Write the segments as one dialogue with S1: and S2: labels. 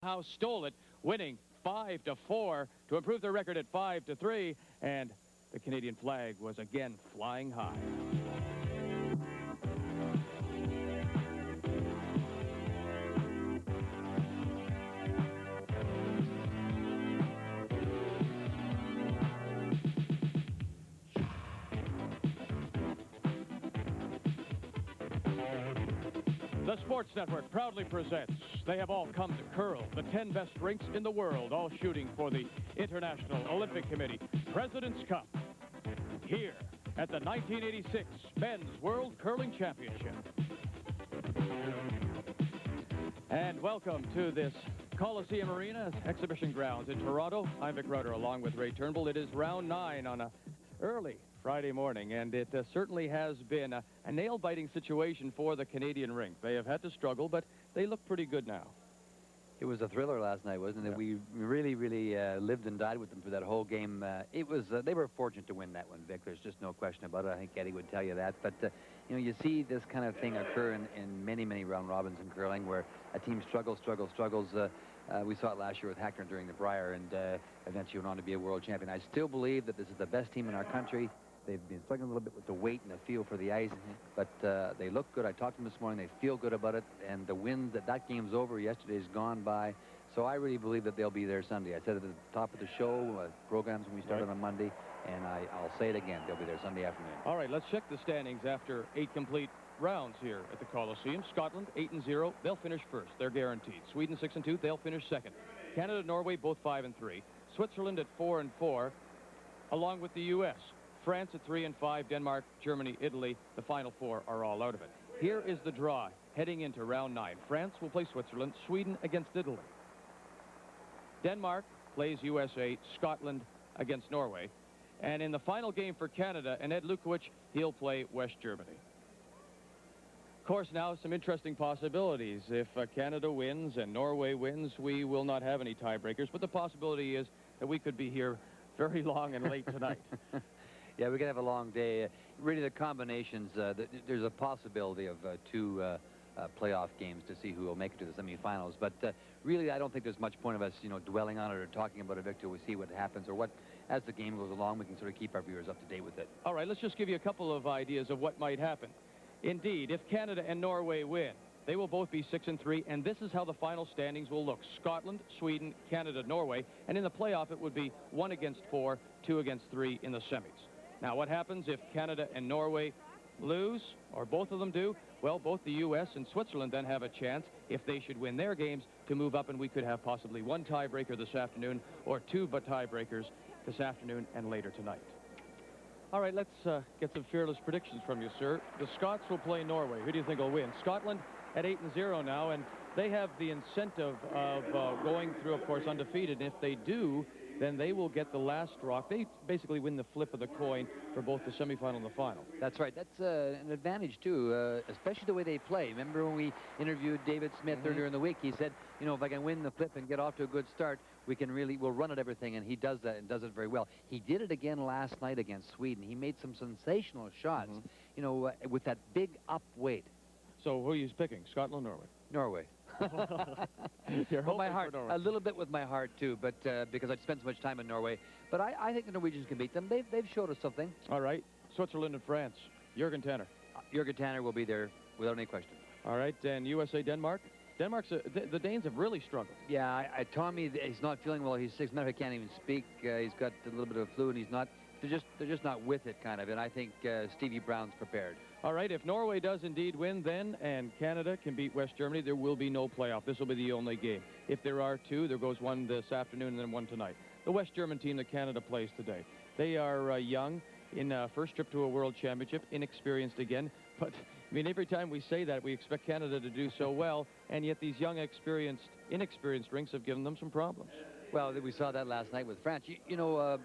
S1: House stole it, winning 5-4 to improve their record at 5-3, and the Canadian flag was again flying high. The Sports Network proudly presents They Have All Come to Curl, the 10 best rinks in the world, all shooting for the International Olympic Committee President's Cup. Here at the 1986 Men's World Curling Championship. And welcome to this Coliseum Arena exhibition grounds in Toronto. I'm Vic Rauter along with Ray Turnbull. It is round 9 on a early Friday morning, and it certainly has been a nail-biting situation for the Canadian rink. They have had to struggle, but they look pretty good now.
S2: It was a thriller last night, wasn't it? Yeah. We really lived and died with them for that whole game. They were fortunate to win that one, Vic. There's just no question about it. I think Eddie would tell you that. But, you know, you see this kind of thing occur in many, many round robins in curling where a team struggles. We saw it last year with Hackner during the Brier, and eventually went on to be a world champion. I still believe that this is the best team in our country. They've been struggling a little bit with the weight and the feel for the ice, but they look good. I talked to them this morning. They feel good about it, and the win, that game's over. Yesterday's gone by, so I really believe that they'll be there Sunday. I said it at the top of the show, programs when we started on Monday, and I'll say it again. They'll be there Sunday afternoon. All
S1: right, let's check the standings after 8 complete rounds here at the Coliseum. Scotland 8-0. They'll finish first. They're guaranteed. Sweden 6-2. They'll finish second. Canada, Norway both 5-3. Switzerland at 4-4, along with the U.S. France at 3-5, Denmark, Germany, Italy, the final 4 are all out of it. Here is the draw heading into round 9. France will play Switzerland, Sweden against Italy. Denmark plays USA, Scotland against Norway. And in the final game for Canada and Ed Lukowich, he'll play West Germany. Of course, now some interesting possibilities. If Canada wins and Norway wins, we will not have any tiebreakers, but the possibility is that we could be here very long and late tonight.
S2: Yeah, we could have a long day. Really, the combinations, there's a possibility of 2 playoff games to see who will make it to the semifinals. But really, I don't think there's much point of us, you know, dwelling on it or talking about it, Victor. We see what happens, or what, as the game goes along, we can sort of keep our viewers up to date with it.
S1: All right, let's just give you a couple of ideas of what might happen. Indeed, if Canada and Norway win, they will both be 6-3, and this is how the final standings will look. Scotland, Sweden, Canada, Norway, and in the playoff, it would be 1 against 4, 2 against 3 in the semis. Now, what happens if Canada and Norway lose, or both of them do? Well, both the U.S. and Switzerland then have a chance, if they should win their games, to move up, and we could have possibly 1 tiebreaker this afternoon, or 2 tiebreakers this afternoon and later tonight. All right, let's get some fearless predictions from you, sir. The Scots will play Norway. Who do you think will win? Scotland at 8-0 now, and they have the incentive of going through, of course, undefeated. And if they do, then they will get the last rock. They basically win the flip of the coin for both the semifinal and the final.
S2: That's right. That's an advantage, too, especially the way they play. Remember when we interviewed David Smith earlier in the week? He said, you know, if I can win the flip and get off to a good start, we'll run at everything, and he does that and does it very well. He did it again last night against Sweden. He made some sensational shots, you know, with that big up weight.
S1: So who are you picking, Scotland or Norway?
S2: Norway.
S1: Well,
S2: my heart, a little bit with my heart too, but because I'd spent so much time in Norway. But I think the Norwegians can beat them. They've showed us something.
S1: All right, Switzerland and France. Jürgen Tanner.
S2: Jürgen Tanner will be there without any question.
S1: All right, and USA, Denmark. Denmark's the Danes have really struggled.
S2: Yeah, Tommy, he's not feeling well. He's 6. Matter of fact, he can't even speak. He's got a little bit of flu, and he's not. They're just not with it, kind of. And I think Stevie Brown's prepared.
S1: All right, if Norway does indeed win then, and Canada can beat West Germany, there will be no playoff. This will be the only game. If there are 2, there goes 1 this afternoon and then 1 tonight. The West German team that Canada plays today. They are young, in first trip to a world championship, inexperienced again. But, I mean, every time we say that, we expect Canada to do so well, and yet these young, inexperienced rinks have given them some problems.
S2: Well, we saw that last night with France. You know,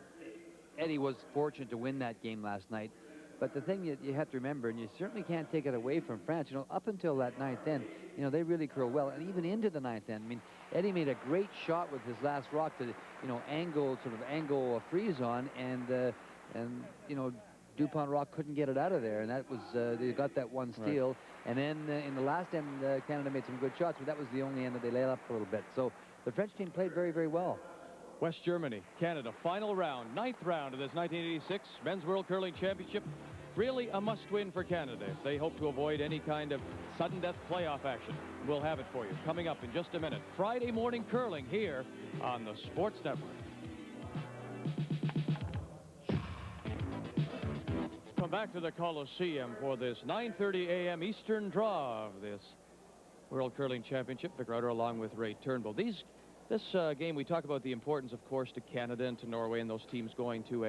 S2: Eddie was fortunate to win that game last night. But the thing you have to remember, and you certainly can't take it away from France, you know, up until that 9th end, you know, they really curl well, and even into the 9th end. I mean, Eddie made a great shot with his last rock to, you know, angle a freeze on, and you know, DuPont Rock couldn't get it out of there, and that was, they got that 1 steal. Right. And then in the last end, Canada made some good shots, but that was the only end that they laid up for a little bit. So the French team played very, very well.
S1: West Germany, Canada, final round, 9th round of this 1986 Men's World Curling Championship. Really a must-win for Canada if they hope to avoid any kind of sudden death playoff action. We'll have it for you coming up in just a minute. Friday morning curling here on the Sports Network. Come back to the Coliseum for this 9:30 a.m. Eastern draw of this World Curling Championship. Vic Rauter along with Ray Turnbull. This game, we talk about the importance, of course, to Canada and to Norway and those teams going to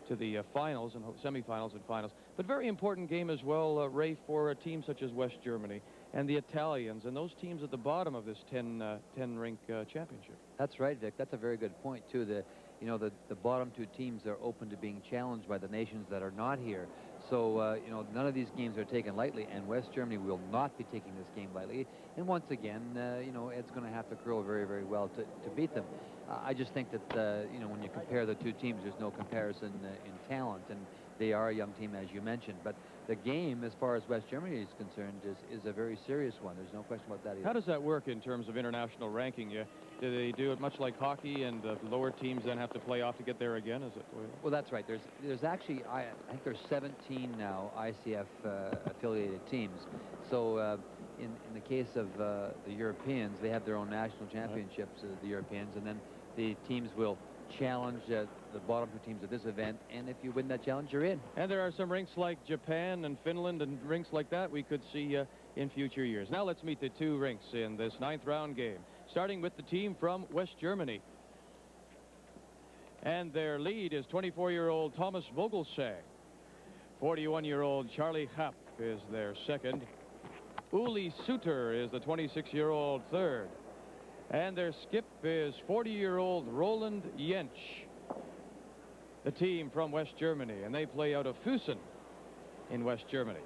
S1: the finals and semifinals and finals. But very important game as well, Ray, for a team such as West Germany and the Italians and those teams at the bottom of this 10-rink championship.
S2: That's right, Vic. That's a very good point, too. The bottom two teams are open to being challenged by the nations that are not here. So, none of these games are taken lightly, and West Germany will not be taking this game lightly. And once again, Ed's going to have to curl very, very well to beat them. I just think that, when you compare the two teams, there's no comparison in talent, and they are a young team, as you mentioned. But the game, as far as West Germany is concerned, is a very serious one. There's no question about that either.
S1: How does that work in terms of international ranking? Do they do it much like hockey, and the lower teams then have to play off to get there again? Is it?
S2: Well, that's right. There's actually, I think there's 17 now ICF affiliated teams. So in the case of the Europeans, they have their own national championships, the Europeans, and then the teams will challenge the bottom two teams of this event, and if you win that challenge, you're in.
S1: And there are some rinks like Japan and Finland and rinks like that we could see in future years. Now let's meet the two rinks in this 9th round game, starting with the team from West Germany. And their lead is 24-year-old Thomas Vogelsang. 41-year-old Charlie Happ is their second. Uli Suter is the 26-year-old third. And their skip is 40-year-old Roland Jentsch, the team from West Germany, and they play out of Ferguson in West Germany.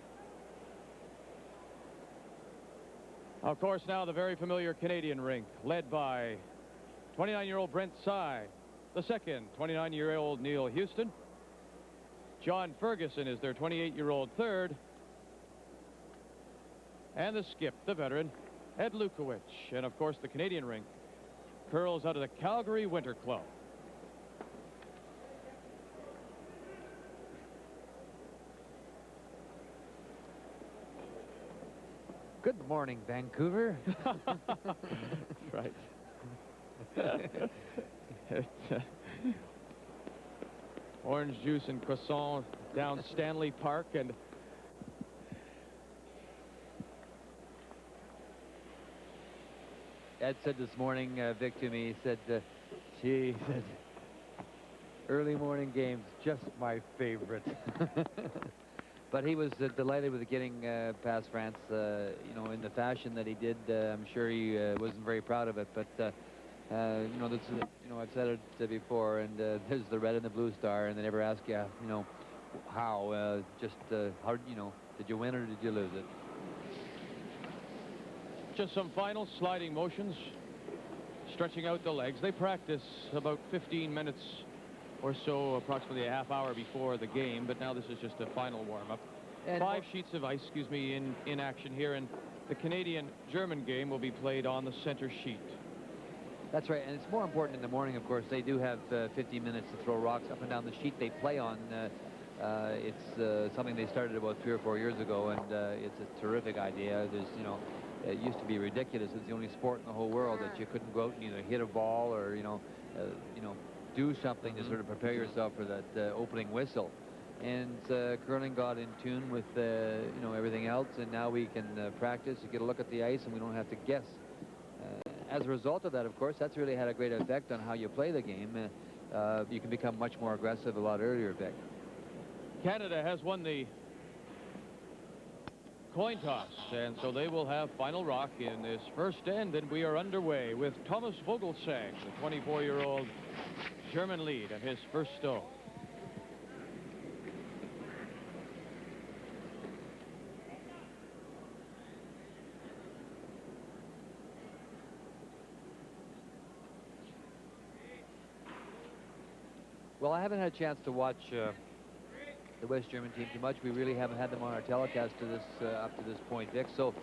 S1: Of course, now the very familiar Canadian rink, led by 29-year-old Brent Sy, the second, 29-year-old Neil Houston. John Ferguson is their 28-year-old third. And the skip, the veteran, Ed Lukowich. And, of course, the Canadian rink curls out of the Calgary Winter Club.
S2: Good morning, Vancouver.
S1: Right. Orange juice and croissant down Stanley Park, and
S2: Ed said this morning, Vic, to me, he said, gee, he said, early morning games, just my favorite. But he was delighted with getting past France, in the fashion that he did. I'm sure he wasn't very proud of it, but, this is, I've said it before, and there's the red and the blue star, and they never ask you, how, how, did you win or did you lose it?
S1: just some final sliding motions, stretching out the legs. They practice about 15 minutes or so, approximately a half hour before the game, but now this is just a final warm-up. 5 sheets of ice, in action here, and the Canadian-German game will be played on the center sheet.
S2: That's right, and it's more important in the morning, of course. They do have 15 minutes to throw rocks up and down the sheet they play on. It's something they started about 3 or 4 years ago, and it's a terrific idea. There's, it used to be ridiculous. It's the only sport in the whole world that you couldn't go out and either hit a ball or, do something to sort of prepare yourself for that opening whistle. And curling got in tune with, everything else, and now we can practice. You get a look at the ice, and we don't have to guess. As a result of that, of course, that's really had a great effect on how you play the game. You can become much more aggressive a lot earlier, Vic.
S1: Canada has won the coin toss, and so they will have final rock in this first end, and we are underway with Thomas Vogelsang, the 24-year-old German lead at his first stone.
S2: Well, I haven't had a chance to watch the West German team too much. We really haven't had them on our telecast to this up to this point, Vic. So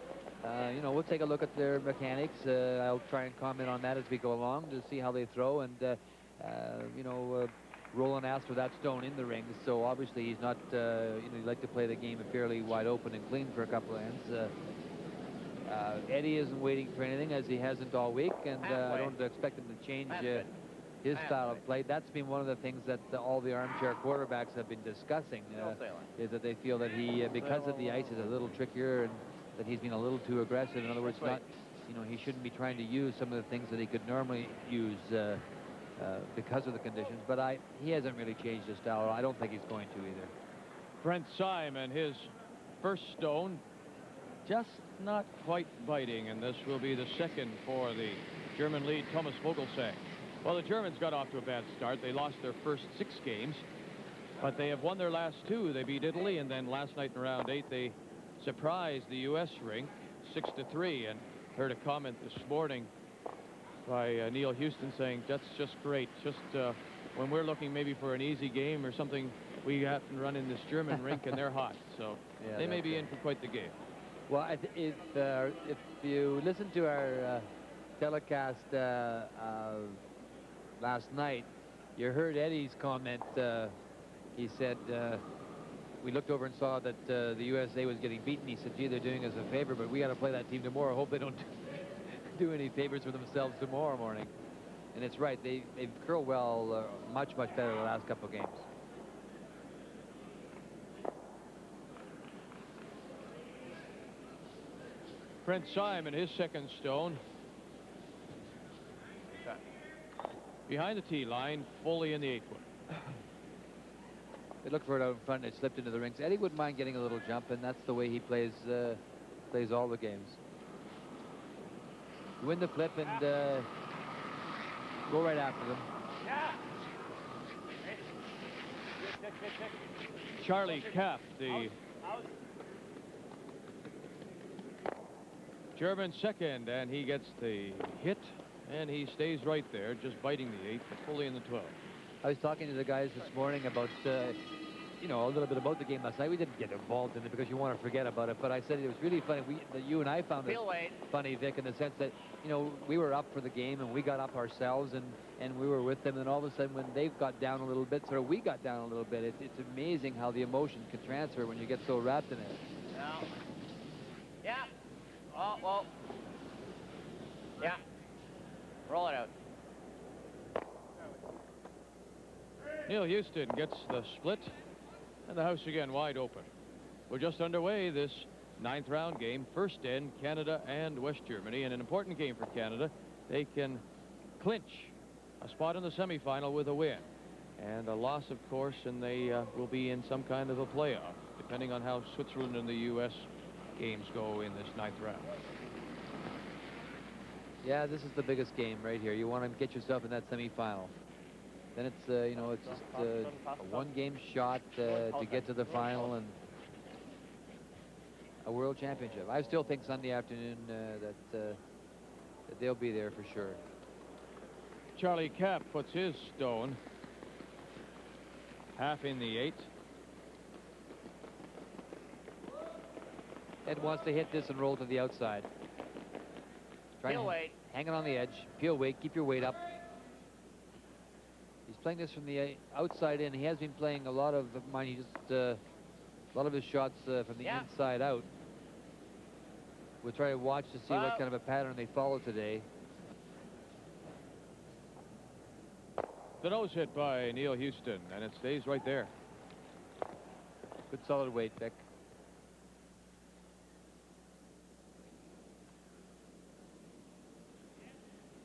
S2: You know, we'll take a look at their mechanics. I'll try and comment on that as we go along to see how they throw. And, you know, Roland asked for that stone in the rings, so obviously he's not, you know, he'd like to play the game fairly wide open and clean for a couple of ends. Eddie isn't waiting for anything, as he hasn't all week, and I don't expect him to change his style of play. That's been one of the things that all the armchair quarterbacks have been discussing, is that they feel that he, because of the ice, is a little trickier and that he's been a little too aggressive. In other words, not, you know, he shouldn't be trying to use some of the things that he could normally use because of the conditions. But he hasn't really changed his style. I don't think he's going to either.
S1: Brent Simon, his first stone, just not quite biting, and this will be the second for the German lead, Thomas Vogelsang. Well, the Germans got off to a bad start. They lost their first 6 games, but they have won their last 2. They beat Italy, and then last night in round 8, they surprised the U.S. rink 6-3. And heard a comment this morning by Neil Houston saying, that's just great. Just when we're looking maybe for an easy game or something, we have to run in this German rink, and they're hot. So yeah, they may be in for quite the game.
S2: Well, if you listen to our telecast last night, you heard Eddie's comment. He said, we looked over and saw that the USA was getting beaten. He said, gee, they're doing us a favor, but we got to play that team tomorrow. Hope they don't do any favors for themselves tomorrow morning. And it's right. They've curled well, much better the last couple of games.
S1: Brent Simon, his second stone. Behind the tee line, fully in the 8th one.
S2: They looked for it out in front, and it slipped into the rings. Eddie wouldn't mind getting a little jump, and that's the way he plays all the games. Win the flip and go right after them.
S1: Charlie Kapp, the German second, and he gets the hit, and he stays right there, just biting the 8th, but fully in the 12th.
S2: I was talking to the guys this morning about, you know, a little bit about the game last night. We didn't get involved in it because you want to forget about it, but I said it was really funny. You and I found it funny, Vic, in the sense that, you know, we were up for the game, and we got up ourselves, and we were with them, and all of a sudden when they got down a little bit, sort of we got down a little bit. It's amazing how the emotion can transfer when you get so wrapped in it.
S3: Yeah. Oh, well. Yeah. Roll it out.
S1: Neil Houston gets the split, and the house again wide open. We're just underway this 9th round game, first in Canada and West Germany, and an important game for Canada. They can clinch a spot in the semifinal with a win, and a loss, of course, and they will be in some kind of a playoff, depending on how Switzerland and the U.S. games go in this 9th round.
S2: Yeah, this is the biggest game right here. You want to get yourself in that semifinal. Then it's, you know, it's just a one-game shot to get to the final and a world championship. I still think Sunday afternoon that they'll be there for sure.
S1: Charlie Kapp puts his stone half in the 8th.
S2: Ed wants to hit this and roll to the outside.
S3: Peel weight.
S2: Hanging on the edge. Peel weight. Keep your weight up. He's playing this from the outside in. He has been playing a lot of mine. He just a lot of his shots from the inside out. We'll try to watch to see what kind of a pattern they follow today.
S1: The nose hit by Neil Houston, and it stays right there.
S2: Good solid weight, Vic.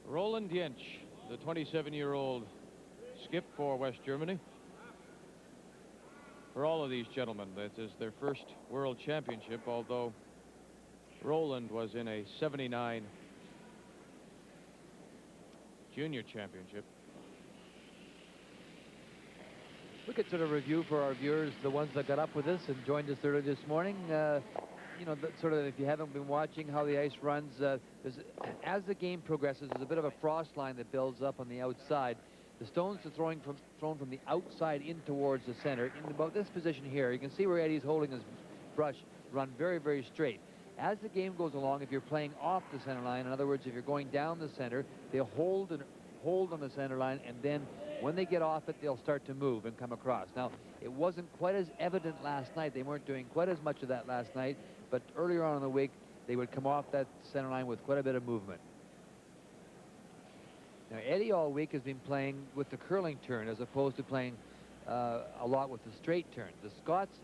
S1: Roland Jentsch, the 27-year-old skip for West Germany. For all of these gentlemen, that is their first world championship, although Roland was in a 79 junior championship.
S2: We could sort of review for our viewers, the ones that got up with us and joined us earlier this morning. You know, sort of, if you haven't been watching how the ice runs, as the game progresses, there's a bit of a frost line that builds up on the outside. The stones are thrown from the outside in towards the center. In about this position here, you can see where Eddie's holding his brush run very, very straight. As the game goes along, if you're playing off the center line, in other words, if you're going down the center, they'll hold on the center line, and then when they get off it, they'll start to move and come across. Now, it wasn't quite as evident last night. They weren't doing quite as much of that last night, but earlier on in the week, they would come off that center line with quite a bit of movement. Now, Eddie all week has been playing with the curling turn as opposed to playing a lot with the straight turn. The Scots,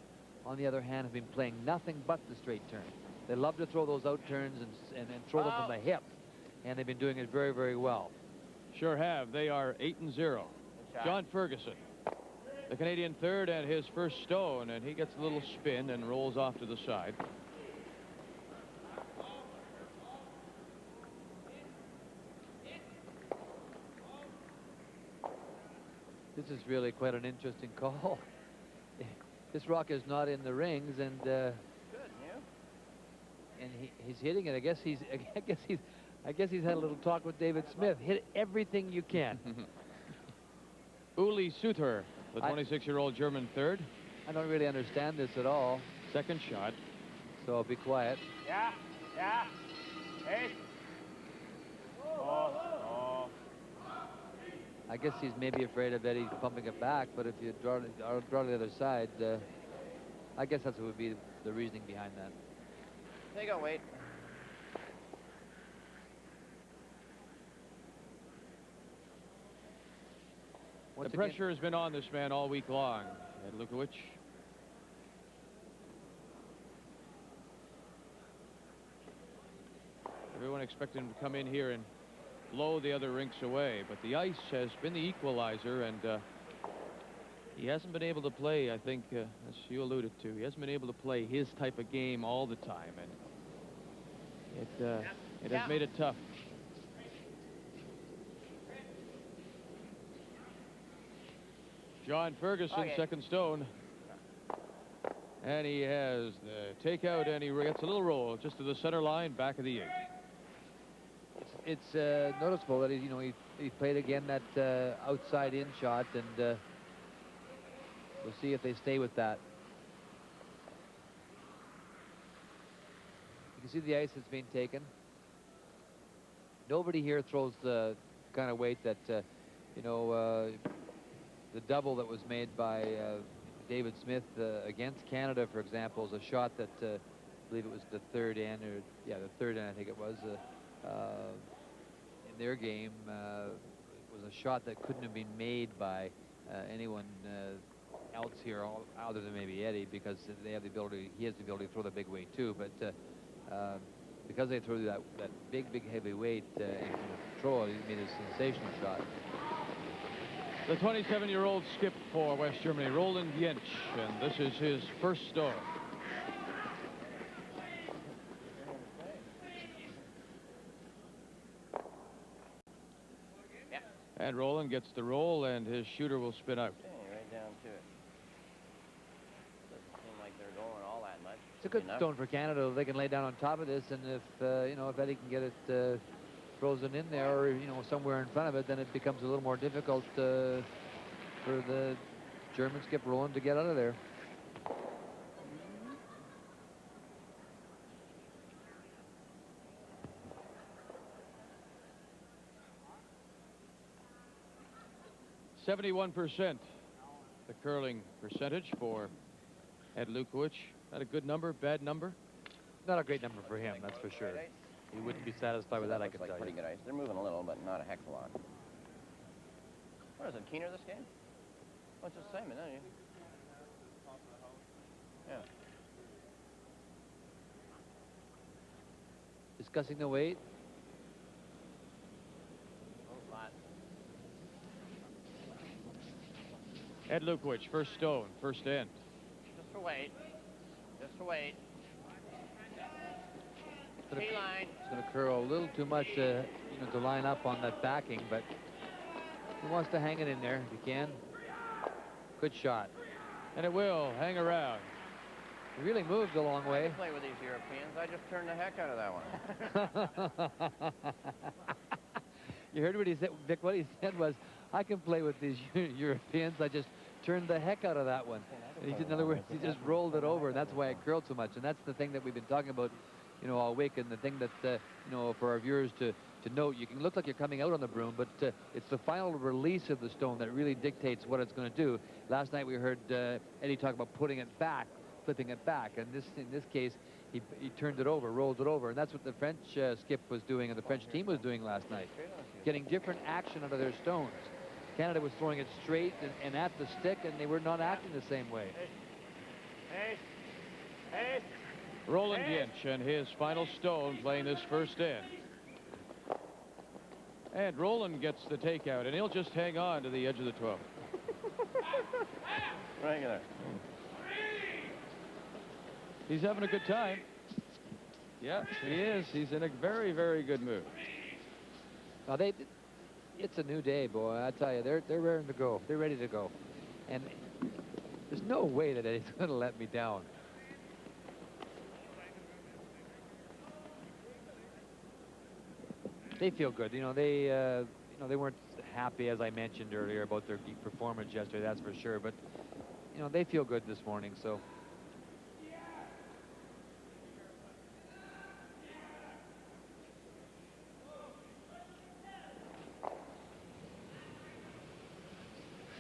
S2: on the other hand, have been playing nothing but the straight turn. They love to throw those out turns and throw them from the hip, and they've been doing it very, very well.
S1: Sure have. They are 8-0. John Ferguson, the Canadian third, and his first stone, and he gets a little spin and rolls off to the side.
S2: This is really quite an interesting call. This rock is not in the rings, and
S3: Good,
S2: and he's hitting it. I guess he's had a little talk with David Smith. Hit everything you can.
S1: Uli Suter, the 26-year-old German third.
S2: I don't really understand this at all,
S1: Second shot.
S2: so I'll be quiet.
S3: Yeah. Hey. Oh.
S2: I guess he's maybe afraid of Eddie pumping it back, but if you draw to the other side, I guess that's what would be the reasoning behind that.
S3: There you go, Wade.
S2: Once
S1: The
S2: again-
S1: pressure has been on this man all week long, Ed Lukowich. Everyone expected him to come in here and blow the other rinks away, but the ice has been the equalizer, and he hasn't been able to play, I think, as you alluded to, he hasn't been able to play his type of game all the time, and it has made it tough. John Ferguson, second stone. And he has the takeout, and he gets a little roll just to the center line, back of the 8.
S2: It's noticeable that he played again that outside in shot, and we'll see if they stay with that. You can see the ice that's being taken. Nobody here throws the kind of weight that the double that was made by David Smith against Canada, for example, is a shot that I believe it was the third end, the third end I think it was. In their game, was a shot that couldn't have been made by anyone else here, other than maybe Eddie, because they have the ability. He has the ability to throw the big weight too. But because they threw that big heavy weight into the throw, he made a sensational shot.
S1: The 27-year-old skip for West Germany, Roland Jentsch, and this is his first stone. And Roland gets the roll, and his shooter will spin out.
S3: Okay, right down to it. Doesn't seem like they're going all that much.
S2: It's a good stone for Canada. They can lay down on top of this, and if if Eddie can get it frozen in there, or somewhere in front of it, then it becomes a little more difficult for the German skip Roland to get out of there.
S1: .71%, the curling percentage for Ed Lukowich. Not a good number, bad number?
S2: Not a great number for him, that's for sure. He wouldn't be satisfied with that, I can tell you.
S3: Pretty good ice. They're moving a little, but not a heck of a lot. What is it, Keener this game? Oh, it's just the same, isn't it? Yeah.
S2: Discussing the weight.
S1: Ed Lukowich, first stone, first end.
S3: Just for weight. Just for weight.
S2: It's going to curl a little too much to line up on that backing, but he wants to hang it in there if he can. Good shot.
S1: And it will hang around.
S2: He really moved a long way.
S3: I play with these Europeans. I just turned the heck out of that one.
S2: You heard what he said, Vic. What he said was, I can play with these Europeans. I just turned the heck out of that one. And he did, in other words, he just rolled it over, and that's why it curled so much. And that's the thing that we've been talking about you know, all week. And the thing that, you know, for our viewers to note, you can look like you're coming out on the broom, but it's the final release of the stone that really dictates what it's going to do. Last night we heard Eddie talk about putting it back, flipping it back, and in this case, he turned it over, rolled it over, and that's what the French skip was doing and the French team was doing last night, getting different action out of their stones. Canada was throwing it straight and at the stick, and they were not acting the same way.
S1: Roland Jentsch and his final stone playing this first end. And Roland gets the takeout, and he'll just hang on to the edge of the 12.
S3: Regular.
S1: He's having a good time. Yeah, he is. He's in a very, very good mood.
S2: Now it's a new day, boy. I tell you, they're raring to go. They're ready to go, and there's no way that Eddie's going to let me down. They feel good. You know, they weren't happy, as I mentioned earlier, about their performance yesterday. That's for sure. But you know, they feel good this morning. So.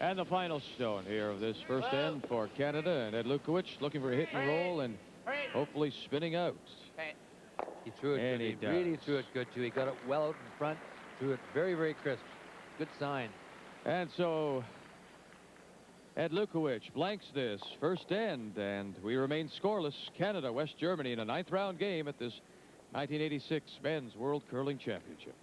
S1: And the final stone here of this first end for Canada, and Ed Lukowich looking for a hit and roll and hopefully spinning out.
S2: He threw it
S1: And
S2: good.
S1: he
S2: He really threw it good, too. He got it well out in front, threw it very, very crisp. Good sign.
S1: And so Ed Lukowich blanks this first end, and we remain scoreless. Canada, West Germany in a 9th round game at this 1986 Men's World Curling Championship.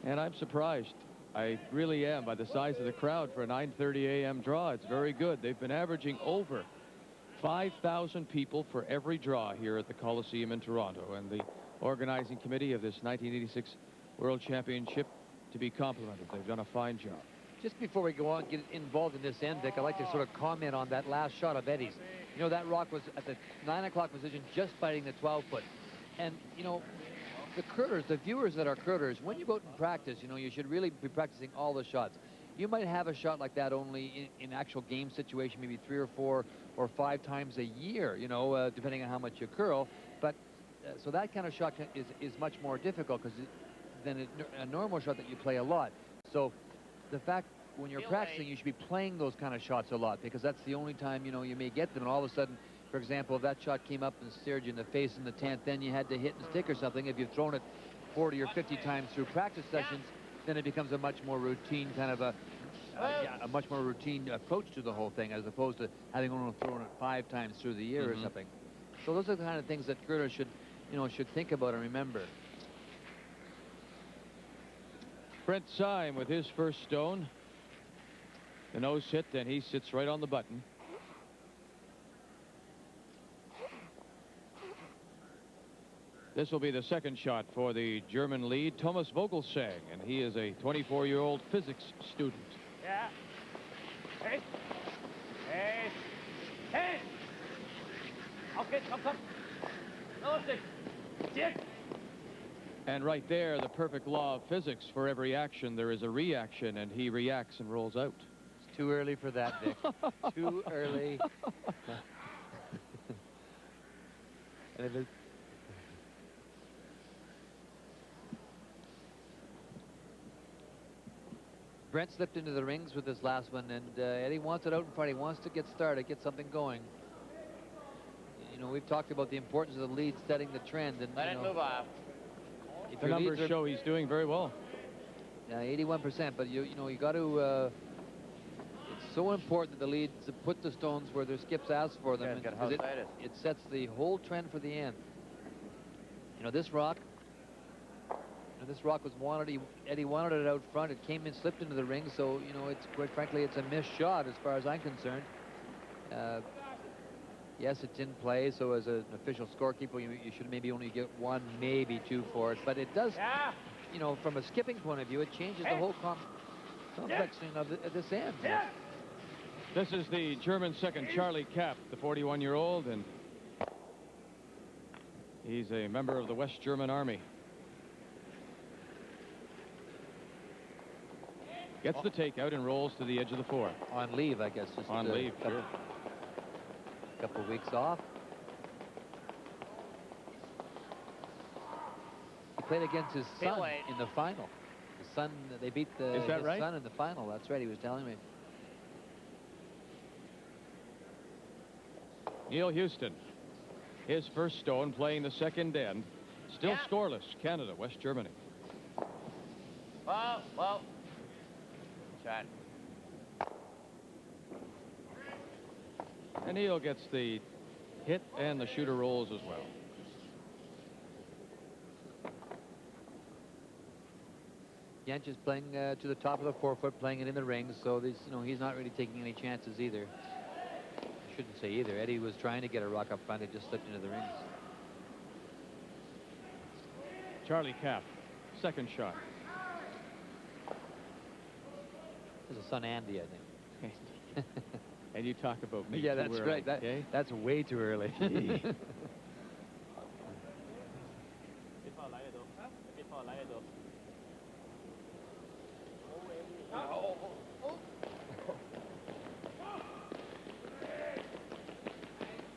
S1: And I'm surprised. I really am by the size of the crowd for a 9:30 a.m. draw. It's very good. They've been averaging over 5,000 people for every draw here at the Coliseum in Toronto, and the organizing committee of this 1986 World Championship to be complimented. They've done a fine job.
S2: Just before we go on, get involved in this end, Vic, I'd like to sort of comment on that last shot of Eddie's. You know, that rock was at the 9 o'clock position, just fighting the 12-foot. And, you know, the curlers, the viewers that are curlers, when you go out and practice, you know, you should really be practicing all the shots. You might have a shot like that only in actual game situation, maybe 3 or 4 or 5 times a year, you know, depending on how much you curl. But so that kind of shot is much more difficult than a normal shot that you play a lot. So the fact when you're practicing, you should be playing those kind of shots a lot, because that's the only time, you know, you may get them. And all of a sudden, for example, if that shot came up and stared you in the face in the 10th, then you had to hit and stick or something. If you've thrown it 40 or 50 times through practice sessions, then it becomes a much more routine kind of a much more routine approach to the whole thing, as opposed to having only thrown it 5 times through the year or something. So those are the kind of things that curlers should think about and remember.
S1: Brent Syme with his first stone. The nose hit, and he sits right on the button. This will be the second shot for the German lead, Thomas Vogelsang, and he is a 24-year-old physics student.
S4: Yeah. Hey. Hey. Hey. Okay, come. No, stick.
S1: And right there, the perfect law of physics. For every action, there is a reaction, and he reacts and rolls out.
S2: It's too early for that, Vic. Too early. And if Brent slipped into the rings with this last one, and Eddie wants it out in front. He wants to get started, get something going. You know, we've talked about the importance of the lead setting the trend. And
S3: Let it move off.
S1: The numbers show he's doing very well.
S2: Yeah, 81%, but you know, you got to, it's so important that the leads put the stones where their skips ask for them, because it sets the whole trend for the end. You know, this rock was wanted. Eddie wanted it out front. It came in, slipped into the ring. So, you know, it's quite frankly, it's a missed shot as far as I'm concerned. Yes, it's in play. So as an official scorekeeper, you should maybe only get 1, maybe 2 for it. But it does, you know, from a skipping point of view, it changes the whole complexion of this end.
S1: This is the German second, Charlie Kapp, the 41-year-old, and he's a member of the West German Army. Gets the takeout and rolls to the edge of the 4.
S2: On leave, I guess. Just
S1: on leave, sure.
S2: Couple of weeks off. played against his
S4: Tail
S2: son
S4: weight.
S2: in the final. His son, they beat
S1: Is that
S2: his
S1: right?
S2: son in the final. That's right, he was telling me.
S1: Neil Houston, his first stone, playing the second end. Still
S3: Yeah.
S1: scoreless, Canada, West Germany.
S3: Whoa. Shot.
S1: And Neil gets the hit, and the shooter rolls as well.
S2: Jentsch is playing to the top of the forefoot, playing it in the rings, so this, he's not really taking any chances either. I shouldn't say either. Eddie was trying to get a rock up front, it just slipped into the rings.
S1: Charlie Kapp, second shot.
S2: There's a son, Andy, I think.
S1: And you talk about me.
S2: Yeah,
S1: too
S2: that's
S1: early,
S2: right.
S1: okay?
S2: That's way too early.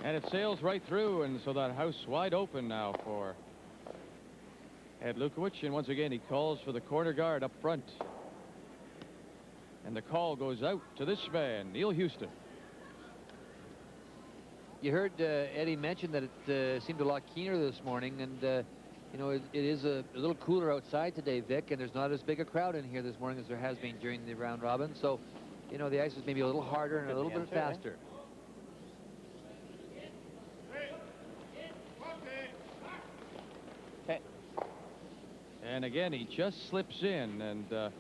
S1: And it sails right through, and so that house wide open now for Ed Lukowich. And once again, he calls for the corner guard up front. And the call goes out to this man, Neil Houston.
S2: You heard Eddie mention that it seemed a lot keener this morning, and it is a little cooler outside today, Vic, and there's not as big a crowd in here this morning as there has been during the round robin. So, the ice is maybe a little harder and a little bit faster.
S3: Okay.
S1: And again, he just slips in and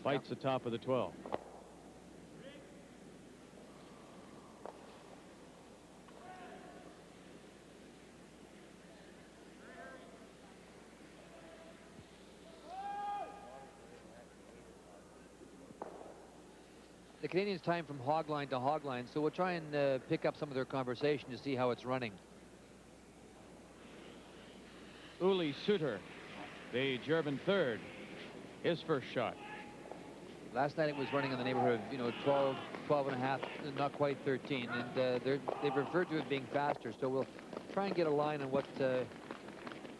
S1: bites the top of the 12.
S2: The Canadians time from hog line to hog line, so we'll try and pick up some of their conversation to see how it's running.
S1: Uli Suter, the German third, his first shot.
S2: Last night it was running in the neighborhood of 12 and a half, not quite 13, and they've referred to it being faster, so we'll try and get a line on what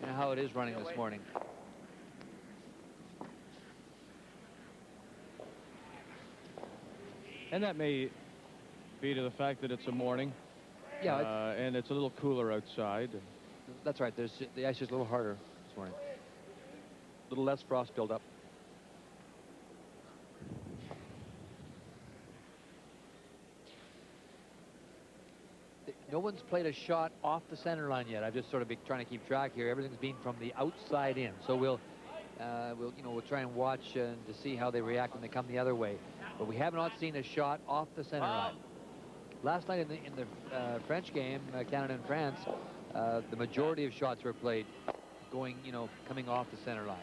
S2: how it is running this morning.
S1: And that may be to the fact that it's a morning.
S2: Yeah,
S1: and it's a little cooler outside.
S2: that's right. The ice is a little harder this morning. A little less frost buildup. No one's played a shot off the center line yet. I've just sort of been trying to keep track here. Everything's been from the outside in. So we'll try and watch to see how they react when they come the other way. But we have not seen a shot off the center line. Last night in the French game, Canada and France, the majority of shots were played going, coming off the center line.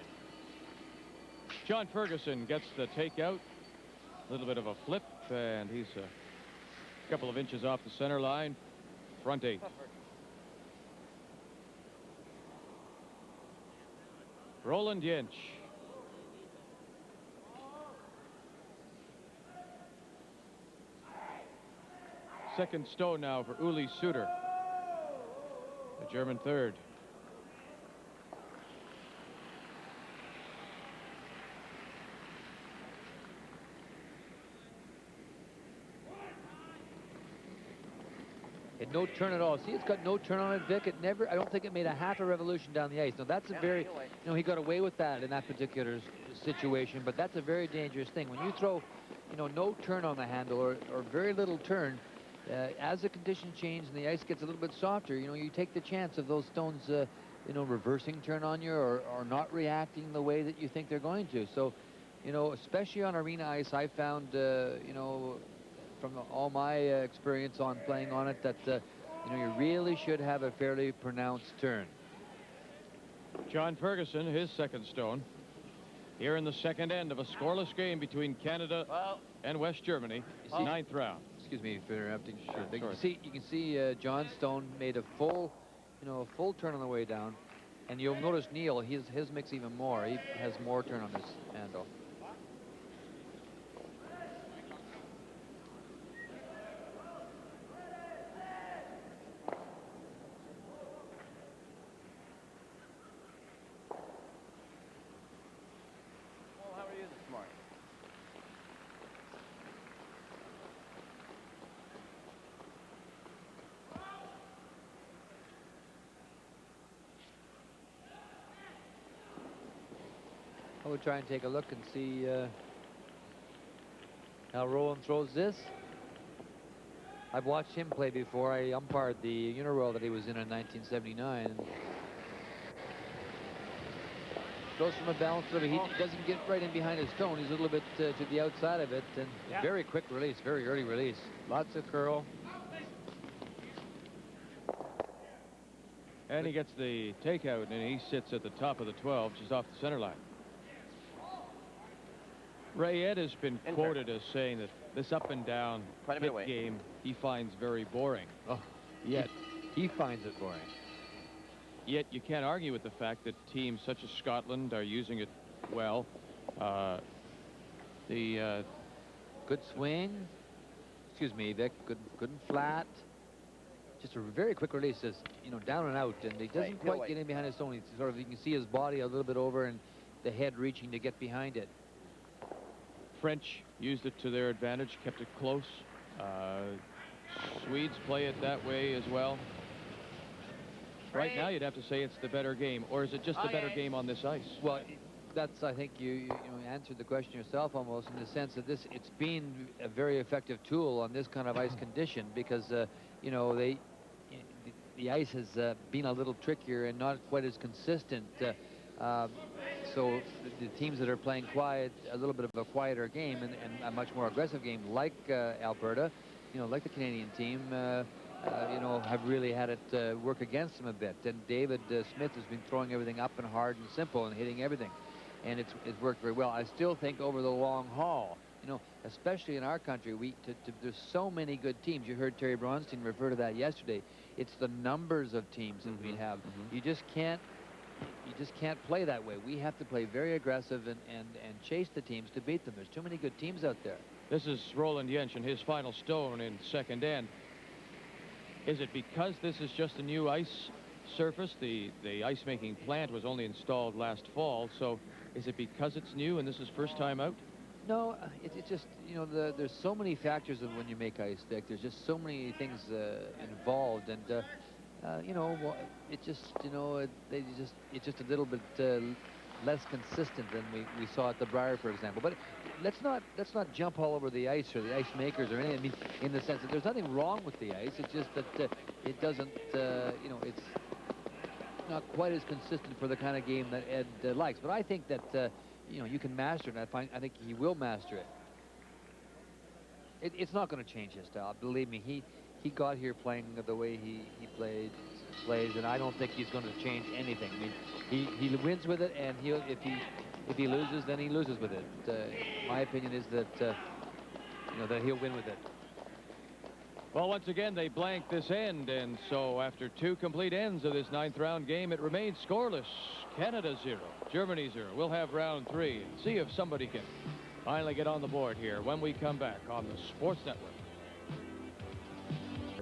S1: John Ferguson gets the takeout. A little bit of a flip, and he's a couple of inches off the center line. Front 8. Roland Jentsch. Second stone now for Uli Suter, the German third.
S2: And no turn at all. See, it's got no turn on it, Vic. I don't think it made a half a revolution down the ice. Now, that's a very, he got away with that in that particular situation, but that's a very dangerous thing. When you throw, no turn on the handle or very little turn, as the conditions change and the ice gets a little bit softer, you take the chance of those stones, reversing turn on you or not reacting the way that you think they're going to. So, especially on arena ice, I found, from all my experience on playing on it, that you really should have a fairly pronounced turn.
S1: John Ferguson, his second stone. Here in the second end of a scoreless game between Canada and West Germany, ninth round.
S2: Excuse me for interrupting.
S1: Sure,
S2: But you can see John Stone made a full turn on the way down, and you'll notice Neil, his mix even more. He has more turn on this handle.
S5: I would try and take a look and see how Roland throws this. I've watched him play before. I umpired the Uniroyal that he was in 1979. Throws from a balance, but he doesn't get right in behind his stone. He's a little bit to the outside of it, and very quick release, very early release. Lots of curl.
S1: And he gets the takeout, and he sits at the top of the 12, just off the center line. Ray, Ed has been quoted as saying that this up and down hit game he finds very boring.
S5: Oh,
S1: yet
S5: he finds it boring.
S1: Yet you can't argue with the fact that teams such as Scotland are using it well.
S5: Good swing. Excuse me, Vic. Good and flat. Just a very quick release, down and out, and he doesn't quite get in behind his stone. He's sort of, you can see his body a little bit over and the head reaching to get behind it.
S1: French used it to their advantage, kept it close. Swedes play it that way as well. Right now, you'd have to say it's the better game, or is it just the better game on this ice?
S5: Well, that's, I think you answered the question yourself almost, in the sense that it's been a very effective tool on this kind of ice condition, because the ice has been a little trickier and not quite as consistent. So the teams that are playing quiet, a little bit of a quieter game and a much more aggressive game, like Alberta, like the Canadian team, have really had it work against them a bit. And David Smith has been throwing everything up and hard and simple and hitting everything, and it's worked very well. I still think over the long haul, especially in our country, there's so many good teams. You heard Terry Braunstein refer to that yesterday. It's the numbers of teams that we have. You just can't play that way. We have to play very aggressive and chase the teams to beat them. There's too many good teams out there.
S1: This is Roland Jentsch and his final stone in second end. Is it because this is just a new ice surface? The ice-making plant was only installed last fall, so is it because it's new and this is first time out?
S5: No, it's just, there's so many factors of when you make ice, Dick. There's just so many things involved, and it's just a little bit less consistent than we saw at the Briar, for example. But let's not jump all over the ice or the ice makers or anything. I mean, in the sense that there's nothing wrong with the ice. It's just that it doesn't, it's not quite as consistent for the kind of game that Ed likes. But I think that you can master it, and I think he will master it. It's not going to change his style. Believe me, he got here playing the way he plays, and I don't think he's going to change anything. I mean, he wins with it, and if he loses, then he loses with it. My opinion is that that he'll win with it.
S1: Well, once again, they blanked this end, and so after two complete ends of this ninth round game, it remains scoreless. Canada 0, Germany 0. We'll have round 3 and see if somebody can finally get on the board here when we come back on the Sports Network.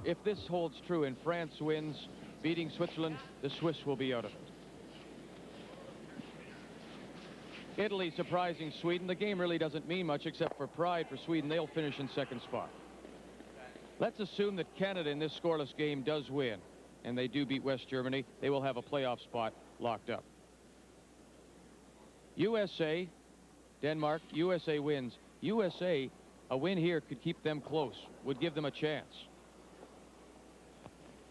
S1: If this holds true and France wins, beating Switzerland, the Swiss will be out of it. Italy surprising Sweden. The game really doesn't mean much except for pride for Sweden. They'll finish in second spot. Let's assume that Canada in this scoreless game does win, and they do beat West Germany. They will have a playoff spot locked up. USA, Denmark, USA wins. USA, a win here could keep them close, would give them a chance.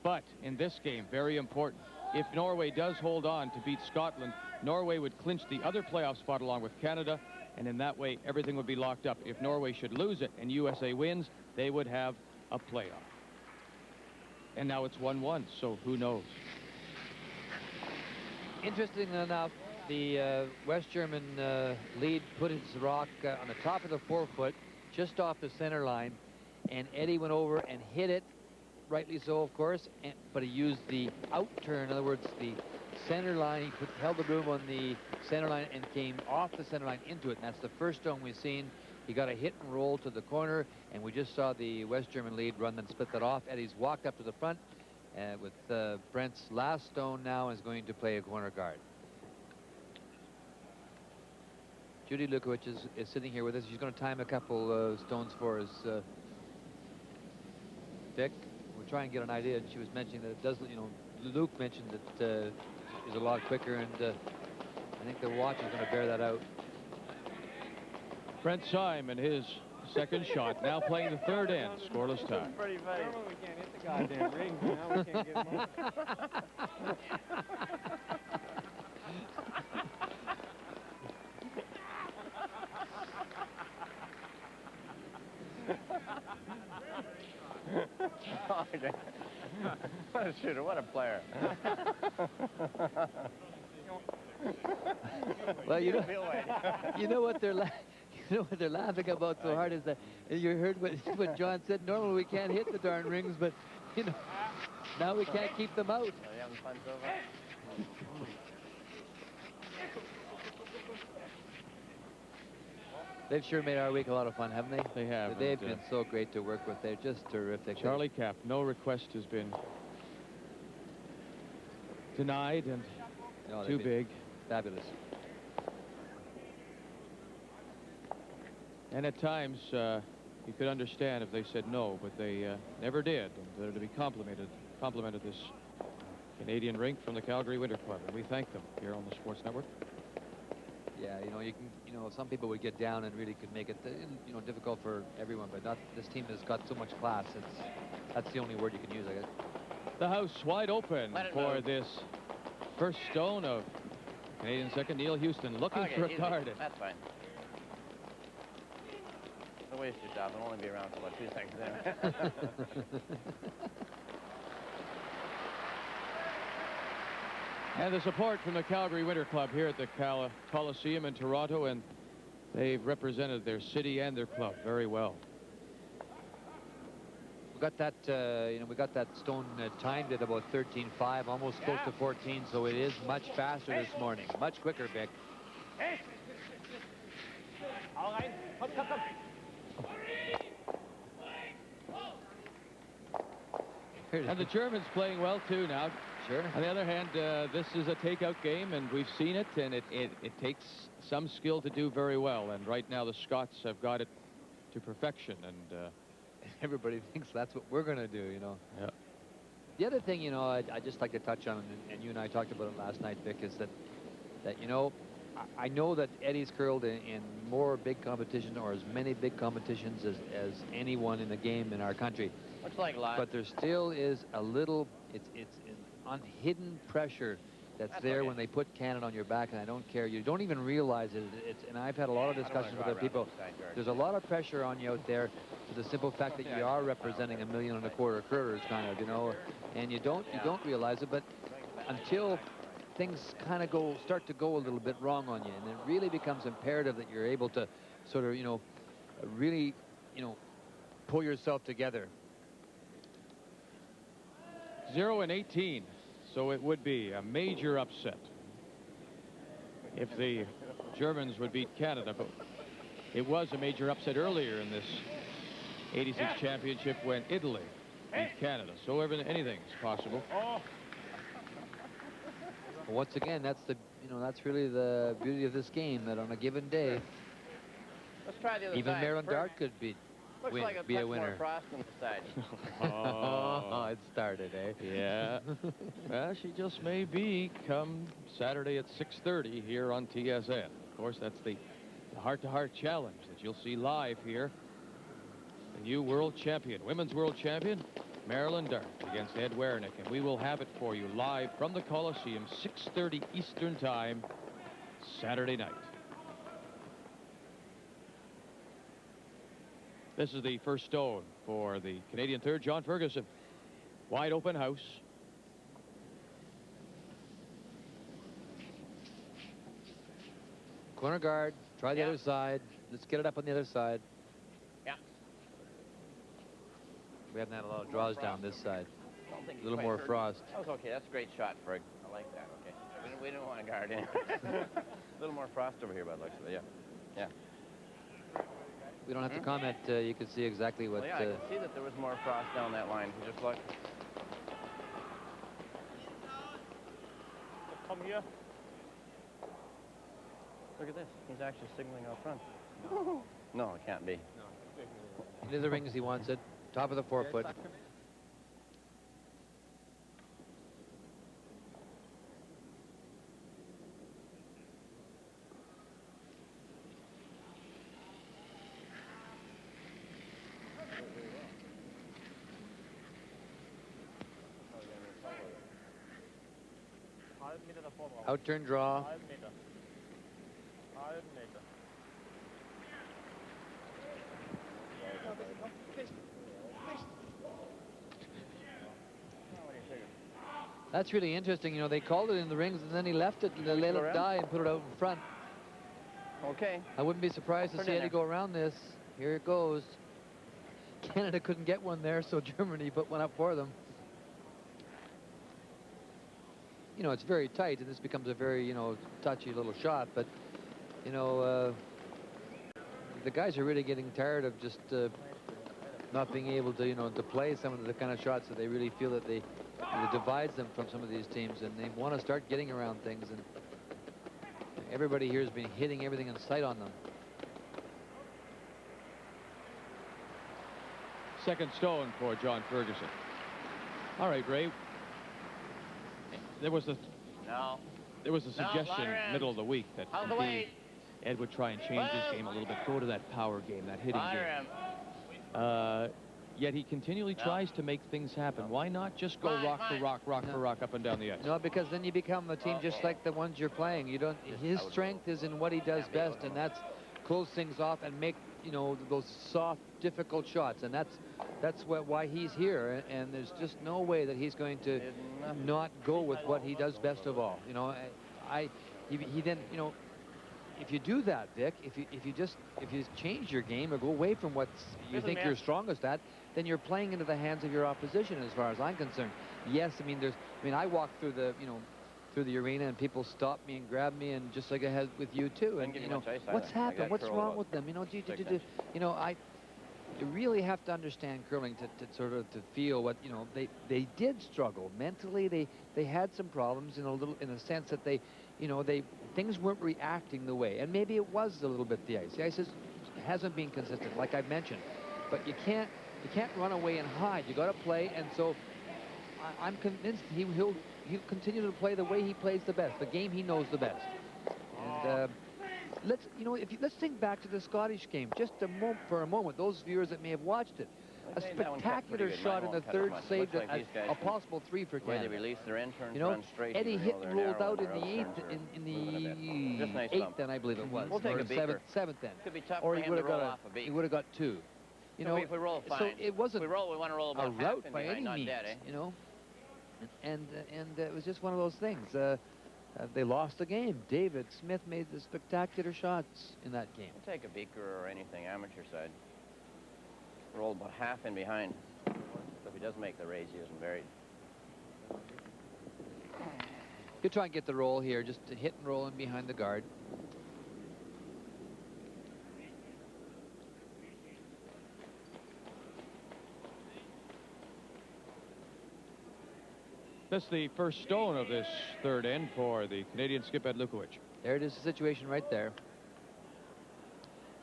S1: But in this game, very important, if Norway does hold on to beat Scotland, Norway would clinch the other playoff spot along with Canada, and in that way, everything would be locked up. If Norway should lose it and USA wins, they would have a playoff. And now it's 1-1, so who knows?
S5: Interesting enough, the West German lead put his rock on the top of the forefoot, just off the center line, and Eddie went over and hit it, rightly so, of course, but he used the out turn. In other words, the center line, he held the broom on the center line and came off the center line into it, and that's the first stone we've seen. He got a hit and roll to the corner, and we just saw the West German lead run and split that off. Eddie's walked up to the front with Brent's last stone now is going to play a corner guard. Judy Lukowich is sitting here with us. She's going to time a couple stones for us. Vic, we'll try and get an idea. She was mentioning that it does, Luke mentioned that is a lot quicker, and I think the watch is going to bear that out.
S1: Brent Syme and his second shot, now playing the third end, scoreless tie.
S4: Pretty funny.
S6: Normally we can't hit the goddamn ring, but now we can't get them up.
S3: What a shooter, what a player.
S5: Well, you know what they're laughing about so hard is that you heard what John said. Normally we can't hit the darn rings, but you know now we can't keep them out.
S3: Are you having fun so far?
S5: They've sure made our week a lot of fun, haven't they?
S1: They have.
S5: They've been so great to work with. They're just terrific.
S1: Charlie Cap, no request has been denied, and
S5: No,
S1: too
S5: they've been
S1: big.
S5: Fabulous.
S1: And at times, you could understand if they said no, but they never did. And they're to be complimented this Canadian rink from the Calgary Winter Club, and we thank them here on the Sports Network.
S5: Yeah, some people would get down and really could make it, difficult for everyone, but not this team has got so much class. That's the only word you can use, I guess.
S1: The house wide open
S3: Let it
S1: for
S3: move.
S1: this first stone of Canadian second, Neil Houston, looking
S3: Okay,
S1: for a
S3: easy.
S1: card.
S3: That's fine. Don't waste your shot. It'll only be around for about 2 seconds there.
S1: And the support from the Calgary Winter Club here at the Coliseum in Toronto, and they've represented their city and their club very well.
S5: We got that, we got that stone timed at about 13.5, almost close to 14, so it is much faster this morning. Much quicker, Vic.
S4: Hey! All right. Come.
S1: And the Germans playing well, too, now.
S5: Sure.
S1: On the other hand, this is a takeout game, and we've seen it, and it takes some skill to do very well. And right now, the Scots have got it to perfection, and
S5: Everybody thinks that's what we're going to do,
S1: Yeah.
S5: The other thing, I'd just like to touch on, and you and I talked about it last night, Vic, is that I know that Eddie's curled in more big competitions, or as many big competitions as anyone in the game in our country.
S3: Looks like a lot.
S5: But there still is a little, it's an hidden pressure that's there
S3: okay.
S5: when they put Canada on your back, and I don't care. You don't even realize it. And I've had a lot of discussions with other people. There's a lot of pressure on you out there for the simple fact that you are representing 1.25 million curlers, kind of, and you don't realize it. But until things kind of start to go a little bit wrong on you, and it really becomes imperative that you're able to sort of, really, pull yourself together.
S1: 0-18, so it would be a major upset if the Germans would beat Canada. But it was a major upset earlier in this 86 championship when Italy beat Canada. So anything's possible.
S5: But once again, that's really the beauty of this game, that on a given day,
S3: Let's try the other
S5: even
S3: side.
S5: Maryland Dart could be
S3: Looks like a
S5: be a
S3: touch
S5: winner.
S3: more frost on the side.
S5: Oh, it started, eh?
S1: Yeah. Well, she just may be come Saturday at 6:30 here on TSN. Of course, that's the heart-to-heart challenge that you'll see live here. The new world champion, women's world champion, Maryland Dart against Ed Wernick. And we will have it for you live from the Coliseum, 6:30 Eastern Time, Saturday night. This is the first stone for the Canadian third, John Ferguson. Wide open house.
S5: Corner guard, try the other side. Let's get it up on the other side.
S3: Yeah.
S5: We haven't had a lot of draws down this side.
S3: I don't think
S5: A
S3: he
S5: little
S3: quite
S5: more
S3: heard.
S5: frost.
S3: That was okay. That's a great shot, Ferg. I like that. Okay. We don't want to guard in. A little more frost over here by the looks of it. Yeah.
S5: We don't have to comment. You can see exactly what...
S3: Well, yeah, I can see that there was more frost down that line. Just look.
S4: Come here.
S3: Look at this. He's actually signaling out front. No, it can't be.
S5: Into the rings, he wants it. Top of the forefoot.
S6: Meter davor brauchen.
S5: Out-turn draw.
S6: Halben Meter. Halben Meter.
S5: That's really interesting. You know, they called it in the rings, and then he left it, and they let it die and put it out in front.
S3: Okay.
S5: I wouldn't be surprised to
S3: Put it
S5: see
S3: in
S5: Eddie
S3: there.
S5: go around this. Here it goes. Canada couldn't get one there, so Germany put one up for them. You know, it's very tight, and this becomes a very, you know, touchy little shot. But, you know, the guys are really getting tired of just not being able to, you know, to play some of the kind of shots that they really feel that that divides them from some of these teams, and they want to start getting around things. And everybody here has been hitting everything in sight on them.
S1: Second stone for John Ferguson. All right, Ray. There was a suggestion
S3: Rauter.
S1: middle of the week that
S3: Out of the
S1: indeed
S3: way.
S1: Ed would try and change his game a little bit, go to that power game, that hitting game. Yet he continually tries to make things happen. Why not just go rock for rock, rock for rock up and down the ice?
S5: No, because then you become a team just like the ones you're playing. You don't. His strength is in what he does best, and that's close things off and make, you know, those soft, difficult shots. And that's why he's here. And there's just no way that he's going to not go with what he does best of all. You know, he then, you know, if you do that, Vic, if you change your game or go away from what you think you're strongest at, then you're playing into the hands of your opposition, as far as I'm concerned. Yes, I mean, I walk through the, you know, through the arena and people stop me and grab me, and just like I had with you too. And you know, what's happened? What's wrong with them? You know, you know, you really have to understand curling to sort of to feel what, you know, they did struggle mentally. They had some problems in a sense that they, you know, things weren't reacting the way, and maybe it was a little bit the ice. The ice hasn't been consistent, like I mentioned, but you can't run away and hide. You got to play, and so I'm convinced he'll continue to play the way he plays the best, the game he knows the best. And let's think back to the Scottish game just for a moment. Those viewers that may have watched it, a spectacular shot in the third, saved a possible 3 for Canada.
S3: They release their in, turn,
S5: You know,
S3: run straight.
S5: Eddie hit and rolled out in
S3: their
S5: the
S3: outs
S5: eighth,
S3: turns
S5: in
S3: Just nice
S5: the eighth,
S3: bump.
S5: then I believe it was,
S3: We'll take
S5: or
S3: a beaker.
S5: seventh then,
S3: Could be tough
S5: or
S3: for
S5: he
S3: him
S5: would
S3: to
S5: have
S3: roll
S5: got
S3: off a beak.
S5: he would have got 2. You know,
S3: if we roll
S5: so
S3: fine.
S5: it wasn't
S3: we want to roll
S5: a
S3: about half
S5: rout
S3: in
S5: by
S3: behind,
S5: any
S3: not
S5: means,
S3: dead, eh?
S5: you know, and it was just one of those things. They lost the game. David Smith made the spectacular shots in that game.
S3: We'll take a beaker or anything, amateur side. Roll about half in behind. So if he does make the raise, he isn't buried.
S5: You try and get the roll here, just to hit and roll in behind the guard.
S1: That's the first stone of this third end for the Canadian skip Ed Lukowich.
S5: There it is, the situation right there.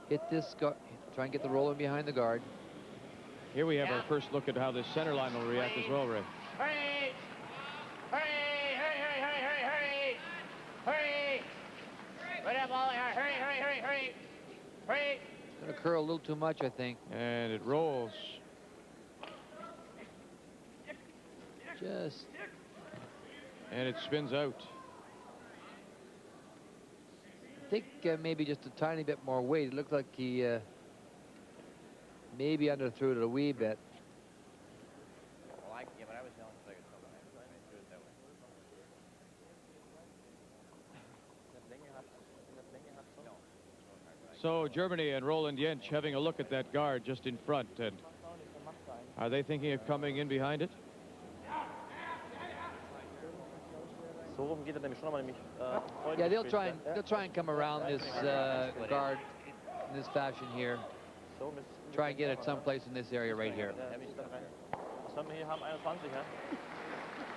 S5: Hit this guard, try and get the roll in behind the guard.
S1: Here we have our first look at how this center line will react as well, Ray.
S3: Hurry! Hurry! Hurry! Hurry! Hurry! Hurry! Hurry! Right up, all hurry! Hurry! Hurry! Hurry! Hurry!
S5: Gonna curl a little too much, I think.
S1: And it rolls. And it spins out.
S5: I think maybe just a tiny bit more weight. It looked like he maybe underthrew it a wee bit.
S3: Well, yeah, but I was yelling so I could tell the I threw it that way.
S1: So Germany and Roland Jentsch having a look at that guard just in front. And are they thinking of coming in behind it?
S5: Yeah, they'll try and come around this guard in this fashion here. Try and get it someplace in this area right here.
S3: There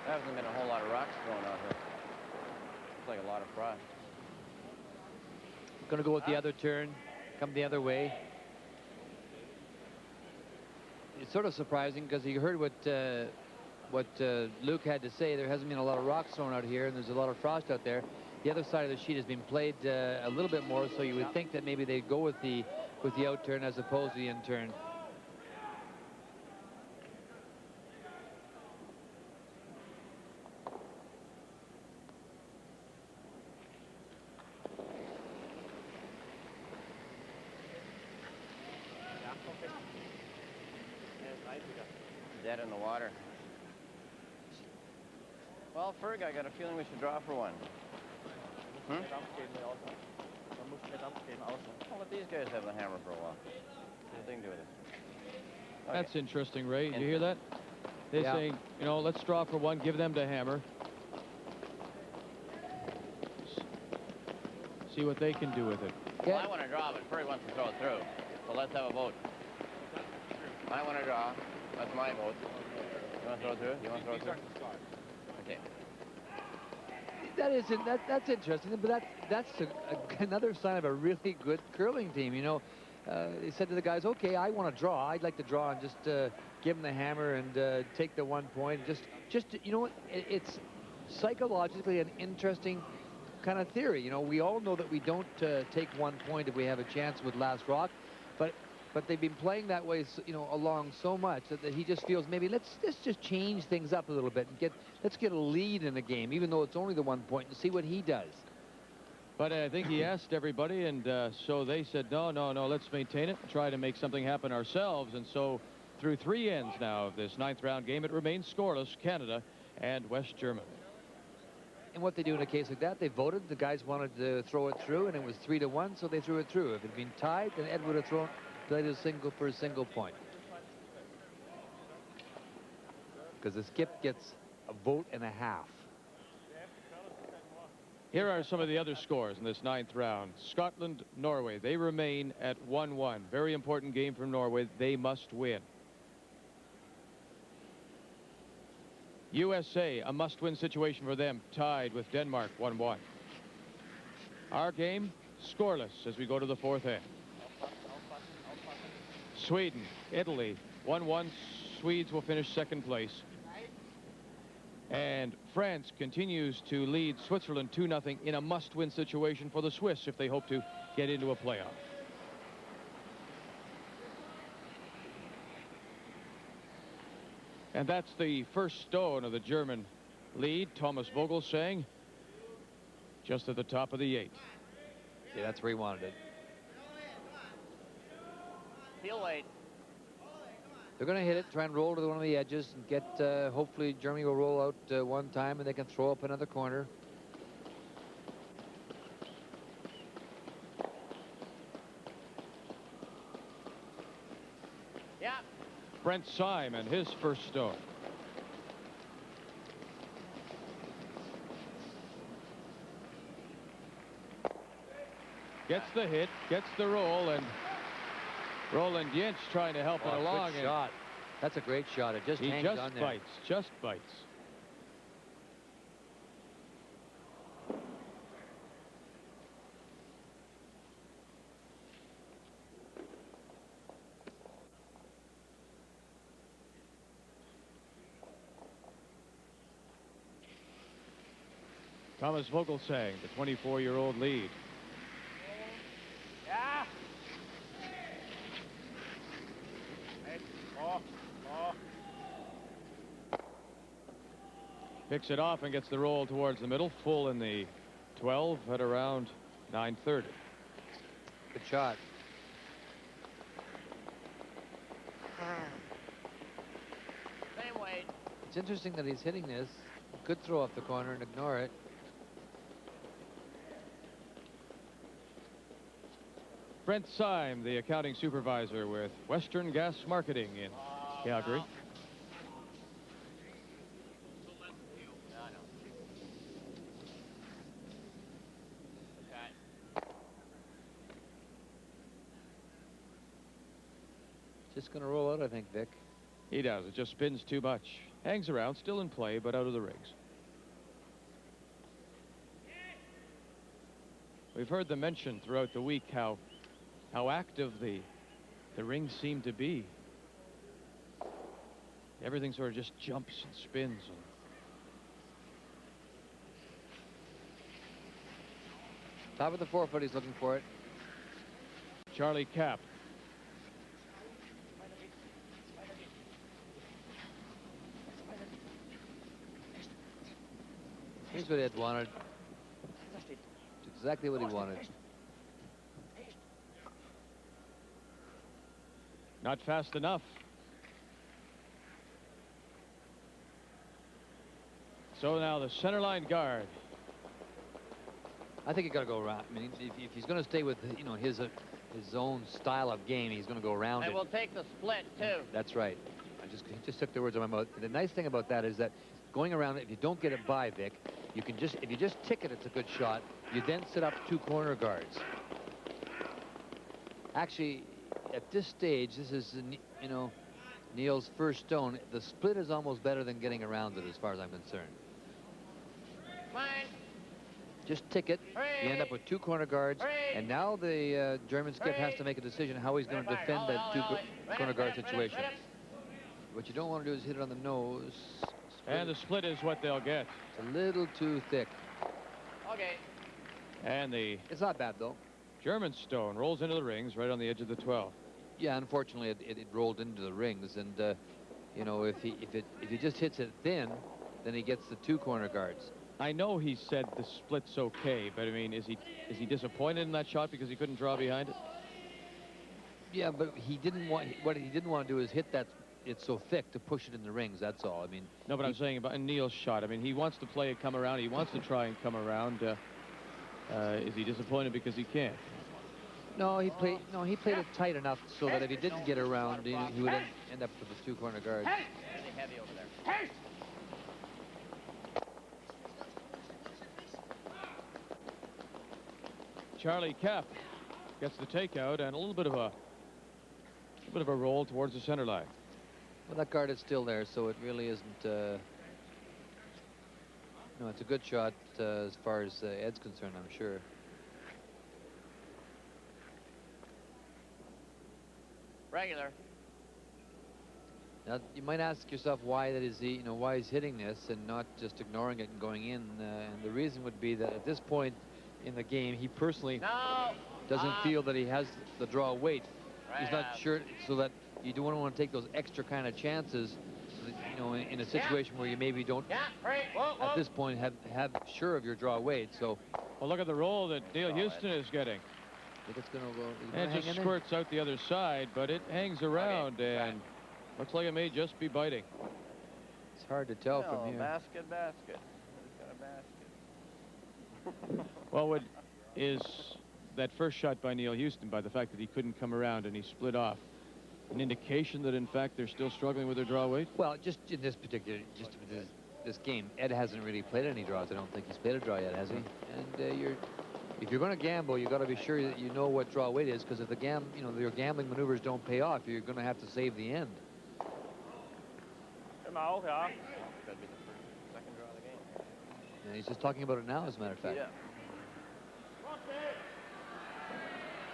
S3: hasn't been a whole lot of rocks thrown out here. Looks like a lot of frost.
S5: Gonna go with the other turn, come the other way. It's sort of surprising because you heard what Luke had to say. There hasn't been a lot of rocks thrown out here, and there's a lot of frost out there. The other side of the sheet has been played a little bit more, so you would think that maybe they'd go with the out turn as opposed to the in turn.
S3: Dead in the water. Well, Ferg, I got a feeling we should draw for one. Hmm? I'll let these guys have the hammer for a while. See what they can do with it. Okay.
S1: That's interesting, Ray. Did you hear that? They're
S5: Yeah.
S1: saying, you know, let's draw for one, give them to hammer. See what they can do with it.
S3: Well, I want to draw, but Ferg wants to throw it through. So let's have a vote. I want to draw. That's my vote. You want to throw it through? You want to throw it through? Okay.
S5: That's interesting, but that's another sign of a really good curling team. You know, they said to the guys, "Okay, I want to draw. I'd like to draw and just give them the hammer and take the 1 point. Just you know what? It's psychologically an interesting kind of theory. You know, we all know that we don't take 1 point if we have a chance with last rock, but they've been playing that way, you know, along so much that he just feels maybe let's just change things up a little bit and let's get a lead in the game, even though it's only the 1 point, and see what he does."
S1: But I think he asked everybody, and so they said, no, let's maintain it and try to make something happen ourselves. And so through 3 ends now of this 9th round game, it remains scoreless, Canada and West Germany.
S5: And what they do in a case like that, they voted. The guys wanted to throw it through, and it was 3-1, so they threw it through. If it had been tied, then Ed would have played a single for a single point. Because the skip gets a vote and a half.
S1: Here are some of the other scores in this 9th round. Scotland, Norway, they remain at 1-1. Very important game from Norway. They must win. USA, a must-win situation for them, tied with Denmark 1-1. Our game, scoreless as we go to the 4th end. Sweden, Italy, 1-1. Swedes will finish 2nd place. And France continues to lead Switzerland 2-0 in a must-win situation for the Swiss if they hope to get into a playoff. And that's the first stone of the German lead. Thomas Vogelsang just at the top of the 8th.
S5: Yeah, that's where he wanted it.
S3: Heel weight.
S5: They're going to hit it, try and roll to one of the edges and get, hopefully Germany will roll out 1 time and they can throw up another corner.
S3: Yeah.
S1: Brent Simon, his first stone. Gets the hit, gets the roll, and Roland Jentsch trying to help it along.
S5: Good shot. That's a great shot. It just hangs on there.
S1: Just bites. Thomas Vogelsang, the 24-year-old lead.
S3: Yeah.
S1: Picks it off and gets the roll towards the middle, full in the 12 at around 9:30.
S5: Good shot.
S3: Same weight.
S5: It's interesting that he's hitting this. Could throw off the corner and ignore it.
S1: Brent Syme, the accounting supervisor with Western Gas Marketing in Calgary.
S5: Just going to roll out, I think, Vic.
S1: He does. It just spins too much. Hangs around, still in play, but out of the rings. We've heard them mention throughout the week how active the rings seem to be. Everything sort of just jumps and spins.
S5: Top of the 4-foot, he's looking for it.
S1: Charlie Kapp.
S5: Here's what Ed wanted. It's exactly what he wanted.
S1: Not fast enough. So now the center line guard.
S5: I think you got to go around. I mean, if he's going to stay with, you know, his own style of game, he's going to go around
S3: And
S5: it.
S3: we'll take the split, too.
S5: That's right. He just took the words out of my mouth. The nice thing about that is that going around it, if you don't get it by Vic, you can just, if you just tick it, it's a good shot. You then set up 2 corner guards. Actually, at this stage, this is, you know, Neil's first stone. The split is almost better than getting around it, as far as I'm concerned.
S3: Mine.
S5: Just tick it. You end up with 2 corner guards, and now the German skip has to make a decision how he's going to defend that 2 corner guard situation. What you don't want to do is hit it on the nose.
S1: And the split is what they'll get.
S5: It's a little too thick.
S3: Okay.
S1: And the
S5: It's not bad, though.
S1: German stone rolls into the rings right on the edge of the 12.
S5: Yeah, unfortunately, it rolled into the rings, and you know, if he just hits it thin, then he gets the 2 corner guards.
S1: I know he said the split's okay, but I mean, is he disappointed in that shot because he couldn't draw behind it?
S5: Yeah, but he didn't want, what he didn't want to do is hit that. It's so thick to push it in the rings. That's all. I mean.
S1: No, but I'm saying about Neil's shot. I mean, he wants to play it come around. He wants to try and come around. Is he disappointed because he can't?
S5: No, he played it tight enough so that if he didn't get around, he would end up with the 2 corner guards.
S3: Really heavy over there.
S1: Charlie Cap gets the takeout and a little bit of a roll towards the center line.
S5: Well, that guard is still there, so it really isn't. No, it's a good shot as far as Ed's concerned, I'm sure.
S3: Regular.
S5: Now, you might ask yourself why that is, you know, why he's hitting this and not just ignoring it and going in. And the reason would be that at this point in the game, he personally doesn't feel that he has the draw weight.
S3: Right.
S5: He's not sure, so that you don't want to take those extra kind of chances, you know, in a situation where you maybe don't, at this point, have sure of your draw weight. So,
S1: well, look at the roll that Neil Houston is getting.
S5: I think it's going to go.
S1: And it just squirts out the other side, but it hangs around and looks like it may just be biting.
S5: It's hard to tell from here.
S3: Basket. He's got a basket.
S1: Well, is that first shot by Neil Houston, by the fact that he couldn't come around and he split off, an indication that in fact they're still struggling with their draw weight?
S5: Well, just in this particular, this game, Ed hasn't really played any draws. I don't think he's played a draw yet, has he? And if you're going to gamble, you got to be sure that you know what draw weight is, because if your gambling maneuvers don't pay off, you're going to have to save the end.
S3: Could be the second draw of the game.
S5: And he's just talking about it now, as a matter of fact.
S3: Yeah.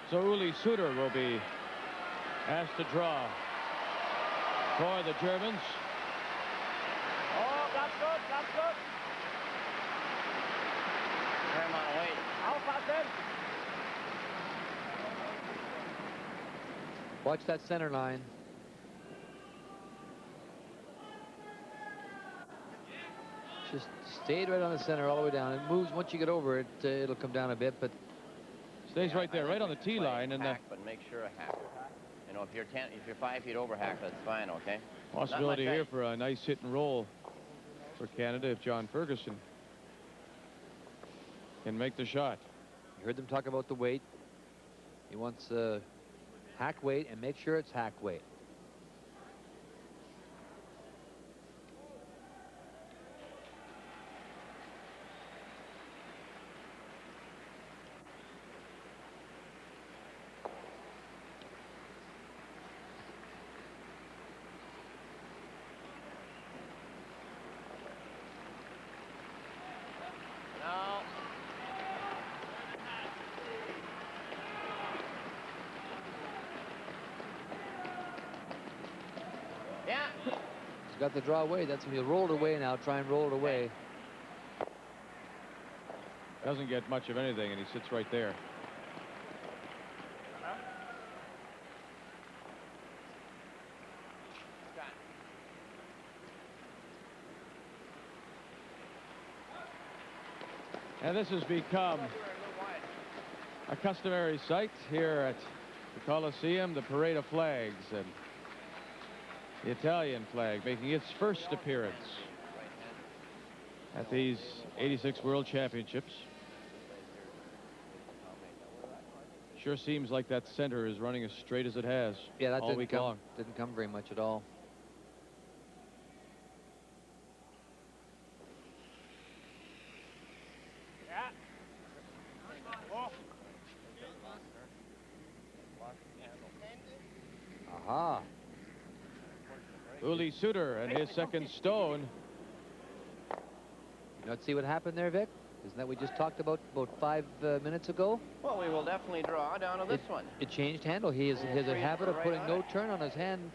S1: So Uli Suter will be asked to draw for the Germans.
S4: Oh, that's good.
S3: Fair amount of weight.
S4: Out, that's it.
S5: Watch that center line. Just stayed right on the center all the way down. It moves once you get over it. It'll come down a bit, but
S1: Stays right there, right on the tee line, and
S3: hack, but make sure a hack. You know, if you're 5 feet over hack, that's fine, okay?
S1: possibility here for a nice hit and roll for Canada if John Ferguson can make the shot.
S5: you heard them talk about the weight. He wants hack weight, and make sure it's hack weight. Got the draw away. That's when you roll it away now. Try and roll it away.
S1: Doesn't get much of anything, and he sits right there. And this has become a customary sight here at the Coliseum, the parade of flags, and the Italian flag making its first appearance at these 86 World Championships. Sure seems like that center is running as straight as it has.
S5: Yeah, that
S1: all week long.
S5: Didn't come very much at all. Aha.
S1: Uli Suter and his second stone.
S5: Let's see what happened there, Vic. Isn't that what we just talked about 5 minutes ago?
S3: Well, we will definitely draw down to this one.
S5: It changed handle. He has a habit of putting no turn on his hand,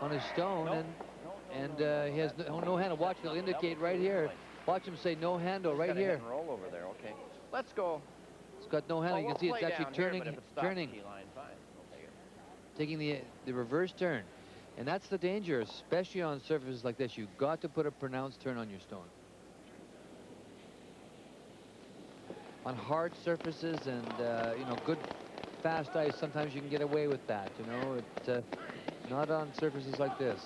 S5: on his stone, and he has no handle. Watch, it'll indicate right here. Watch him say no handle right here.
S3: Hit and roll over there. Okay. Let's go.
S5: It's got no handle. You can see it's actually turning, taking the reverse turn. And that's the danger, especially on surfaces like this. You've got to put a pronounced turn on your stone. On hard surfaces and, you know, good fast ice, sometimes you can get away with that, you know. Not on surfaces like this.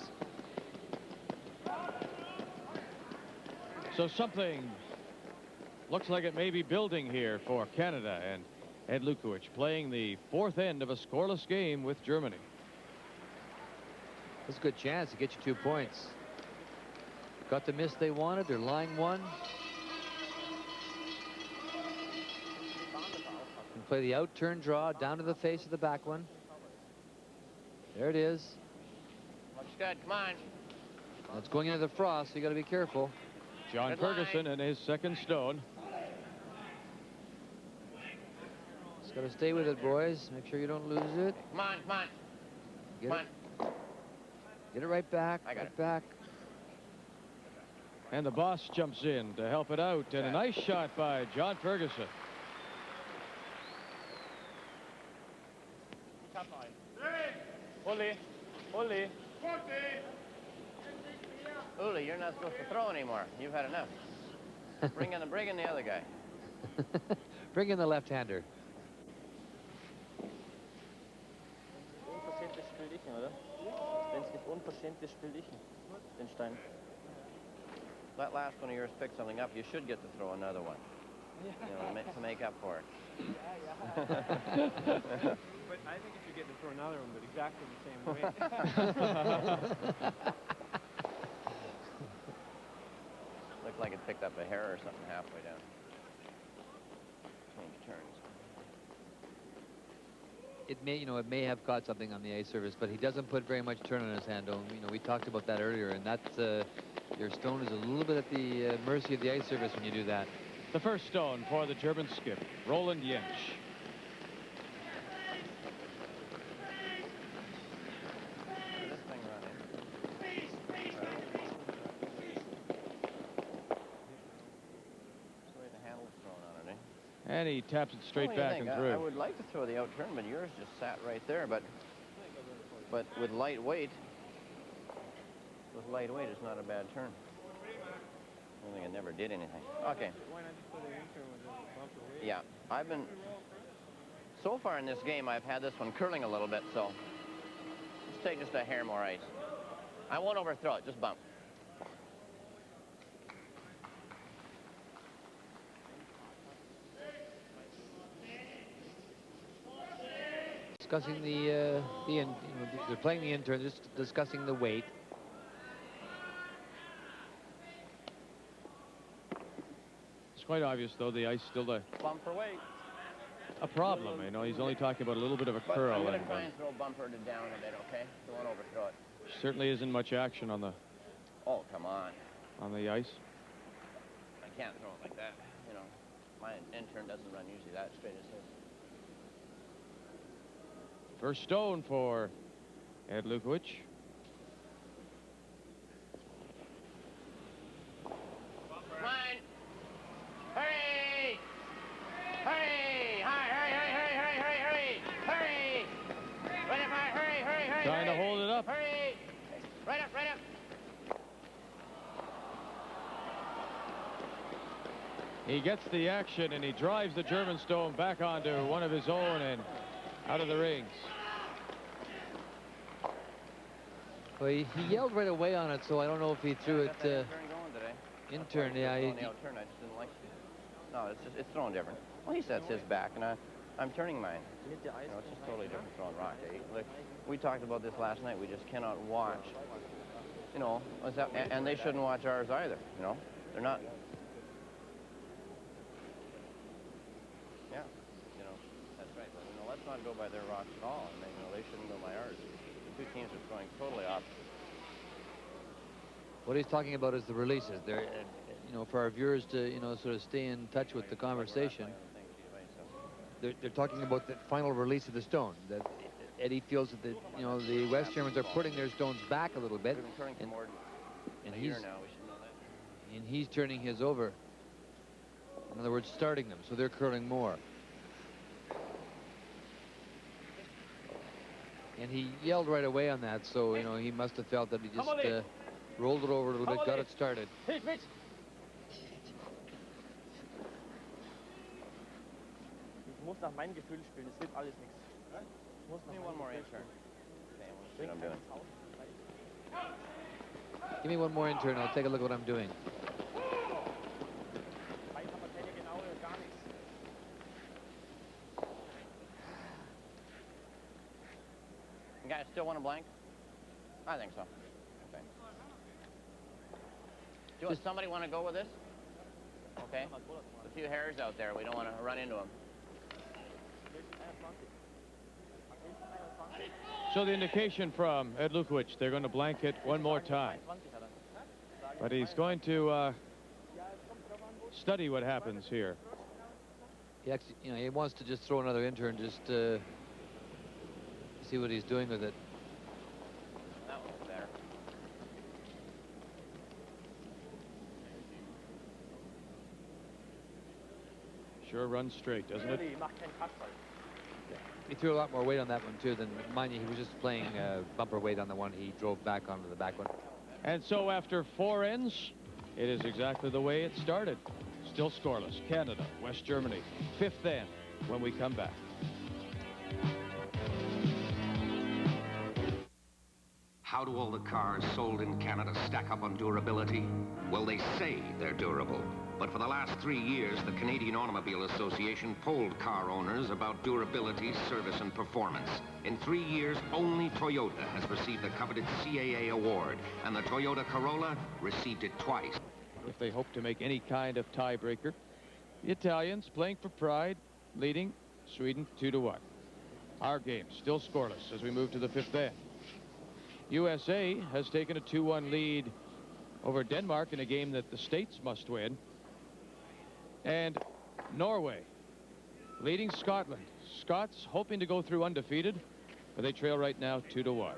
S1: So something looks like it may be building here for Canada, and Ed Lukowich playing the 4th end of a scoreless game with Germany.
S5: That's a good chance to get you 2 points. Got the miss they wanted. They're lying one. And play the out turn draw down to the face of the back one. There it is.
S3: Looks good. Come on.
S5: That's going into the frost, so you got to be careful.
S1: John Ferguson and his second stone.
S5: Just got to stay with it, boys. Make sure you don't lose it.
S3: Come on, come on.
S5: Come on. Get it right back.
S3: I got
S5: it back.
S1: And the boss jumps in to help it out. And a nice shot by John Ferguson.
S6: Top line. Uli.
S3: Uli, you're not supposed to throw anymore. You've had enough. Bring in the other guy.
S5: Bring in the left-hander.
S6: Unverschämtes Spiel dich, oder? Wenn es nicht unverschämt ist, spiel dich den Stein.
S3: That last one of yours picked something up. You should get to throw another one. You know, to make up for it.
S6: But I think you should get to throw another one, but exactly the same way.
S3: Looked like it picked up a hair or something halfway down. Change turns.
S5: It may have caught something on the ice surface, but he doesn't put very much turn on his handle. You know, we talked about that earlier, and that's your stone is a little bit at the mercy of the ice surface when you do that.
S1: The first stone for the German skip, Roland Jentsch. And he taps it straight back and through.
S3: I would like to throw the out turn, but yours just sat right there. But with light weight, it's not a bad turn. I think it never did anything. Okay. Yeah, so far in this game, I've had this one curling a little bit, so let's take just a hair more ice. I won't overthrow it, just bump.
S5: Discussing they're playing the intern, just discussing the weight.
S1: It's quite obvious, though, the ice still
S3: Bumper weight.
S1: a problem. You know, he's only talking about a little bit of a
S3: But
S1: curl.
S3: I'm going to try and throw bumper down a bit, okay? Don't want to overthrow it.
S1: Certainly isn't much action on the
S3: Come on.
S1: ice.
S3: I can't throw it like that. You know, my intern doesn't run usually that straight as his.
S1: First stone for Ed Lukowich.
S3: Come on! Hurry! Hurry! Hurry! Hurry! Right up high! Hurry!
S1: Trying to hold it up.
S3: Hurry! Right up!
S1: He gets the action and he drives the German stone back onto one of his own and out of the rings.
S5: Well, he yelled right away on it, so I don't know if he threw
S3: I
S5: it
S3: got that in-turn going today.
S5: in turn. Yeah,
S3: Throwing the out-turn, I just didn't like it. No, it's thrown different. Well, he sets his back, and I'm turning mine. You know, it's just totally different throwing rock. Like, we talked about this last night. We just cannot watch, you know, and they shouldn't watch ours either, you know. They're not. Yeah, you know, that's right. But, you know, let's not go by their rocks at all. And you know, they shouldn't go by ours. The two teams are throwing totally opposite.
S5: What he's talking about is the releases. They're, you know, for our viewers to, you know, sort of stay in touch with the conversation. They're talking about the final release of the stone. That Eddie feels that the, you know, the West Germans are putting their stones back a little bit, and he's turning his over. In other words, starting them, so they're curling more. And he yelled right away on that, so, you know, he must have felt that he just rolled it over a little bit, got it started.
S6: Ich muss nach meinem Gefühl spielen, es hilft alles nichts. Ich muss nach
S3: one more in-turn. Okay, we'll see what I'm doing.
S5: Give me one more in-turn, I'll take a look at what I'm doing.
S3: You guys still want a blank? I think so. Okay. Does somebody want to go with this? Okay. A few hairs out there. We don't want to run into them.
S1: So the indication from Ed Lukowich, they're going to blank it one more time. But he's going to study what happens here.
S5: He actually, you know, he wants to just throw another in-turn, just see what he's doing with it.
S3: That one's better.
S1: Sure runs straight, doesn't it?
S5: He threw a lot more weight on that one, too, than, mind you, he was just playing bumper weight on the one he drove back onto the back one.
S1: And so after 4 ends, it is exactly the way it started. Still scoreless. Canada, West Germany. 5th end when we come back.
S7: How do all the cars sold in Canada stack up on durability? Well, they say they're durable. But for the last 3 years, the Canadian Automobile Association polled car owners about durability, service, and performance. In 3 years, only Toyota has received the coveted CAA award, and the Toyota Corolla received it twice.
S1: If they hope to make any kind of tiebreaker, the Italians playing for pride, leading Sweden 2-1. Our game still scoreless as we move to the 5th end. USA has taken a 2-1 lead over Denmark in a game that the States must win. And Norway leading Scotland. Scots hoping to go through undefeated, but they trail right now 2-1.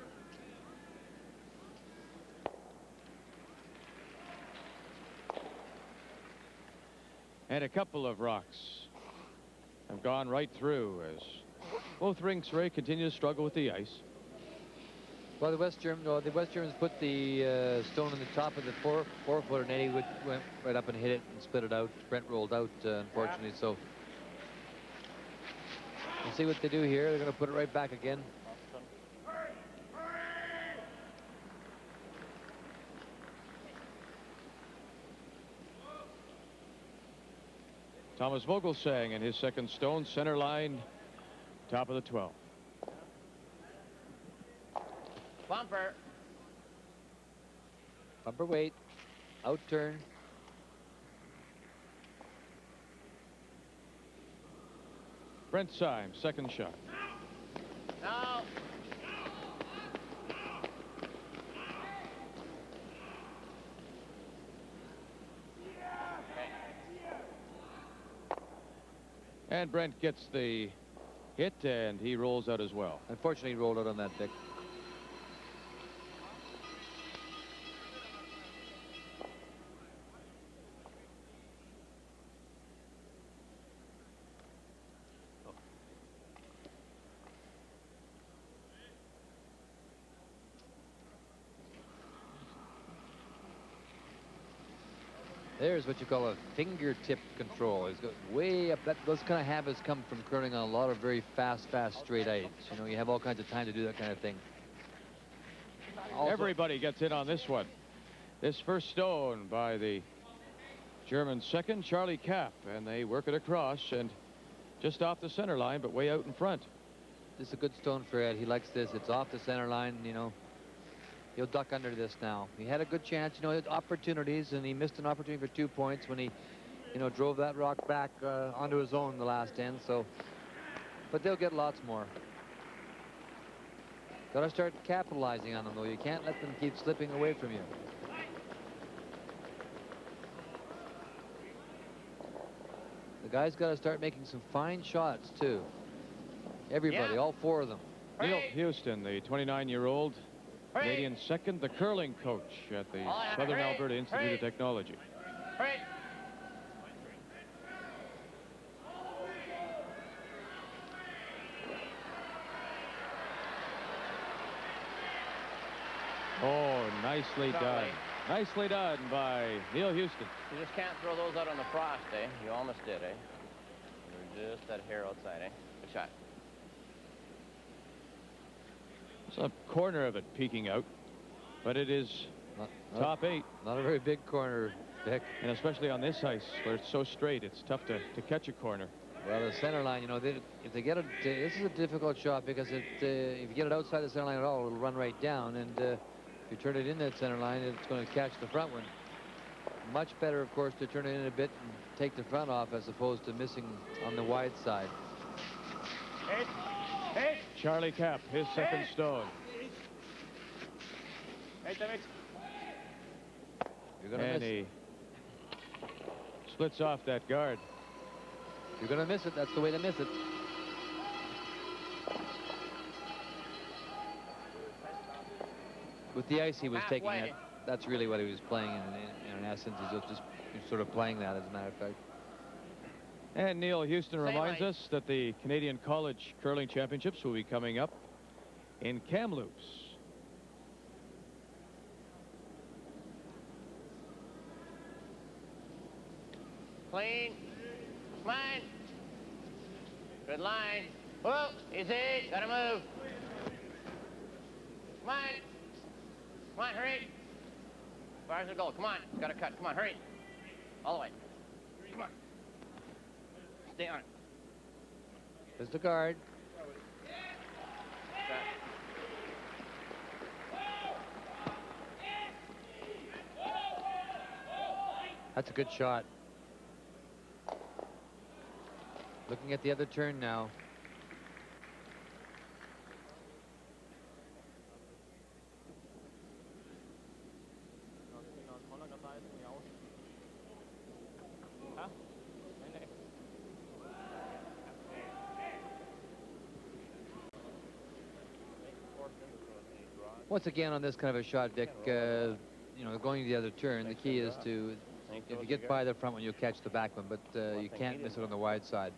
S1: And a couple of rocks have gone right through as both rinks, Ray, continue to struggle with the ice.
S5: Well, the West Germans put the stone on the top of the forefoot, and Eddie went right up and hit it and split it out. Brent rolled out, unfortunately, so we'll see what they do here. They're going to put it right back again.
S1: Thomas Vogelsang and his second stone, center line, top of the 12.
S3: Bumper.
S5: Bumper weight, out turn.
S1: Brent Symes, second shot.
S3: No.
S1: And Brent gets the hit, and he rolls out as well.
S5: Unfortunately, he rolled out on that, Dick. There's what you call a fingertip control. He's got way up. Those kind of habits come from curling on a lot of very fast straight ice. You know, you have all kinds of time to do that kind of thing. Also,
S1: Everybody gets in on this one. This first stone by the German second, Charlie Kapp, and they work it across and just off the center line, but way out in front.
S5: this is a good stone for Ed. He likes this. It's off the center line, you know. He'll duck under this now. He had a good chance, you know, had opportunities, and he missed an opportunity for 2 points when he, you know, drove that rock back onto his own the last end. So, but they'll get lots more. Got to start capitalizing on them, though. You can't let them keep slipping away from you. The guys got to start making some fine shots, too. Everybody, all 4 of them.
S1: Neil Houston, the 29-year-old Canadian second, the curling coach at the Southern Alberta Institute of Technology. Oh, nicely done. Nicely done by Neil Houston.
S3: You just can't throw those out on the frost, eh? You almost did, eh? You're just that hair outside, eh? Good shot.
S1: It's a corner of it peeking out, but it is top 8.
S5: Not a very big corner, Vic.
S1: And especially on this ice where it's so straight, it's tough to catch a corner.
S5: Well, the center line, you know, if they get it, this is a difficult shot because if you get it outside the center line at all, it'll run right down. And if you turn it in that center line, it's going to catch the front one. Much better, of course, to turn it in a bit and take the front off as opposed to missing on the wide side.
S1: Charlie Kapp, his second stone.
S5: You're going to
S1: And
S5: miss
S1: he splits off that guard.
S5: You're going to miss it. That's the way to miss it. With the ice he was taking it, that's really what he was playing in essence. He's just sort of playing that, as a matter of fact.
S1: And Neil Houston reminds us that the Canadian College Curling Championships will be coming up in Kamloops.
S3: Clean. Mine. Good line. Whoa, easy. Gotta move. Come on. Come on, hurry. Fires the goal. Come on. Gotta cut. Come on, hurry. All the way. Come on. Stay on it.
S5: There's the guard. That's a good shot. Looking at the other turn now. Once again, on this kind of a shot, Vic, you know, going to the other turn, the key is to, if you get by the front one, you'll catch the back one, but you can't miss it on the wide side.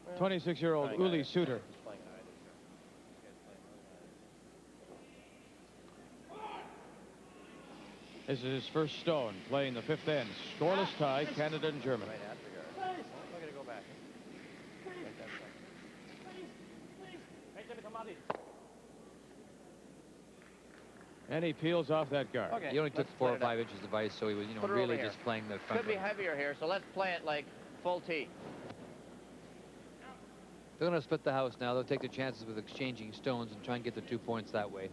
S1: Yeah. 26-year-old Uli Suter. This is his first stone, playing the 5th end. Scoreless tie, Canada and Germany. And he peels off that guard.
S3: Okay,
S5: he only took 4 or 5 inches of ice, so he was, you know, really just playing the front.
S3: Could be heavier here, so let's play it like full tee.
S5: They're going to split the house now. They'll take their chances with exchanging stones and try and get the 2 points that way.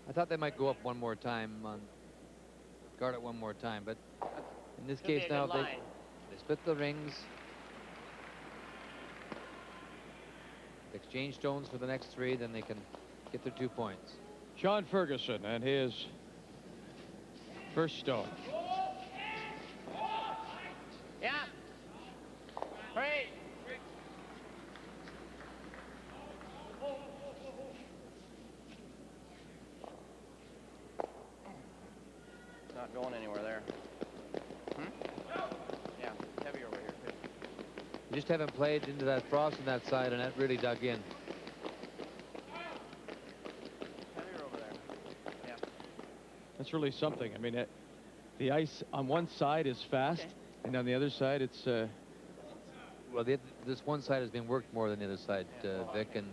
S5: I thought they might go up one more time, guard it one more time, but in this case now they split the rings. Exchange stones for the next 3, then they can get their 2 points.
S1: Sean Ferguson and his first stone.
S3: Yeah. Hurry. Not going anywhere there. Yeah, heavy over here, too.
S5: You just haven't played into that frost on that side, and that really dug in.
S3: Heavier over there.
S1: That's really something. I mean, the ice on one side is fast, and on the other side, it's...
S5: Well, this one side has been worked more than the other side, Vic, and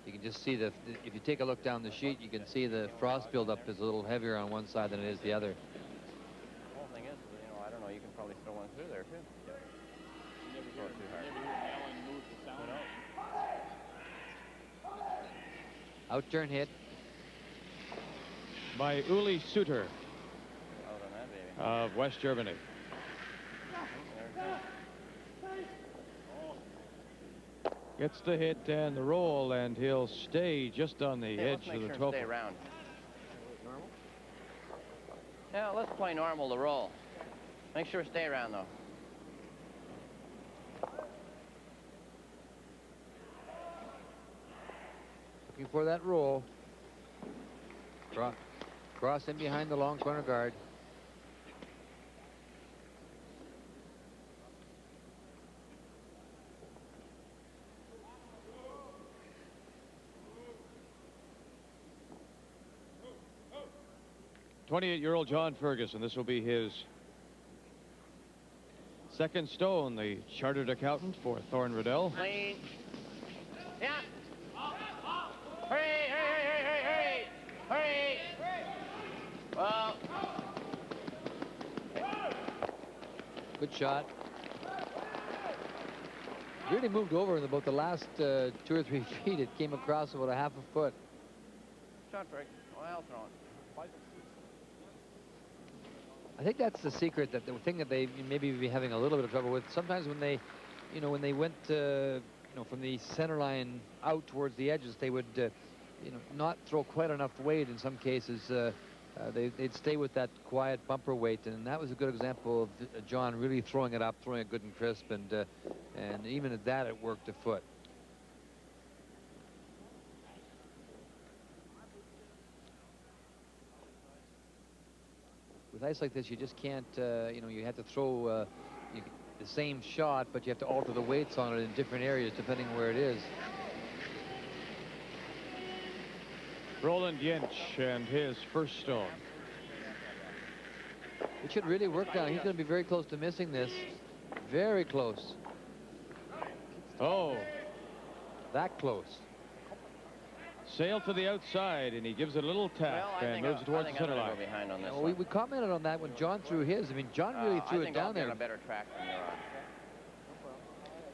S5: you can just see that if you take a look down the sheet, you can see the frost buildup is a little heavier on one side than it is the other.
S3: The whole thing is, you know, I don't know, you can probably throw one through there, too. Throw it too hard.
S5: Out-turn hit.
S1: By Uli Suter
S3: Out on that, baby.
S1: of West Germany. Gets the hit and the roll, and he'll stay just on the edge of the 12.
S3: Stay around. Normal? Yeah, let's play normal the roll. Make sure stay around, though.
S5: Looking for that roll. Cross in behind the long corner guard.
S1: '28-year-old John Ferguson. This will be his second stone, the chartered accountant for Thorne Riddell.
S3: Clean. Yeah. Hurry, hurry, hurry, hurry, hurry, hurry. Well.
S5: Good shot. Really moved over in about the last 2 or 3 feet. It came across about a half a foot.
S3: Shot break. Well thrown.
S5: I think that's the secret, that the thing that they maybe be having a little bit of trouble with. Sometimes when they, when they went, from the center line out towards the edges, they would, not throw quite enough weight in some cases. They'd stay with that quiet bumper weight, and that was a good example of John really throwing it up, throwing it good and crisp, and even at that, it worked a foot. With ice like this, you just can't, you have to throw the same shot, but you have to alter the weights on it in different areas depending where it is.
S1: Roland Jentsch and his first stone.
S5: It should really work down. He's going to be very close to missing this. Very close.
S1: Oh.
S5: That close.
S1: Sail to the outside, and he gives it a little tap and moves it towards the center line.
S3: Go behind on this
S5: We commented on that when John threw his. I mean, John really threw it down there.
S3: I think I'll get a better track than you're on. I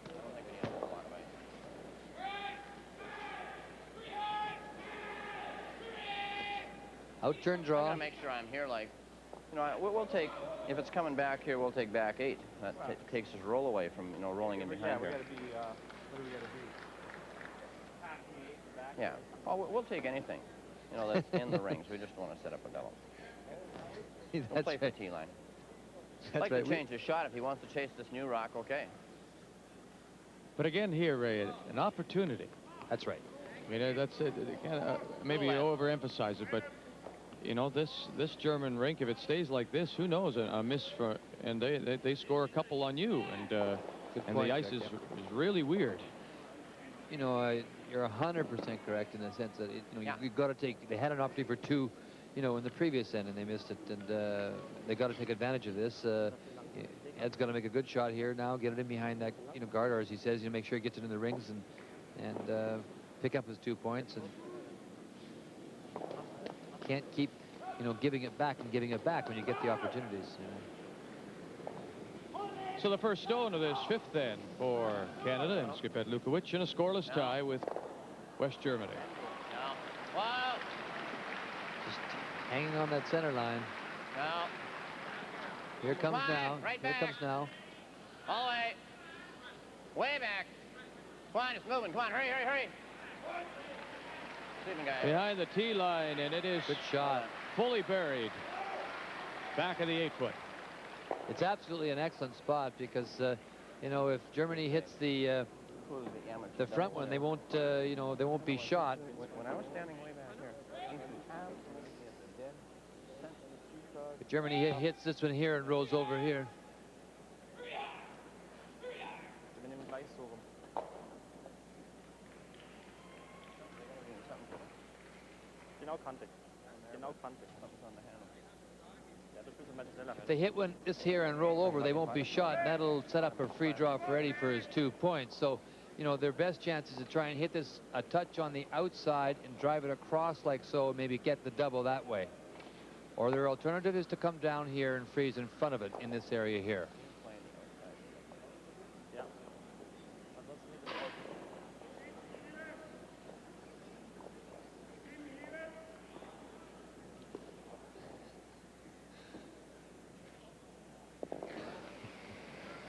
S3: don't think we need a whole lot of ice.
S5: Out-turn draw.
S3: I'm going to make sure I'm here, like, we'll take, if it's coming back here, we'll take back 8. That takes his roll away from, rolling in behind here.
S6: What do we got to do?
S3: Yeah. Oh, we'll take anything, that's in the rings. We just want to set up a double. We'll play for T-line. I'd like to change his shot if he wants to chase this new rock, okay.
S1: But again here, Ray, an opportunity.
S5: That's right.
S1: I mean, that's it. Maybe you overemphasize it, but this German rink, if it stays like this, who knows? A miss and they score a couple on you, and the ice is really weird.
S5: You're 100% correct in the sense that you've got to take. They had an opportunity for 2, in the previous end, and they missed it, and they got to take advantage of this. Ed's going to make a good shot here now, get it in behind that guard, or as he says, make sure he gets it in the rings and pick up his 2 points, and can't keep giving it back and giving it back when you get the opportunities.
S1: So the first stone of this 5th then for Canada, and skip Ed Lukowich in a scoreless tie with West Germany.
S3: No. Wow.
S5: Just hanging on that center line.
S3: No.
S5: Here comes now.
S3: Right
S5: Here
S3: back.
S5: comes now.
S3: All the way. Way back. Come on, it's moving. Come on, hurry, hurry, hurry. Sleeping guy.
S1: Behind the tee line, and it is
S5: Good shot.
S1: fully buried. Back of the 8-foot.
S5: It's absolutely an excellent spot because, if Germany hits the front one, they won't, they won't be shot.
S3: When I was standing way back here,
S5: If Germany hits this one here and rolls over here. If they hit this here and roll over, they won't be shot, and that'll set up a free draw for Eddie for his 2 points. So, you know, their best chance is to try and hit this a touch on the outside and drive it across like so, and maybe get the double that way. Or their alternative is to come down here and freeze in front of it in this area here.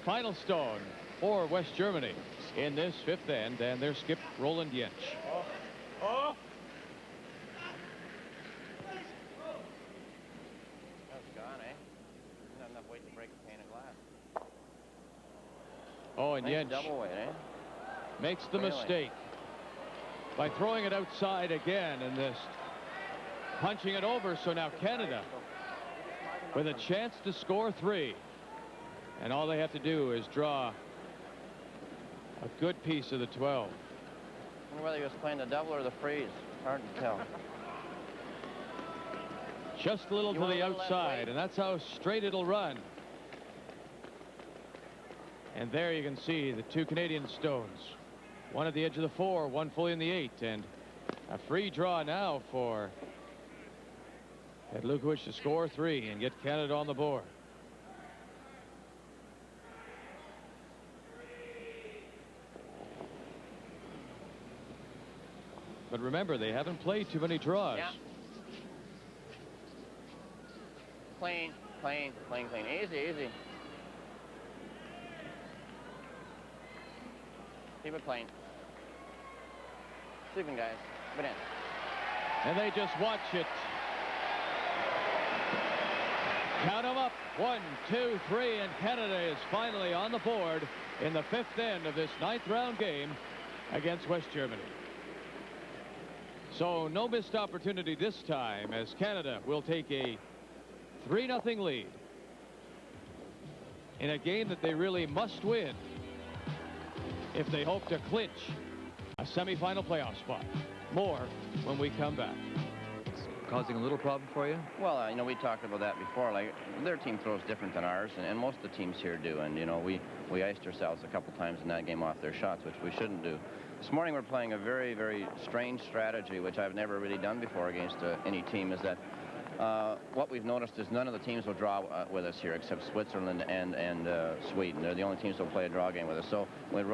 S1: Final stone for West Germany in this fifth end, and their skip, Roland Jentsch.
S4: Oh!
S3: That's gone, eh? Not enough weight to break a pane of glass.
S1: Oh, and
S3: Nice
S1: Jentsch
S3: double weight, eh?
S1: makes the
S3: Really?
S1: mistake by throwing it outside again and this punching it over. So now Canada with a chance to score 3. And all they have to do is draw a good piece of the 12.
S3: I wonder whether he was playing the double or the freeze. Hard to tell.
S1: Just a little
S3: You
S1: to
S3: want
S1: the
S3: a little less
S1: outside,
S3: weight?
S1: and that's how straight it'll run. And there you can see the 2 Canadian stones. One at the edge of the 4, one fully in the 8, and a free draw now for Ed Lukowich to score 3 and get Canada on the board. But remember, they haven't played too many draws.
S3: Yeah. Clean, clean, clean, clean. Easy, easy. Keep it clean. Sleeping, guys. Put in.
S1: And they just watch it. Count them up. 1, 2, 3, and Canada is finally on the board in the fifth end of this 9th round game against West Germany. So no missed opportunity this time, as Canada will take a 3-0 lead in a game that they really must win if they hope to clinch a semifinal playoff spot. More when we come back.
S5: Causing a little problem for you?
S3: Well, you know, we talked about that before. Like, their team throws different than ours, and most of the teams here do. And, you know, we iced ourselves a couple times in that game off their shots, which we shouldn't do. This morning we're playing a very, very strange strategy, which I've never really done before against any team, is that what we've noticed is none of the teams will draw with us here except Switzerland and Sweden. They're the only teams that will play a draw game with us. So when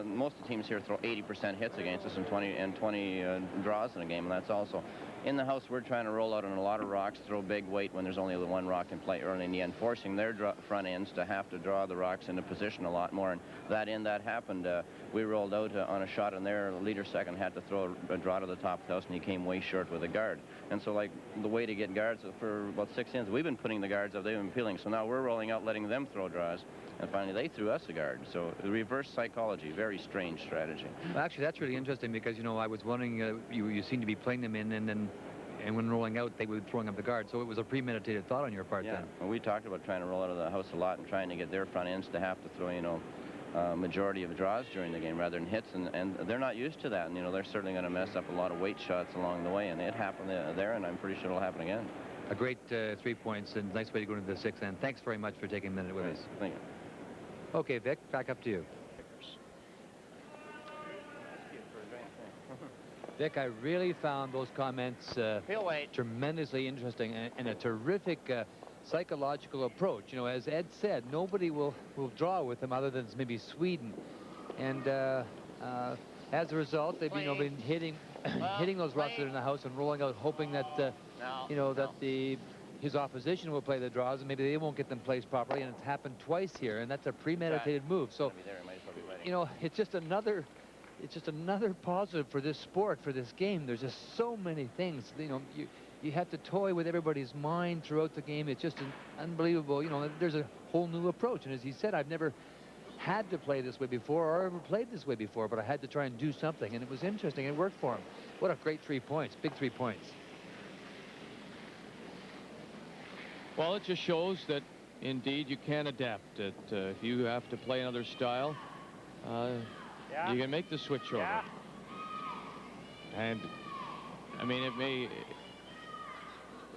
S3: most of the teams here throw 80% hits against us and 20 draws in a game, and that's also in the house. We're trying to roll out on a lot of rocks, throw big weight when there's only the 1 rock in play early in the end, forcing their front ends to have to draw the rocks into position a lot more. And that happened. We rolled out on a shot, and their leader second had to throw a draw to the top of the house, and he came way short with a guard. And so, like, the way to get guards for about 6 ends, we've been putting the guards up, they've been peeling. So now we're rolling out, letting them throw draws. And finally, they threw us a guard. So reverse psychology, very strange strategy.
S5: Well, actually, that's really interesting because, you know, I was wondering, you seem to be playing them in, and when rolling out, they would be throwing up the guard. So it was a premeditated thought on your part then.
S3: Well, we talked about trying to roll out of the house a lot and trying to get their front ends to have to throw, you know, majority of draws during the game rather than hits, and they're not used to that. And, you know, they're certainly going to mess up a lot of weight shots along the way, and it happened there, and I'm pretty sure it'll happen again.
S5: A great 3 points and nice way to go into the 6th end. Thanks very much for taking a minute with us.
S3: Thank you.
S5: Okay, Vic, back up to you. Vic, I really found those comments
S3: Feel weight.
S5: tremendously interesting and a terrific psychological approach. You know, as Ed said, nobody will draw with them other than maybe Sweden. And as a result, they've been hitting those rocks that are in the house and rolling out, hoping that his opposition will play the draws, and maybe they won't get them placed properly. And it's happened twice here, and that's a premeditated move. So, you know, it's just another positive for this sport, for this game. There's just so many things. You know, you have to toy with everybody's mind throughout the game. It's just an unbelievable, you know, there's a whole new approach. And as he said, I've never had to play this way before or ever played this way before, but I had to try and do something, and it was interesting. It worked for him. What a great 3 points, big 3 points.
S1: Well, it just shows that indeed you can adapt. That if you have to play another style, you can make the switch over. And I mean,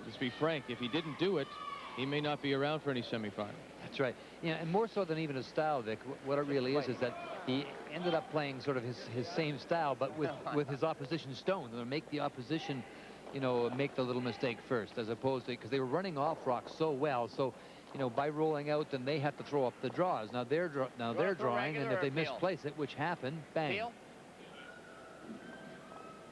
S1: let's be frank, if he didn't do it, he may not be around for any semifinal.
S5: That's right. Yeah, and more so than even his style, Vic, what it really is that he ended up playing sort of his same style, but with his opposition stone. To make the opposition, you know, make the little mistake first, as opposed to, because they were running off rocks so well. So, you know, by rolling out, then they have to throw up the draws. Now they're drawing, and if they misplace it, which happened, bang.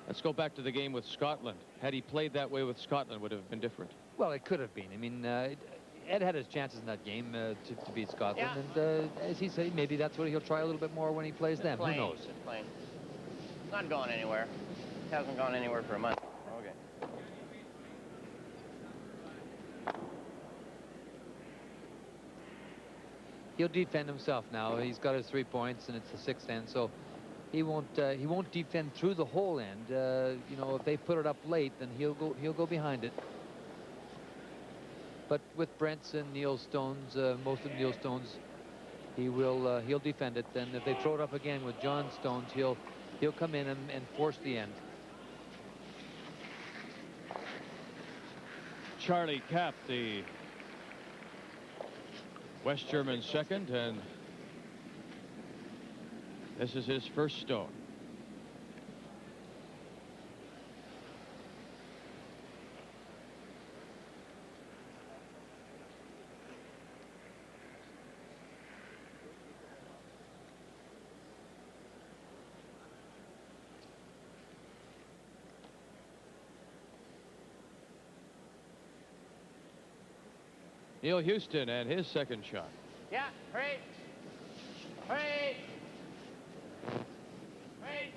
S1: Let's go back to the game with Scotland. Had he played that way with Scotland, would it have been different?
S5: Well, it could have been. I mean, Ed had his chances in that game to beat Scotland, and as he said, maybe that's what he'll try a little bit more when he plays them. Who knows?
S3: It's not going anywhere. It hasn't gone anywhere for a month. Okay.
S5: He'll defend himself now. He's got his 3 points, and it's the 6th end, so he won't defend through the whole end. You know, if they put it up late, then he'll go behind it. But with Brent's and Neil Stone's, most of Neil Stone's, he'll defend it. Then if they throw it up again with John Stone's, he'll come in and force the end.
S1: Charlie Kapp, the West German second, and this is his first stone. Neil Houston and his second shot.
S4: Yeah, hurry. Hurry. Hurry.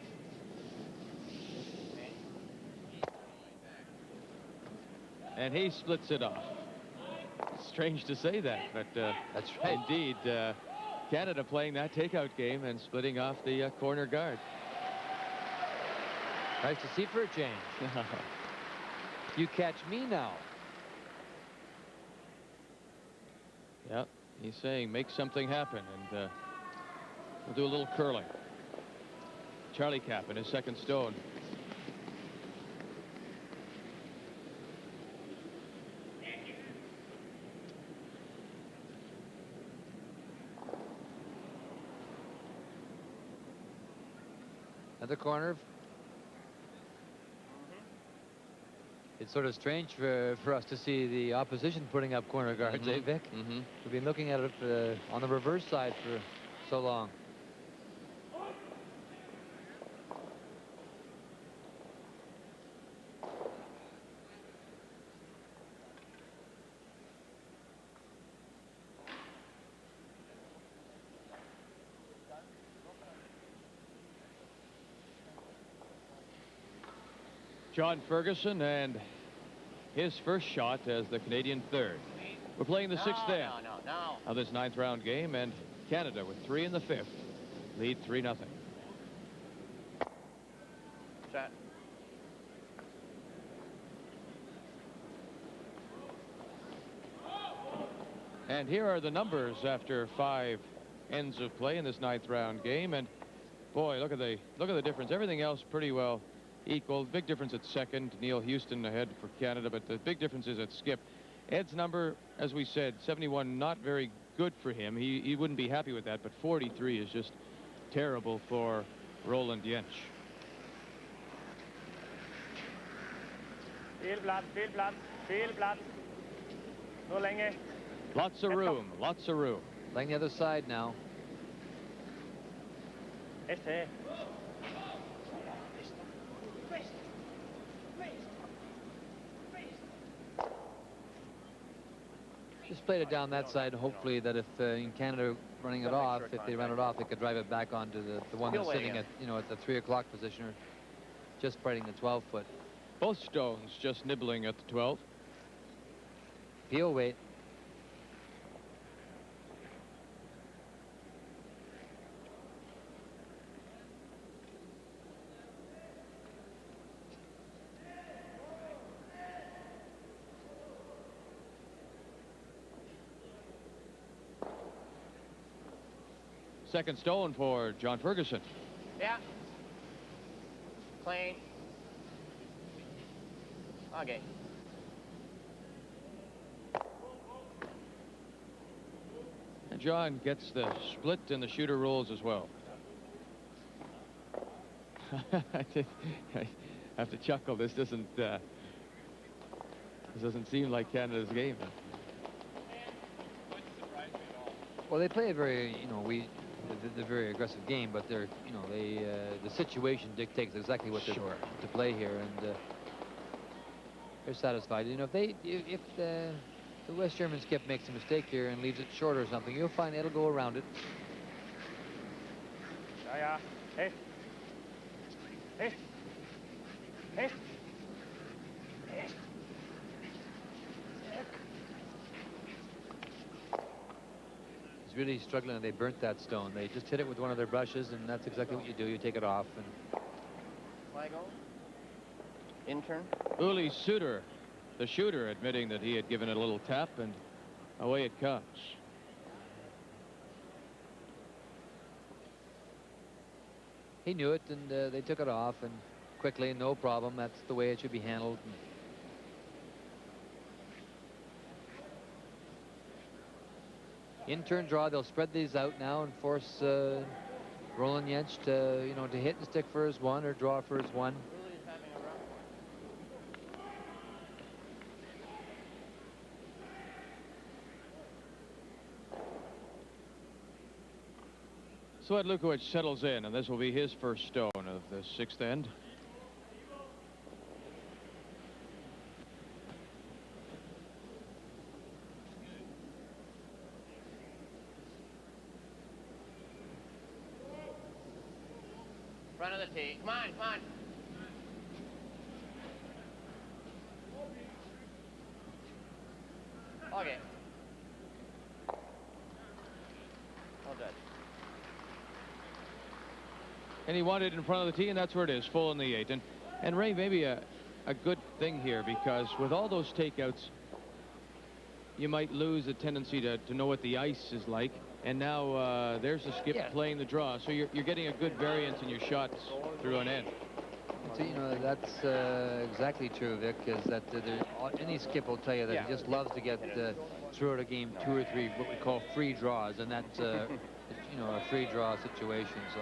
S1: And he splits it off. Strange to say that, but
S5: that's right.
S1: Indeed, Canada playing that takeout game and splitting off the corner guard.
S5: Nice to see for a change. You catch me now.
S1: Yeah, he's saying make something happen, and we'll do a little curling. Charlie Kapp in his second stone.
S5: At the corner. It's sort of strange for us to see the opposition putting up corner guards, eh, Vic? We've been looking at it on the reverse side for so long.
S1: John Ferguson and his first shot as the Canadian third. We're playing the sixth end of this 9th round game, and Canada with 3 in the 5th lead 3-0.
S3: Shot.
S1: And here are the numbers after 5 ends of play in this 9th round game, and boy, look at the difference. Everything else pretty well equal. Big difference at second. Neil Houston ahead for Canada, but the big difference is at skip. Ed's number, as we said, 71, not very good for him. He wouldn't be happy with that, but 43 is just terrible for Roland Jentsch.
S4: Spilplats. Nå lenge.
S1: Lots of room, lots of room.
S5: Playing the other side now. Just played it down that side, hopefully that if in Canada running it off, if they run it off, they could drive it back onto the one that's sitting at, you know, at the 3 o'clock position, or just fighting the 12-foot.
S1: Both stones just nibbling at the 12.
S5: Peel weight.
S1: Second stone for John Ferguson.
S3: Yeah. Clean. Okay.
S1: And John gets the split in the shooter rules as well. I have to chuckle. This doesn't seem like Canada's game.
S5: Well, they play a very, they're very aggressive game, but they're, the situation dictates exactly what they're to play here, and they're satisfied. If the West German skip makes a mistake here and leaves it short or something, you'll find it'll go around it.
S4: Ja. Hey. Hey. Hey.
S5: He's really struggling, and they burnt that stone. They just hit it with one of their brushes, and that's exactly what you do. You take it off. And
S3: Flag on. Intern.
S1: Uli Suter, the shooter, admitting that he had given it a little tap, and away it comes.
S5: he knew it, and they took it off, and quickly, no problem. That's the way it should be handled. In-turn draw, they'll spread these out now and force Roland Jentsch to, to hit and stick for his one or draw for his one.
S1: So Ed Lukowich settles in, and this will be his first stone of the sixth end.
S3: Front of the tee. Come on, come on. Okay. Well done.
S1: And he wanted it in front of the tee, and that's where it is, full in the 8. And Ray, maybe a good thing here, because with all those takeouts, you might lose a tendency to know what the ice is like. And now there's the skip playing the draw, so you're getting a good variance in your shots through an end.
S5: So, that's exactly true, Vic, is that any skip will tell you that he just loves to get throughout a game 2 or 3 what we call free draws, and that's a free draw situation. So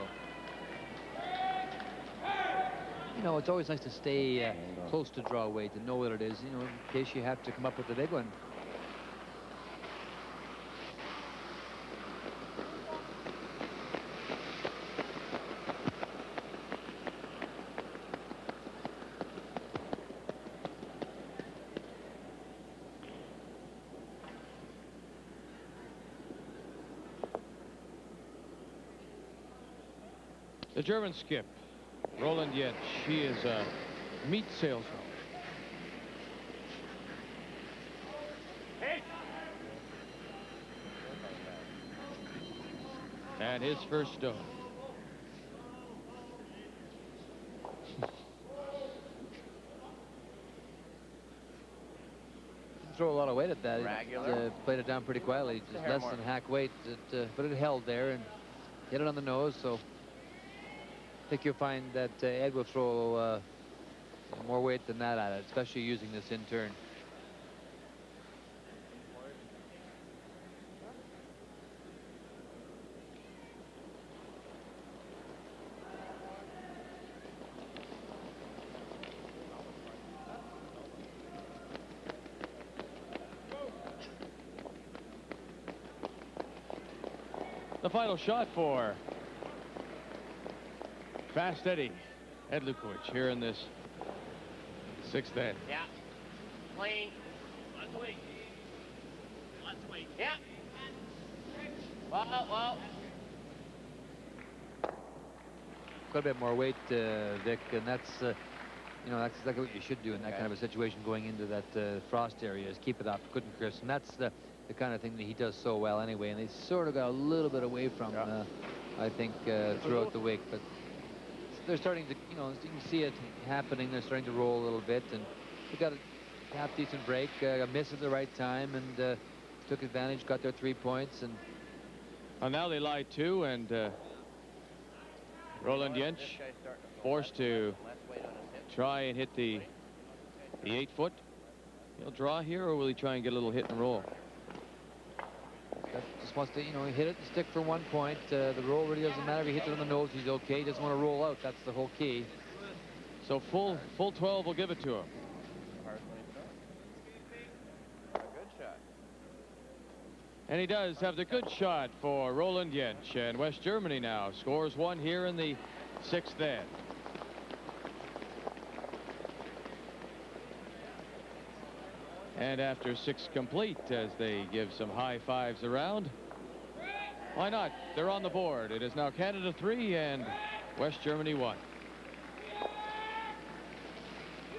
S5: it's always nice to stay close to draw weight and know what it is, in case you have to come up with the big one.
S1: The German skip, Roland Jentsch, he is a meat salesman. And his first stone.
S5: Throw a lot of weight at that.
S3: Regular.
S5: Played it down pretty quietly, just less than hack weight, but it held there and hit it on the nose. So I think you'll find that Ed will throw more weight than that at it, especially using this in turn.
S1: The final shot for Fast Eddie, Ed Lukowich, here in this sixth end.
S3: Yeah. Clean. Lots of weight. Lots of weight. Yeah. Well.
S5: Quite a bit more weight, Vic, and that's that's exactly what you should do in that kind of a situation going into that frost area, is keep it up, good and crisp. And that's the kind of thing that he does so well anyway, and they sort of got a little bit away from, I think, throughout the week. But they're starting to, you can see it happening. They're starting to roll a little bit, and they got a half-decent break, a miss at the right time, and took advantage, got their 3 points. And
S1: well, now they lie 2, and Roland Jentsch forced to try and hit the 8-foot. He'll draw here, or will he try and get a little hit and roll?
S5: That just just wants to, you know, hit it and stick for 1 point. The roll really doesn't matter. If he hits it on the nose, he's okay. He doesn't want to roll out. That's the whole key.
S1: So full 12 will give it to him.
S3: A good shot.
S1: And he does have the good shot for Roland Jentsch. And West Germany now scores 1 here in the 6th end. And after 6 complete, as they give some high fives around, why not? They're on the board. It is now Canada 3 and West Germany 1.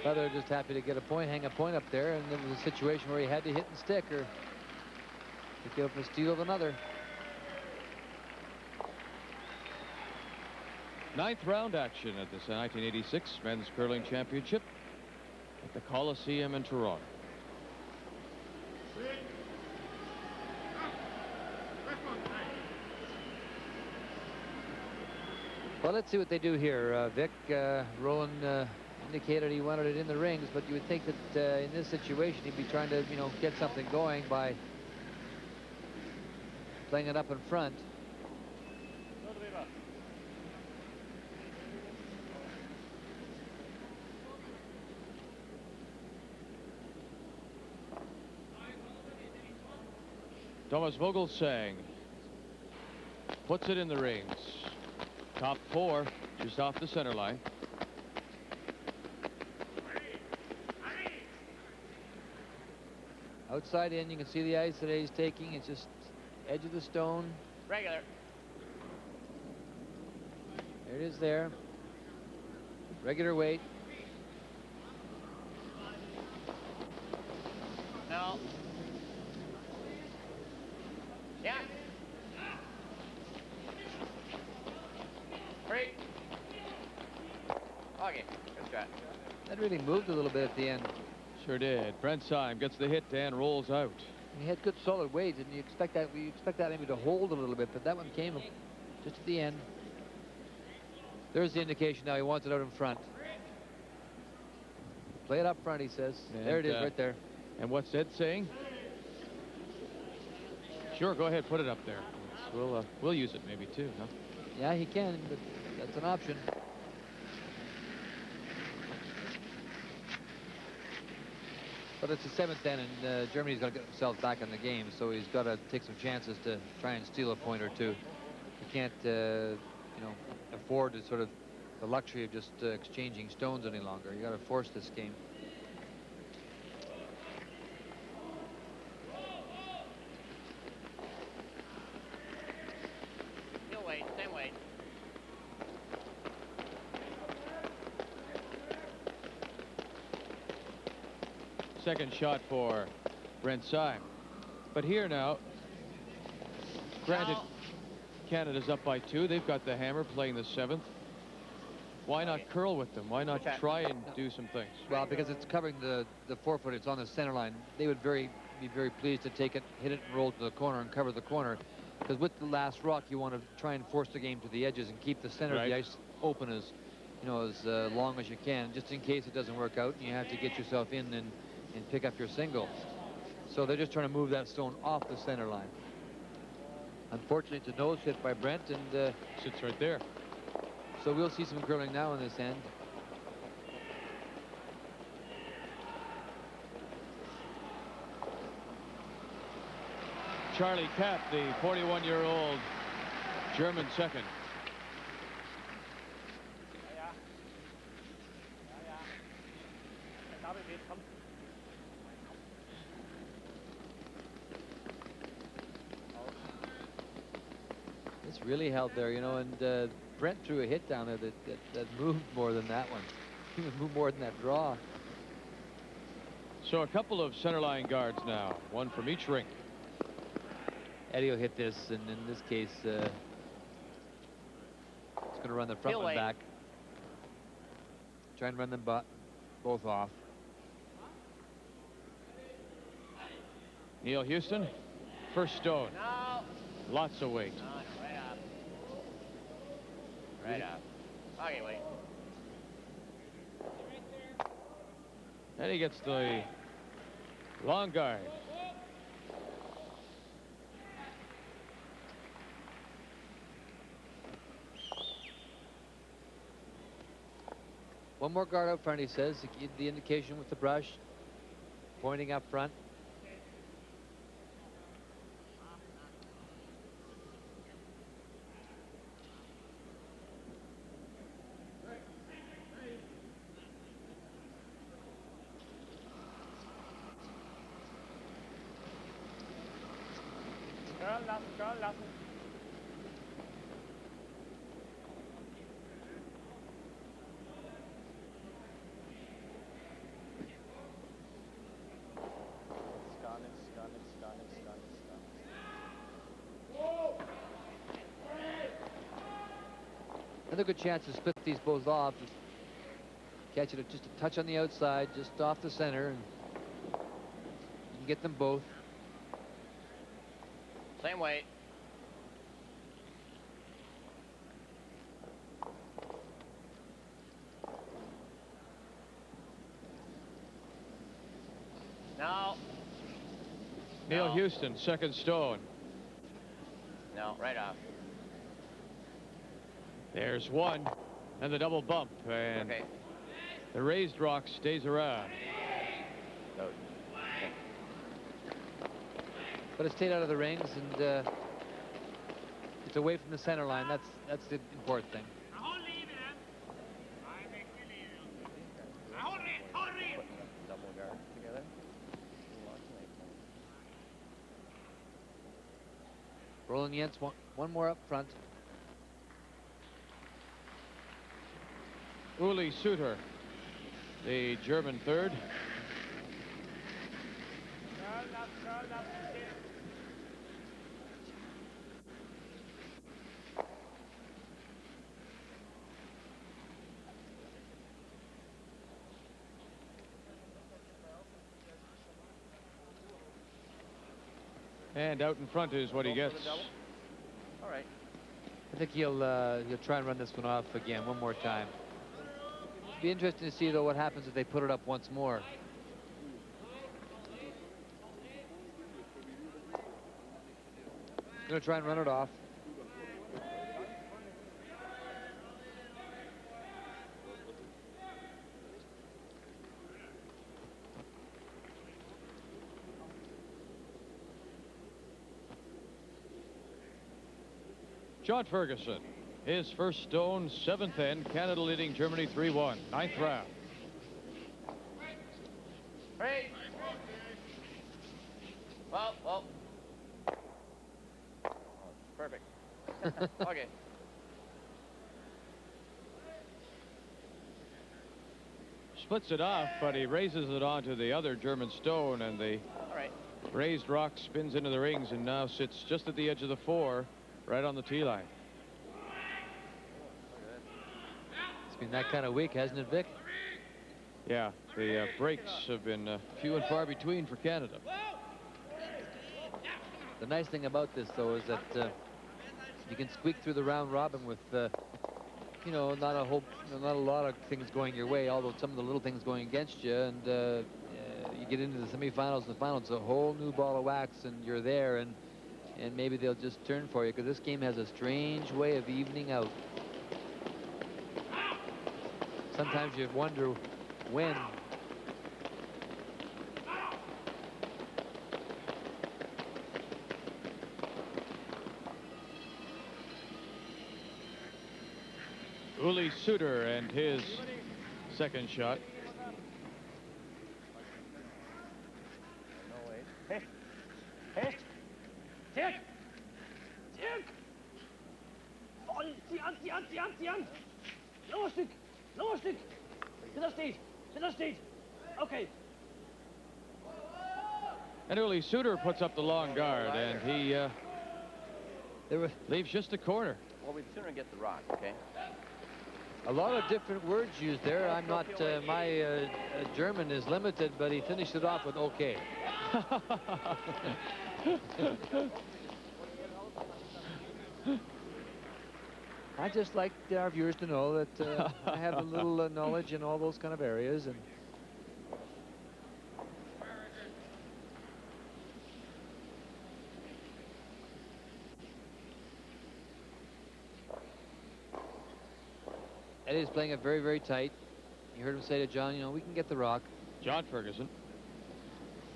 S5: Well, they're just happy to get a point, hang a point up there, and it was a situation where he had to hit and stick or to give up a steal of another.
S1: 9th round action at this 1986 Men's Curling Championship at the Coliseum in Toronto.
S5: Well, let's see what they do here. Vic, Roland indicated he wanted it in the rings, but you would think that in this situation he'd be trying to, you know, get something going by playing it up in front.
S1: Thomas Vogelsang puts it in the rings. Top 4, just off the center line.
S5: Outside in, you can see the ice that he's taking. It's just edge of the stone.
S3: Regular.
S5: There it is there. Regular weight.
S3: No. Yeah. 3. Okay, good shot.
S5: That really moved a little bit at the end.
S1: Sure did. Brent Syme gets the hit and rolls out.
S5: He had good solid weight, and you expect that maybe to hold a little bit, but that one came just at the end. There's the indication now he wants it out in front. Play it up front, he says.
S1: And,
S5: there it is, right there.
S1: And what's Ed saying? Sure, go ahead, put it up there. We'll use it maybe too, huh?
S5: Yeah, he can, but that's an option. But it's the 7th end, and Germany's got to get themselves back in the game, so he's got to take some chances to try and steal a point or two. He can't, you know, afford to sort of the luxury of just exchanging stones any longer. You got to force this game.
S3: Still wait, same weight.
S1: Second shot for Brent Syme. But here now, granted, Canada's up by 2. They've got the hammer playing the 7th. Why not curl with them? Why not try and do some things?
S5: Well, because it's covering the forefoot. It's on the center line. They would be very pleased to take it, hit it, and roll to the corner and cover the corner. Because with the last rock, you want to try and force the game to the edges and keep the center of the ice open as, you know, as long as you can, just in case it doesn't work out and you have to get yourself in and pick up your single. So they're just trying to move that stone off the center line. Unfortunately, it's a nose hit by Brent, and
S1: sits right there.
S5: So we'll see some curling now in this end.
S1: Charlie Kapp, the 41-year-old German second.
S5: It's really held there, you know, and Brent threw a hit down there that moved more than that one. He moved more than that draw.
S1: So a couple of centerline guards now, one from each rink.
S5: Eddie will hit this, and in this case, it's going to run the front one back. Try and run them both off.
S1: Neil Houston, first stone.
S3: No.
S1: Lots of weight.
S3: No, right up. Right up. Okay, wait.
S1: And he gets the long guard.
S5: One more guard up front, he says. The indication with the brush, pointing up front.
S4: Girl, lassen. Gar nichts.
S5: Another good chance to split these both off. Catch it just a touch on the outside, just off the center, and you can get them both.
S3: Same weight. No.
S1: Neil
S3: No.
S1: Houston, second stone.
S3: No, right off.
S1: There's one, and the double bump, and
S3: Okay.
S1: the raised rock stays around.
S3: Go.
S5: But it stayed out of the rings, and it's away from the center line. That's the important thing.
S3: Double guard together.
S5: Roland Jentsch, one more up front.
S1: Uli Suter, the German third. And out in front is what he gets.
S3: All right.
S5: I think he'll try and run this one off again one more time. Be interesting to see though what happens if they put it up once more. Going to try and run it off.
S1: John Ferguson, his first stone, 7th end, Canada leading Germany 3-1, 9th round.
S3: Hey. Well. Perfect. Okay.
S1: Splits it off, but he raises it onto the other German stone, and the
S3: All right.
S1: raised rock spins into the rings and now sits just at the edge of the 4, right on the tee line.
S5: It's been that kind of week, hasn't it, Vic?
S1: Yeah, the breaks have been few and far between for Canada.
S5: The nice thing about this, though, is that you can squeak through the round robin with, you know, not a lot of things going your way, although some of the little things going against you, and you get into the semifinals and the finals, it's a whole new ball of wax, and you're there, and maybe they'll just turn for you, because this game has a strange way of evening out. Sometimes you wonder when.
S1: Uli Suter and his second shot.
S3: No way.
S4: Hey. Dirk. Voll. Zieh an. Lower Stück. Center steht. Okay.
S1: And Uli Suter puts up the long guard, and he leaves just a corner.
S3: Well, we'd sooner get the rock, okay?
S5: A lot of different words used there. I'm not, my German is limited, but he finished it off with okay. I just like our viewers to know that I have a little knowledge in all those kind of areas. And Eddie's playing it very, very tight. You heard him say to John, you know, we can get the rock.
S1: John Ferguson.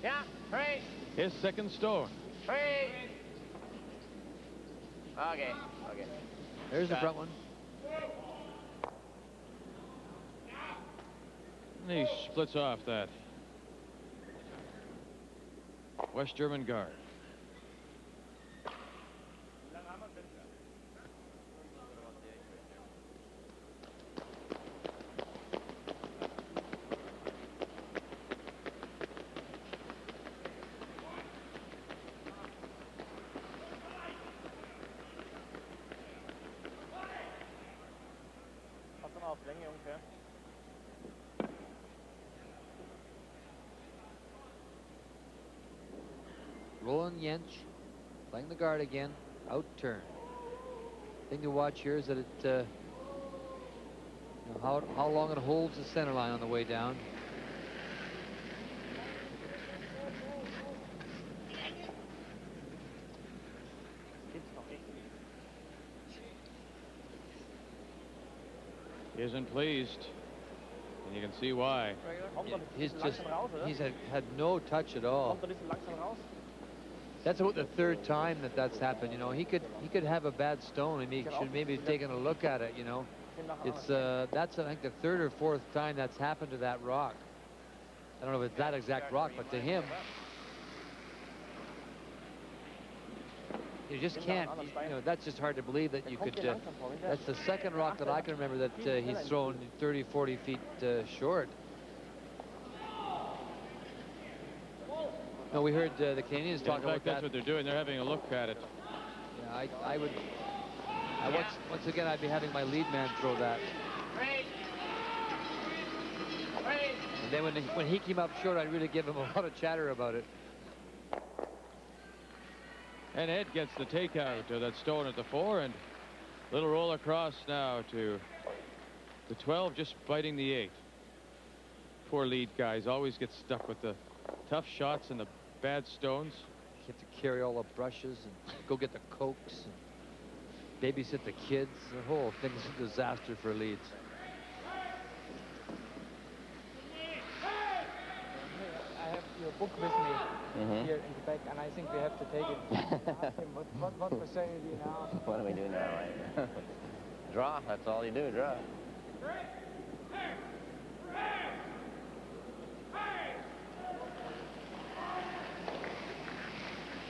S3: Yeah, hurry,
S1: His second stone.
S3: hurry. Okay, okay.
S5: There's the front one.
S1: And he splits off that West German guard.
S5: Roland Jentsch playing the guard again. Out turn. Thing to watch here is that it, you know, how long it holds the center line on the way down.
S1: He isn't pleased, and you can see why.
S5: He's had no touch at all. That's about the third time that's happened. You know, he could have a bad stone, and he should maybe have taken a look at it. You know, it's that's I think the third or fourth time that's happened to that rock. I don't know if it's that exact rock, but to him, you just can't. You know, that's just hard to believe that you could. That's the second rock that I can remember that he's thrown 30, 40 feet short. No, we heard the Canadians talk about that.
S1: That's what they're doing. They're having a look at it.
S5: Yeah, I would. Once again, I'd be having my lead man throw that. And then when he came up short, I'd really give him a lot of chatter about it.
S1: And Ed gets the takeout of that stone at the 4, and little roll across now to the 12, just biting the 8. Poor lead guys always get stuck with the tough shots and the bad stones.
S5: You have to carry all the brushes and go get the cokes and babysit the kids. The whole thing's a disaster for leads.
S6: I have your book with me here in the back, and I think we have to take it. Ask him, what percentage do you now?
S3: What do we do now, right? Draw, that's all you do, draw.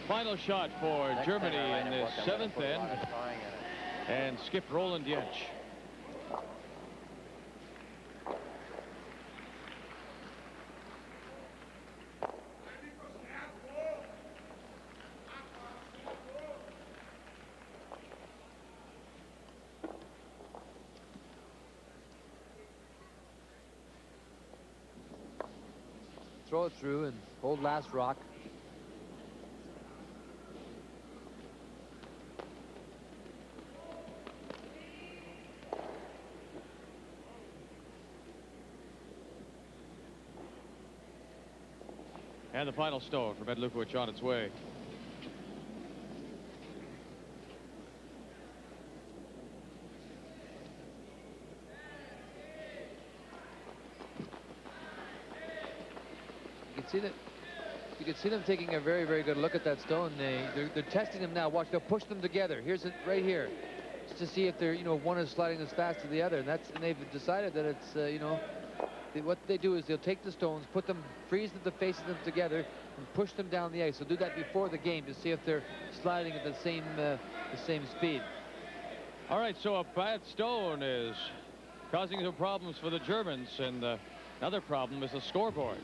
S1: Final shot for Germany in the 7th end, and skip Roland Jentsch.
S5: Throw it through and hold last rock.
S1: And the final stone from Ed Lukowich on its way.
S5: You can see them taking a very, very good look at that stone. They're testing them now. Watch, they'll push them together. Here's it right here, just to see if they're, you know, one is sliding as fast as the other. And they've decided that it's, you know, what they do is they'll take the stones, put them, freeze the faces of them together, and push them down the ice. They'll do that before the game to see if they're sliding at the same speed.
S1: All right, so a bad stone is causing some problems for the Germans, and another problem is the scoreboard.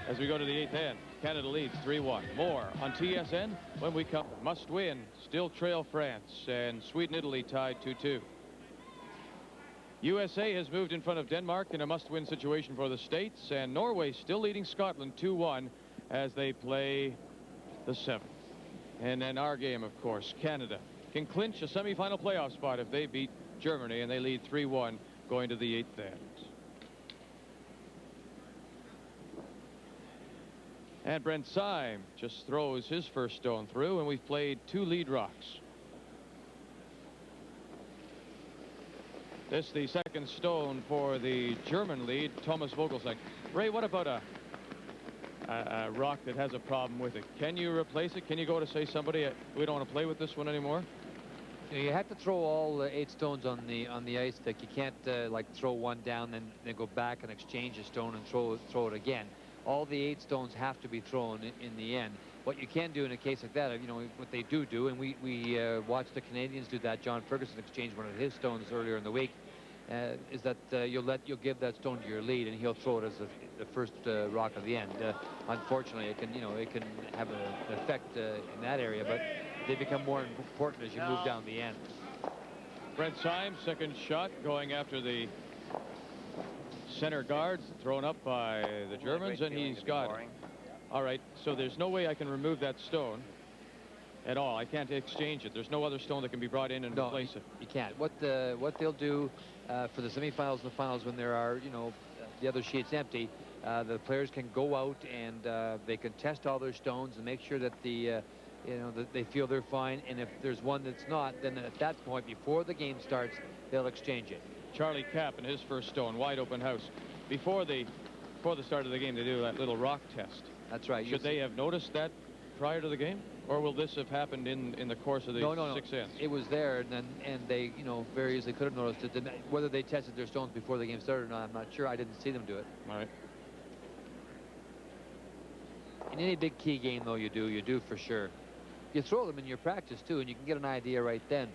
S1: As we go to the 8th end, Canada leads 3-1. More on TSN when we come. Must win, still trail France, and Sweden, Italy tied 2-2. USA has moved in front of Denmark in a must-win situation for the States, and Norway still leading Scotland 2-1 as they play the 7th. And then our game, of course, Canada can clinch a semifinal playoff spot if they beat Germany, and they lead 3-1 going to the 8th end. And Brent Syme just throws his first stone through, and we've played 2 lead rocks. This the second stone for the German lead, Thomas Vogelsang. Ray, what about a rock that has a problem with it? Can you replace it? Can you go to say somebody, we don't want to play with this one anymore?
S5: You have to throw all 8 stones on the ice stick. You can't like throw one down and then go back and exchange a stone and throw it again. All the 8 stones have to be thrown in the end. What you can do in a case like that, you know, what they do, and we watched the Canadians do that. John Ferguson exchanged one of his stones earlier in the week. Is that you'll give that stone to your lead, and he'll throw it as the first rock of the end. Unfortunately, it can have an effect in that area, but they become more important as you move down the end.
S1: Brent Symes, second shot, going after the center guards, thrown up by the Germans, and he's got it. All right, so there's no way I can remove that stone at all. I can't exchange it. There's no other stone that can be brought in and replace it.
S5: You can't. What they'll do for the semifinals and the finals, when there are, you know, the other sheet's empty, the players can go out and they can test all their stones and make sure that the you know, that they feel they're fine. And if there's one that's not, then at that point, before the game starts, they'll exchange it.
S1: Charlie Kapp in his first stone, wide open house. Before the start of the game, they do that little rock test.
S5: That's right.
S1: Should they have noticed that prior to the game, or will this have happened in the course of the 6 ends?
S5: It was there, and they, you know, very easily could have noticed it. Whether they tested their stones before the game started or not, I'm not sure. I didn't see them do it.
S1: All right.
S5: In any big key game, though, you do for sure. You throw them in your practice too, and you can get an idea right then.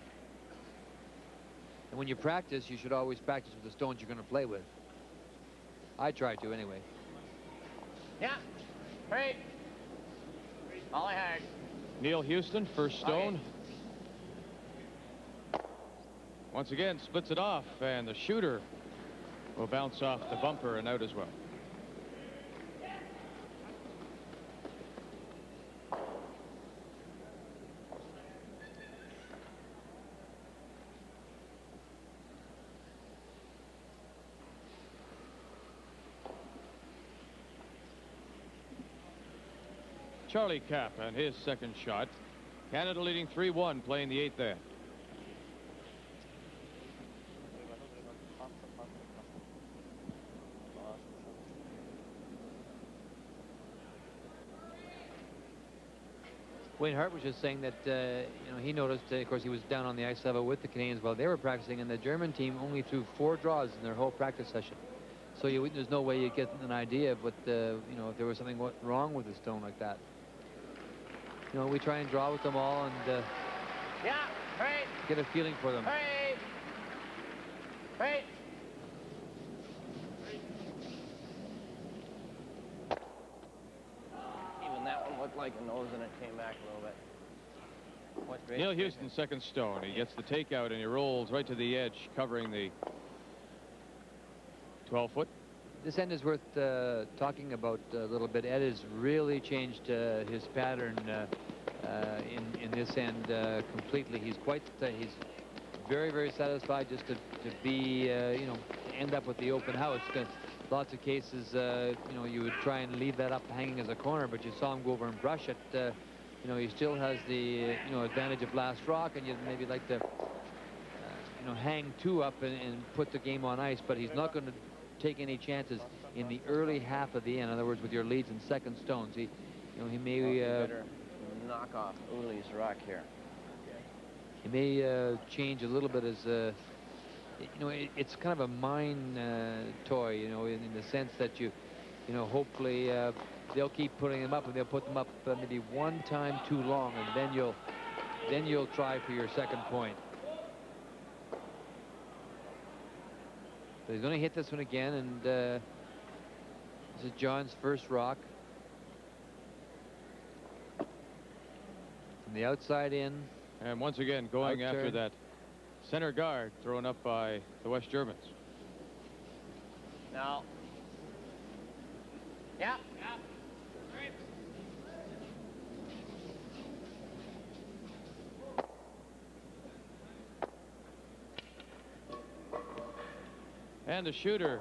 S5: And when you practice, you should always practice with the stones you're going to play with. I try to anyway.
S3: Yeah. Great. All I had.
S1: Neil Houston, first stone.
S3: Okay.
S1: Once again, splits it off, and the shooter will bounce off the bumper and out as well. Charlie Kapp and his second shot. Canada leading 3-1, playing the 8th end.
S5: Wayne Hart was just saying that you know, he noticed, of course, he was down on the ice level with the Canadians while they were practicing, and the German team only threw 4 draws in their whole practice session. So there's no way you get an idea of what you know, if there was something wrong with a stone like that. You know, we try and draw with them all and
S3: Yeah. Great.
S5: get a feeling for them.
S3: Great. Great. Even that one looked like a nose, and it came back a little bit. What great.
S1: Neil Houston, second stone. He gets the takeout, and he rolls right to the edge, covering the 12-foot.
S5: This end is worth talking about a little bit. Ed has really changed his pattern in this end completely. He's he's very, very satisfied just to be, you know, end up with the open house. Lots of cases, you know, you would try and leave that up hanging as a corner, but you saw him go over and brush it. You know, he still has the, you know, advantage of last rock, and you'd maybe like to, you know, hang 2 up and put the game on ice, but he's not going to take any chances in the early half of the end. In other words, with your leads and second stones, he, you know, he may
S3: better knock off Uli's rock here.
S5: He may change a little bit as you know, it's kind of a mind toy, you know, in the sense that you know, hopefully they'll keep putting them up, and they'll put them up maybe one time too long, and then you'll try for your second point. So he's going to hit this one again, and this is John's first rock. From the outside in.
S1: And once again, going after
S5: Outturn.
S1: that center guard thrown up by the West Germans.
S3: No. Yeah. Yeah.
S1: And the shooter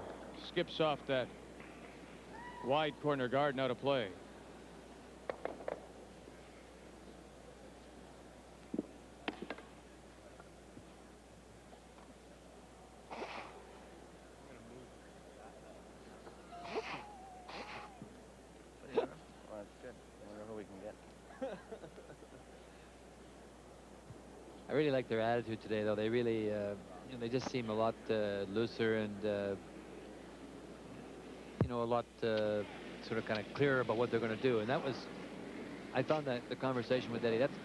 S1: skips off that wide corner guard, now to play.
S5: I really like their attitude today, though. They really, you know, they just seem a lot looser and, you know, a lot sort of kind of clearer about what they're going to do. And that was, I found that the conversation with Eddie, that's,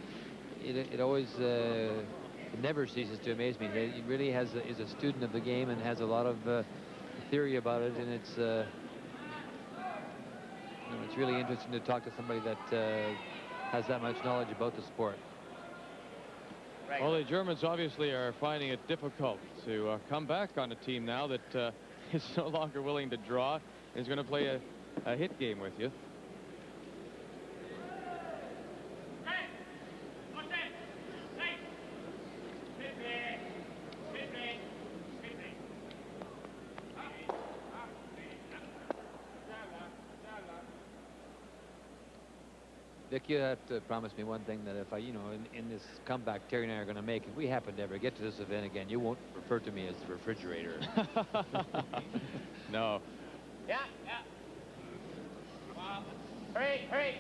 S5: it always, it never ceases to amaze me. He really is a student of the game and has a lot of theory about it, and it's, you know, it's really interesting to talk to somebody that has that much knowledge about the sport.
S1: Well, the Germans obviously are finding it difficult to come back on a team now that is no longer willing to draw and is going to play a hit game with you.
S5: Vic, you have to promise me one thing, that if I, you know, in this comeback Terry and I are going to make, if we happen to ever get to this event again, you won't refer to me as the refrigerator.
S1: No.
S3: Yeah. Hurry.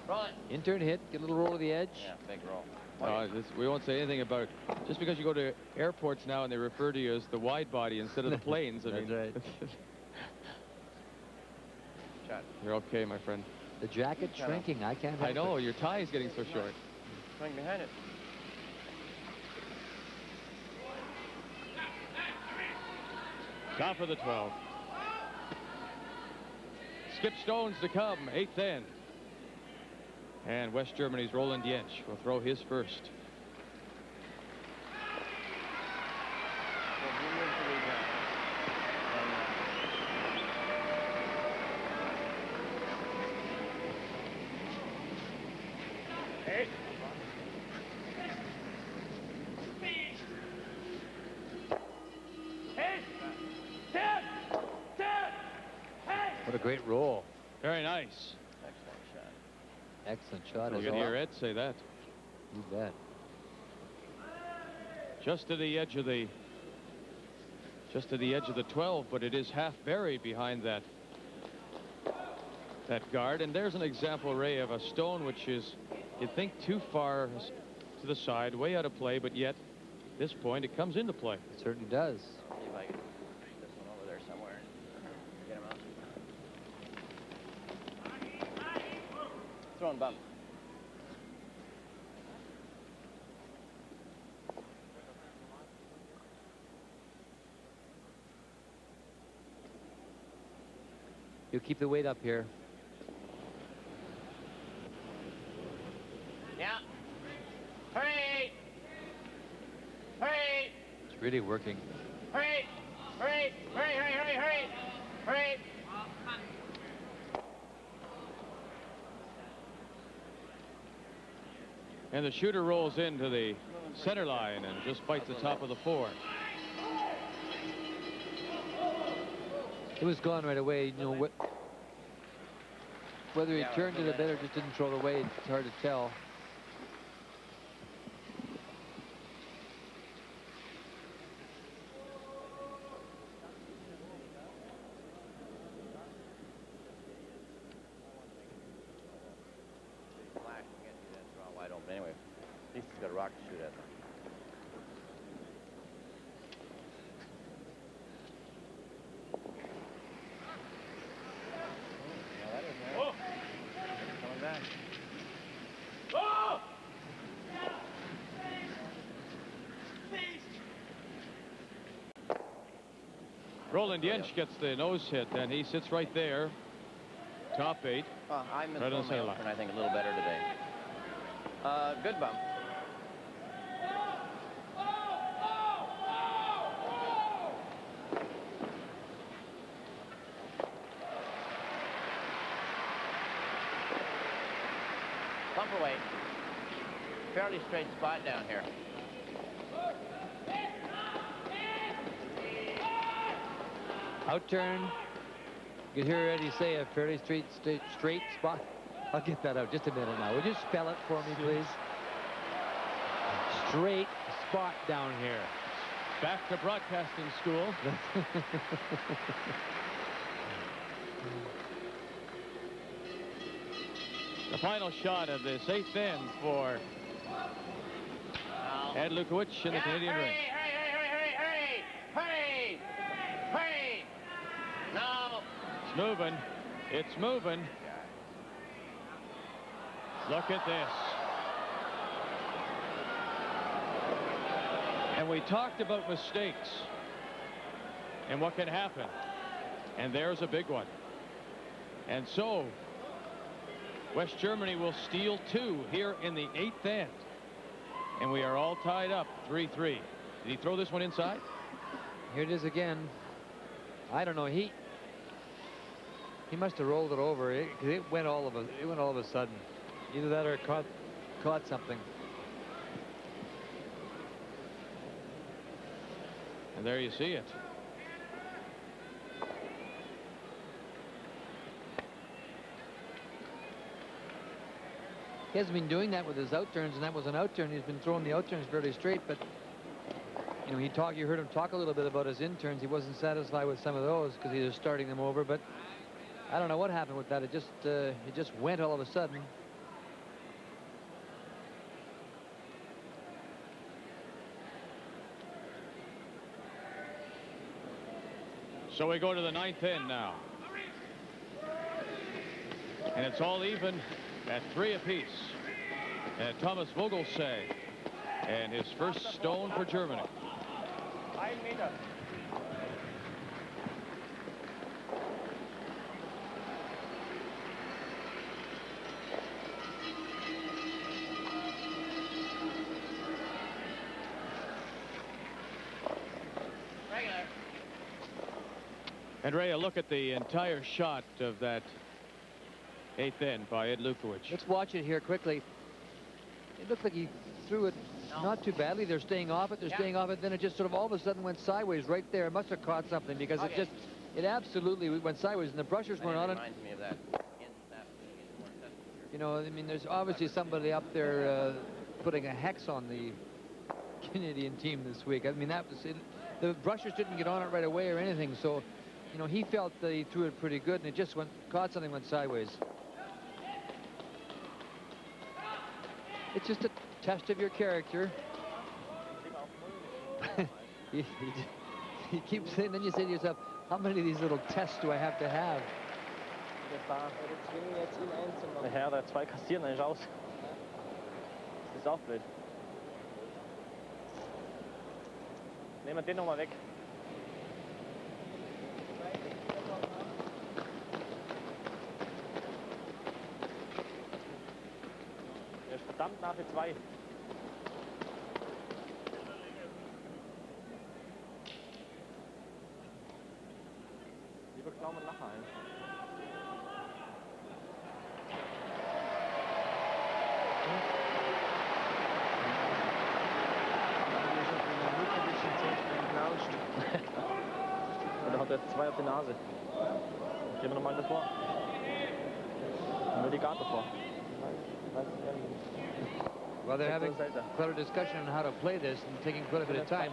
S3: Roll it.
S5: Intern hit, get a little roll of the edge.
S3: Yeah, big roll.
S1: We won't say anything about it. Just because you go to airports now and they refer to you as the wide body instead of the planes. I
S5: That's
S1: mean,
S5: right.
S3: Shot.
S1: You're okay, my friend.
S5: The jacket's shrinking. I can't help
S1: I know,
S5: it.
S1: your tie is getting so short.
S3: Swing behind it.
S1: Top of the 12. Skip stones to come, 8th end. And West Germany's Roland Jentsch will throw his first.
S5: What a great roll.
S1: Very nice.
S5: Excellent shot.
S1: You
S5: as
S1: can
S5: well.
S1: hear Ed say that.
S5: You bet.
S1: Just to the edge of the 12, but it is half buried behind that guard. And there's an example, Ray, of a stone which is, you'd think, too far to the side, way out of play, but yet at this point it comes into play.
S5: It certainly does.
S3: See if I can take this one over there somewhere. Get him out. Throwing bump.
S5: You keep the weight up here.
S3: Yeah. Hurry!
S5: It's really working.
S3: Hurry!
S1: And the shooter rolls into the center line and just bites the top of the 4.
S5: It was gone right away. You know, whether he turned it a bit or just didn't throw it away, it's hard to tell.
S3: Wide open anyway. At least he's got a rock to shoot at. Coming back.
S1: Roland Jentsch gets the nose hit, and he sits right there. Top 8.
S3: I'm
S1: Right on the center line.
S3: I think a little better today. Good bump. Bump away. Fairly straight spot down here.
S5: Out turn. You can hear Eddie say a fairly straight spot. I'll get that out just a minute now. Would you spell it for me, please? Straight spot down here.
S1: Back to broadcasting school. The final shot of this 8th end for Ed Lukowich in the Canadian ring.
S3: Hurry! No!
S1: It's moving. It's moving. Look at this. And we talked about mistakes and what can happen. And there's a big one. And so West Germany will steal 2 here in the 8th end. And we are all tied up 3-3. Did he throw this one inside?
S5: Here it is again. I don't know. He must have rolled it over. It went all of a sudden. Either that or it caught something.
S1: And there you see it.
S5: He hasn't been doing that with his outturns, and that was an outturn. He's been throwing the outturns fairly straight, but you know, you heard him talk a little bit about his interns. He wasn't satisfied with some of those because he was starting them over, but I don't know what happened with that. It just went all of a sudden.
S1: So we go to the 9th end now. And it's all even at 3 apiece. And Thomas Vogelsang and his first stone for Germany.
S4: 1 Meter.
S1: And Ray, a look at the entire shot of that 8th end by Ed Lukowich.
S5: Let's watch it here quickly. It looked like he threw it not too badly. They're staying off it. They're staying off it. Then it just sort of all of a sudden went sideways right there. It must have caught something because it absolutely went sideways, and the brushers weren't on it.
S3: Reminds me of that.
S5: You know, I mean, there's obviously somebody up there putting a hex on the Canadian team this week. I mean, that was it. The brushers didn't get on it right away or anything, so you know, he felt that he threw it pretty good, and it just caught something, went sideways. It's just a test of your character. you keep saying, then you say to yourself, how many of these little tests do I have to have?
S4: Nachher da 2 kassieren, dann ist aus. Das ist auch blöd. Nehmen wir den nochmal weg. Der ist verdammt nah für 2. Lieber klauen wir nachher ein. Und da hat er 2 auf die Nase. Gehen wir nochmal davor. Nur die Karte vor.
S5: Well, they're having quite a discussion on how to play this and taking quite a bit of time.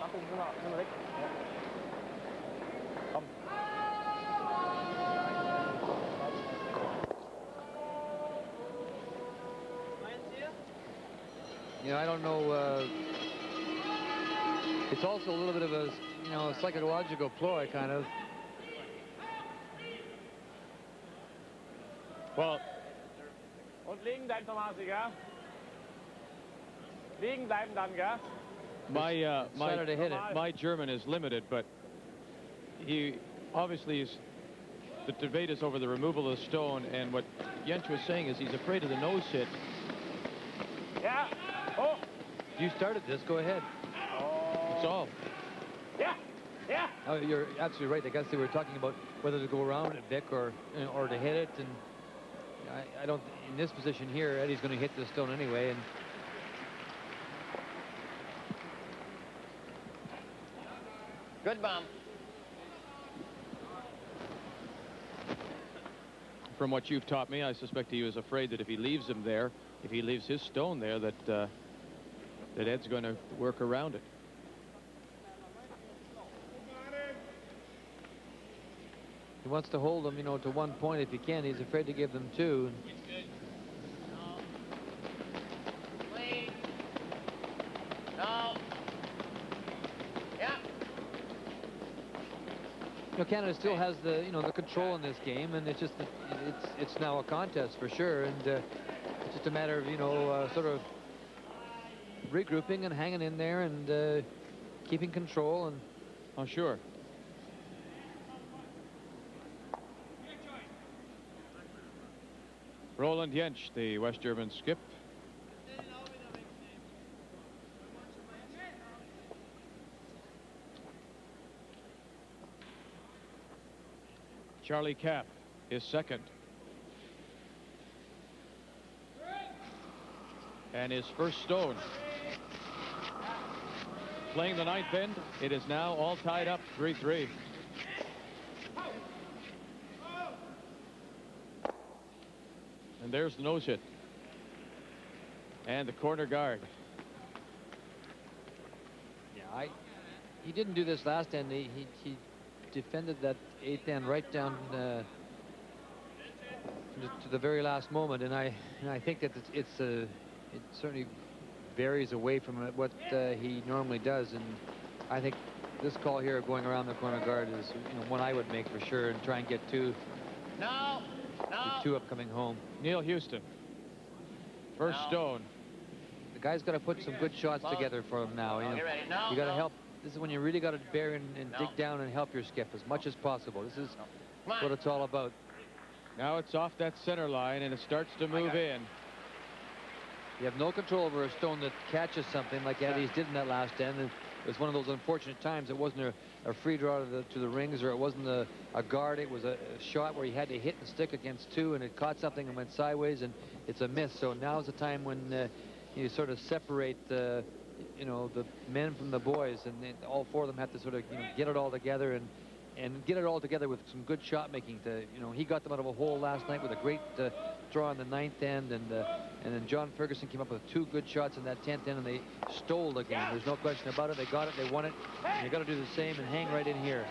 S5: You know, I don't know. It's also a little bit of a, you know, psychological ploy, kind of.
S1: Well,
S4: Und liegen bleiben, Tomasi, gell? Liegen bleiben dann, gell?
S1: my German is limited, but he obviously is. The debate is over the removal of the stone, and what Jentsch was saying is he's afraid of the nose hit.
S4: Ja. Oh.
S5: You started this. Go ahead.
S1: That's all.
S4: Yeah. Yeah.
S5: Oh, you're absolutely right. I guess they were talking about whether to go around it, Vic, or to hit it, and I don't. In this position here, Eddie's going to hit the stone anyway, and.
S3: Good bump.
S1: From what you've taught me, I suspect he was afraid that if he leaves him there, if he leaves his stone there, that Ed's going to work around it.
S5: He wants to hold them, you know, to 1 point if he can. He's afraid to give them 2.
S3: No.
S5: Canada still has the the control in this game, and it's just that it's now a contest for sure, and it's just a matter of sort of regrouping and hanging in there and keeping control. And
S1: oh, sure. Roland Jentsch, the West German skip. Charlie Kapp is second. And his first stone. Playing the ninth bend, it is now all tied up 3-3. And there's the nose hit. And the corner guard.
S5: Yeah, he didn't do this last end. He defended that eighth end right down to the very last moment, and I think that it certainly varies away from what he normally does, and I think this call here of going around the corner guard is one I would make for sure, and try and get two up coming home.
S1: Neil Houston, first stone.
S5: The guy's got to put some good shots together for him now. You got to help. This is when you really got to bear and dig down and help your skip as much as possible. This is what it's all about.
S1: Now it's off that center line, and it starts to move in.
S5: You have no control over a stone that catches something like Eddie's did in that last end. And it was one of those unfortunate times. It wasn't a free draw to the rings, or it wasn't a guard. It was a shot where he had to hit and stick against two, and it caught something and went sideways, and it's a miss. So now's the time when you sort of separate the men from the boys, and all four of them have to sort of get it all together and get it all together with some good shot making. He got them out of a hole last night with a great draw in the ninth end, and then John Ferguson came up with two good shots in that 10th end, and they stole the game. There's no question about it. They got it. They won it. And you got to do the same and hang right in here.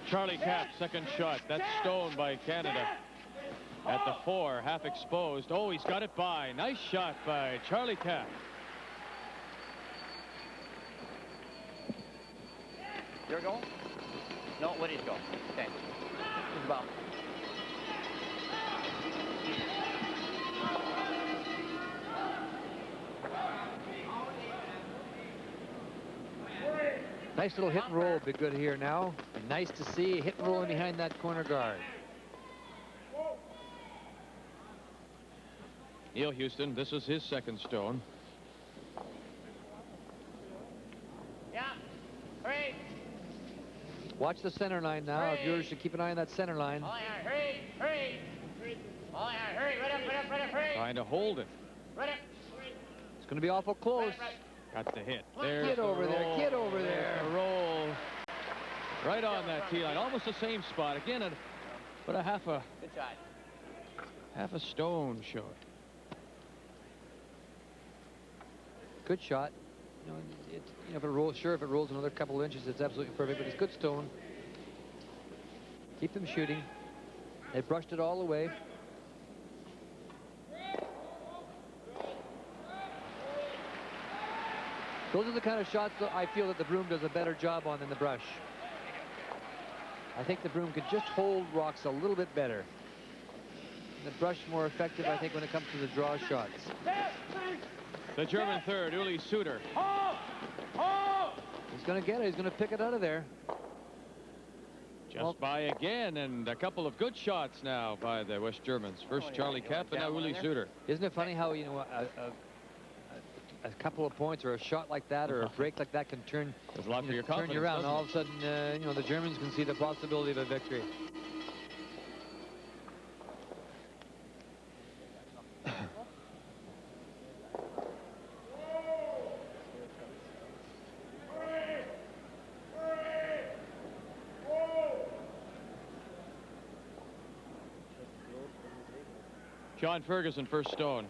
S1: Charlie Kapp, second shot. That's stone by Canada. At the 4, half exposed. Oh, he's got it by. Nice shot by Charlie Kapp.
S3: Your goal? No, Woody's goal. Okay. Who's about?
S5: Nice little hit and roll would be good here now. And nice to see hit and rolling behind that corner guard.
S1: Neil Houston, this is his second stone.
S3: Yeah. Hurry.
S5: Watch the center line now.
S3: Hurry.
S5: Viewers should keep an eye on that center line.
S3: Oh, yeah. Hurry. Hurry. Oh, yeah. Hurry. Right up, right up, right up. Hurry.
S1: Trying to hold it.
S3: Right up.
S5: It's going to be awful close.
S1: Got the hit. There's
S5: Get over
S1: the
S5: there.
S1: roll.
S5: Get over there.
S1: The roll. Right on that tee line. Almost the same spot. Again, but
S3: Good shot.
S1: half a stone short.
S5: Good shot. If it rolls another couple of inches, it's absolutely perfect. But it's good stone. Keep them shooting. They brushed it all away. Those are the kind of shots that I feel that the broom does a better job on than the brush. I think the broom could just hold rocks a little bit better. The brush more effective, I think, when it comes to the draw shots.
S1: The German third, Uli Suter.
S5: He's going to get it. He's going to pick it out of there.
S1: Just by again, and a couple of good shots now by the West Germans. First Charlie Kapp, and now Uli Suter.
S5: Isn't it funny how, a couple of points or a shot like that or a break like that can turn,
S1: There's a lot for your
S5: turn you
S1: confidence,
S5: around.
S1: doesn't
S5: All of a sudden, the Germans can see the possibility of a victory.
S1: John Ferguson, first stone.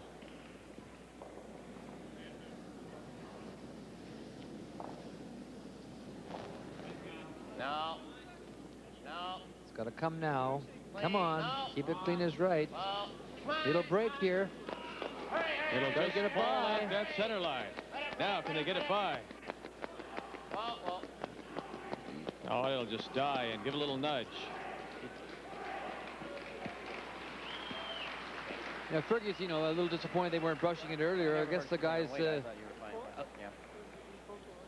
S3: No. No.
S5: It's got to come now. Come on.
S3: No.
S5: Keep it clean as right.
S3: Well, come on.
S5: It'll break here.
S3: Hurry, hurry.
S1: It'll
S5: Gotta
S1: just
S5: get it
S1: fall
S5: by.
S1: off that center line. Now, can they get it by?
S3: Well.
S1: Oh, it'll just die and give a little nudge.
S5: Yeah, Ferguson, you know, a little disappointed they weren't brushing it earlier. I guess the guys,
S3: Wait, I thought you were fine. Oh, yeah.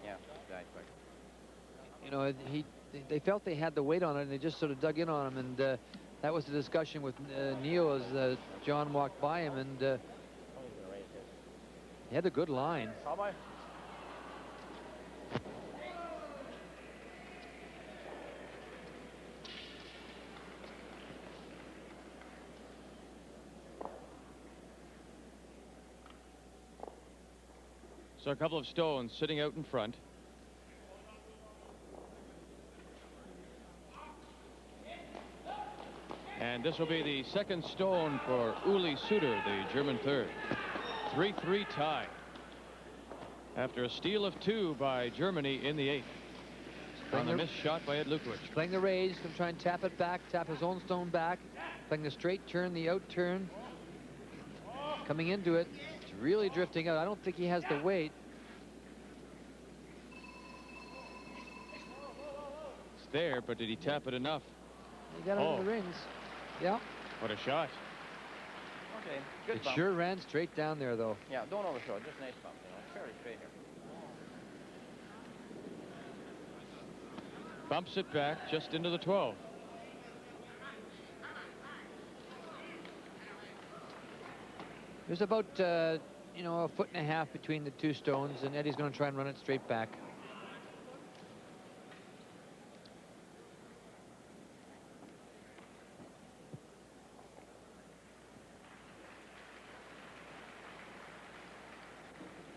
S3: Yeah, died quick.
S5: you know, they felt they had the weight on it, and they just sort of dug in on him. And that was the discussion with Neil as John walked by him, and he had a good line.
S1: So a couple of stones sitting out in front. And this will be the second stone for Uli Suter, the German third. 3-3 tie. After a steal of 2 by Germany in the 8th. On a missed shot by Ed Lukowich.
S5: Playing the raise, going to try and tap it back, tap his own stone back. Playing the straight turn, the out turn. Coming into it. It's really drifting out. I don't think he has the weight.
S1: It's there, but did he tap it enough?
S5: He got it in the rings. Yeah.
S1: What a shot.
S3: Okay, good
S5: It
S3: bump.
S5: sure ran straight down there, though.
S3: Yeah, don't overshow it. Just nice bump, you know. It's fairly straight here.
S1: Bumps it back just into the 12.
S5: There's about, you know, a foot and a half between the two stones, and Eddie's going to try and run it straight back.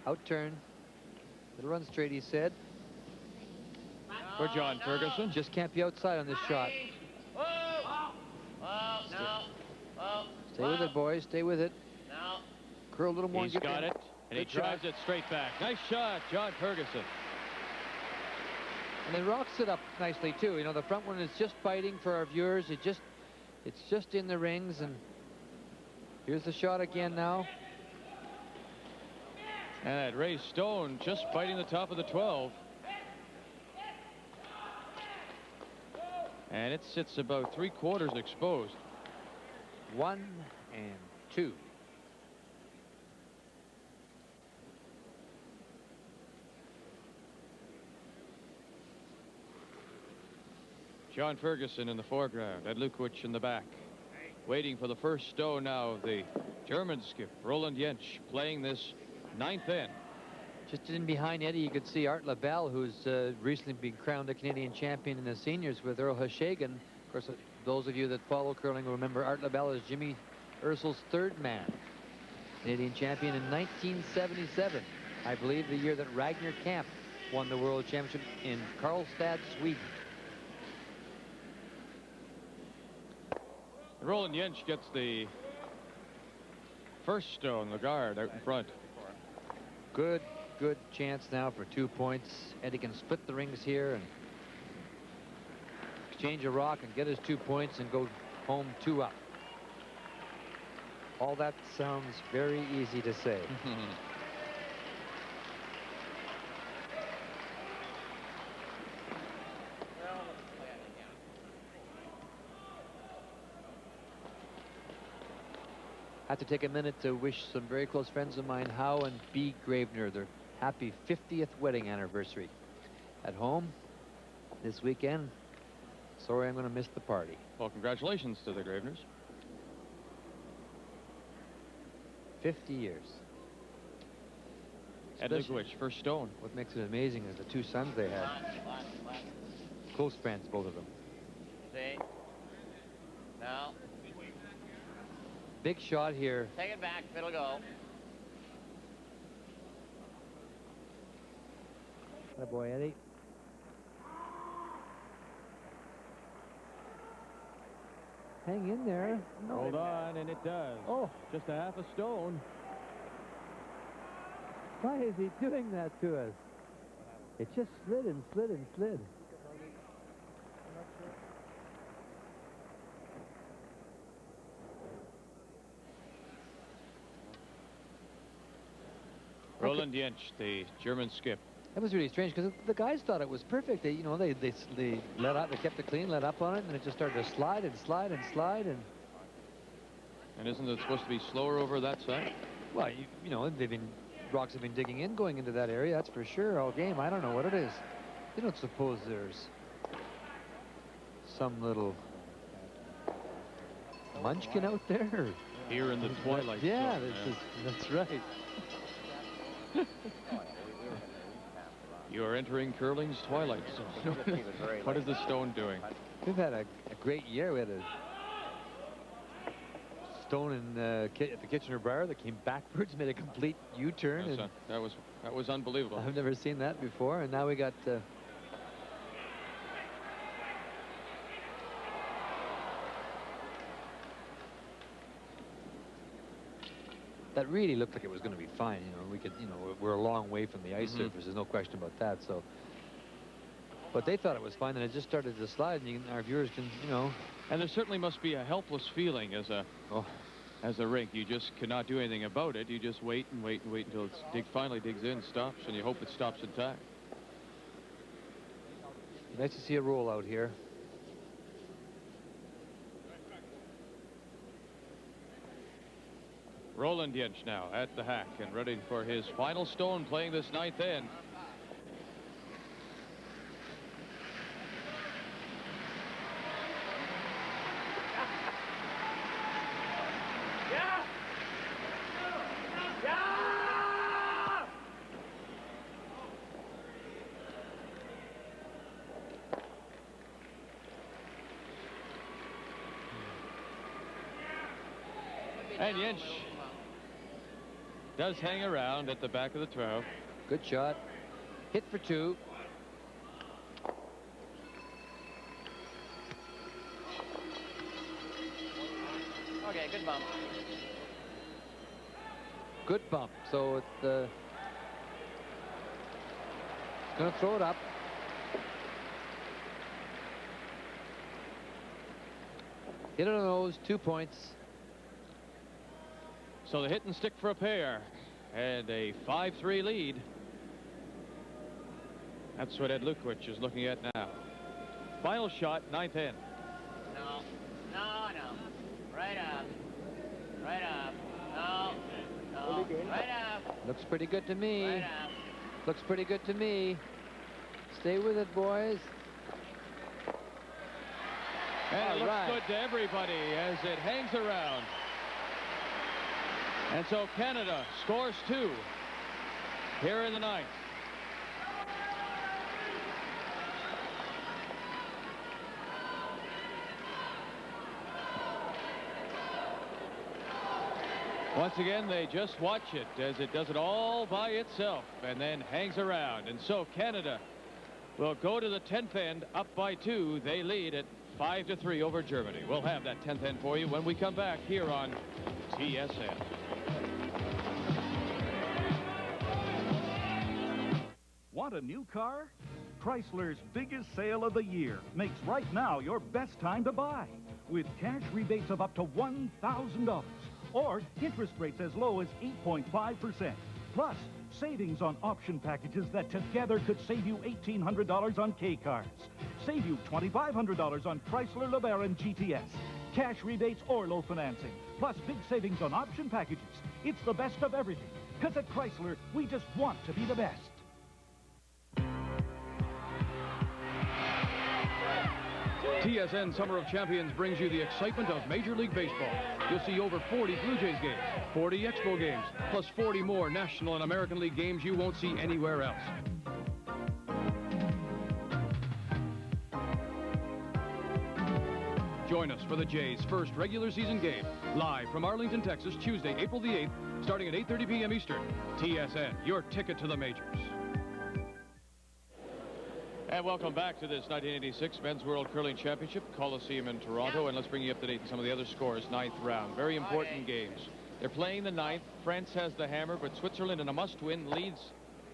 S5: Out turn. It'll run straight, he said.
S1: For John Ferguson.
S5: Just can't be outside on this shot. Stay with it, boys. Stay with it. Curl a little more.
S1: He's
S5: and get
S1: got
S5: there.
S1: it, and he
S5: Good shot.
S1: drives it straight back. Nice shot, John Ferguson.
S5: And then rocks it up nicely too. You know, the front one is just fighting for our viewers. It's just in the rings, and here's the shot again now.
S1: And that raised stone just fighting the top of the 12. And it sits about 3/4 exposed.
S5: 1 and 2.
S1: John Ferguson in the foreground, Ed Lukowich in the back. Waiting for the first stone now of the German skip, Roland Jentsch, playing this 9th end.
S5: Just in behind Eddie, you could see Art LaBelle, who's recently been crowned a Canadian champion in the seniors with Earl Hashagan. Of course, those of you that follow curling will remember Art LaBelle as Jimmy Ursul's third man. Canadian champion in 1977. I believe the year that Ragnar Kamp won the world championship in Karlstad, Sweden.
S1: Roland Jentsch gets the first stone, the guard out in front.
S5: Good chance now for 2 points. Eddie can split the rings here and exchange a rock and get his 2 points and go home 2 up. All that sounds very easy to say. I have to take a minute to wish some very close friends of mine, Howe and B. Gravener, their happy 50th wedding anniversary. At home this weekend. Sorry I'm going to miss the party.
S1: Well, congratulations to the Graveners.
S5: 50 years.
S1: Ed Lukowich, first stone.
S5: What makes it amazing is the 2 sons they had. Close friends, both of them.
S3: See? Now.
S5: Big shot here.
S3: Take it back. It'll go.
S5: Good boy, Eddie. Hang in there. No.
S1: Hold on, and it does.
S5: Oh,
S1: Just a half a stone.
S5: why is he doing that to us? It just slid and slid and slid.
S1: Roland Jentsch, the German skip.
S5: That was really strange because the guys thought it was perfect. They, you know, they let up, they kept it clean, let up on it, and it just started to slide and slide and slide.
S1: And isn't it supposed to be slower over that side?
S5: Well, you know, rocks have been digging in going into that area, that's for sure, all game. I don't know what it is. You don't suppose there's some little munchkin out there?
S1: Here in the twilight
S5: yeah,
S1: zone.
S5: That's right.
S1: You are entering curling's twilight zone. What is the stone doing?
S5: We've had a great year. We had a stone at the Kitchener-Brier that came backwards, made a complete U-turn.
S1: That was unbelievable.
S5: I've never seen that before, and now we got that really looked like it was going to be fine. You know, we could, you know, we're a long way from the ice surface. There's no question about that. So, but they thought it was fine, and it just started to slide. And our viewers can, you know.
S1: And there certainly must be a helpless feeling as a rink. You just cannot do anything about it. You just wait and wait and wait until it finally digs in, stops, and you hope it stops in time.
S5: Nice to see a roll out here.
S1: Roland Jentsch now at the hack and ready for his final stone, playing this ninth end. And Jentsch does hang around at the back of the throw.
S5: Good shot. Hit for two.
S3: Okay, good bump.
S5: Good bump. So it's going to throw it up. Hit it on the nose, 2 points.
S1: So the hit and stick for a pair, and a 5-3 lead. That's what Ed Lukowich is looking at now. Final shot, ninth end.
S3: No. Right up. Right up. No. Right up.
S5: Looks pretty good to me.
S3: Right up.
S5: Looks pretty good to me. Stay with it, boys.
S1: And it looks
S5: right.
S1: good to everybody as it hangs around. And so Canada scores 2 here in the ninth. Once again, they just watch it as it does it all by itself and then hangs around. And so Canada will go to the 10th end up by 2. They lead at 5-3 over Germany. We'll have that 10th end for you when we come back here on TSN.
S8: Want a new car? Chrysler's biggest sale of the year makes right now your best time to buy, with cash rebates of up to $1,000 or interest rates as low as 8.5%. Plus, savings on option packages that together could save you $1,800 on K-cars. Save you $2,500 on Chrysler LeBaron GTS. Cash rebates or low financing. Plus big savings on option packages. It's the best of everything. Because at Chrysler, we just want to be the best.
S1: TSN Summer of Champions brings you the excitement of Major League Baseball. You'll see over 40 Blue Jays games, 40 Expo games, plus 40 more National and American League games you won't see anywhere else. Join us for the Jays' first regular season game, live from Arlington, Texas, Tuesday, April the 8th, starting at 8:30 p.m. Eastern. TSN, your ticket to the majors. And welcome back to this 1986 Men's World Curling Championship, Coliseum in Toronto. And let's bring you up to date on some of the other scores. Ninth round. Very important games. They're playing the ninth. France has the hammer, but Switzerland in a must-win leads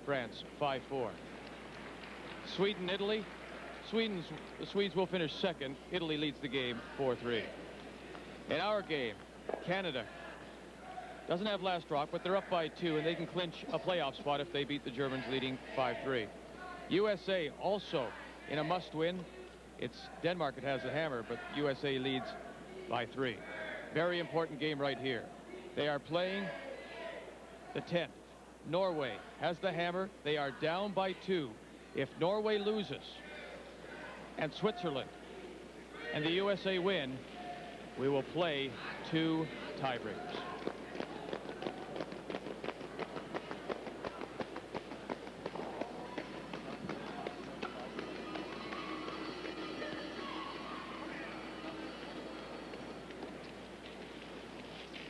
S1: France 5-4. Sweden, Italy. The Swedes will finish second. Italy leads the game 4-3. In our game, Canada doesn't have last rock, but they're up by 2, and they can clinch a playoff spot if they beat the Germans leading 5-3. USA also in a must-win. It's Denmark that has the hammer, but USA leads by 3. Very important game right here. They are playing the 10th. Norway has the hammer. They are down by 2. If Norway loses and Switzerland and the USA win, we will play 2 tiebreakers.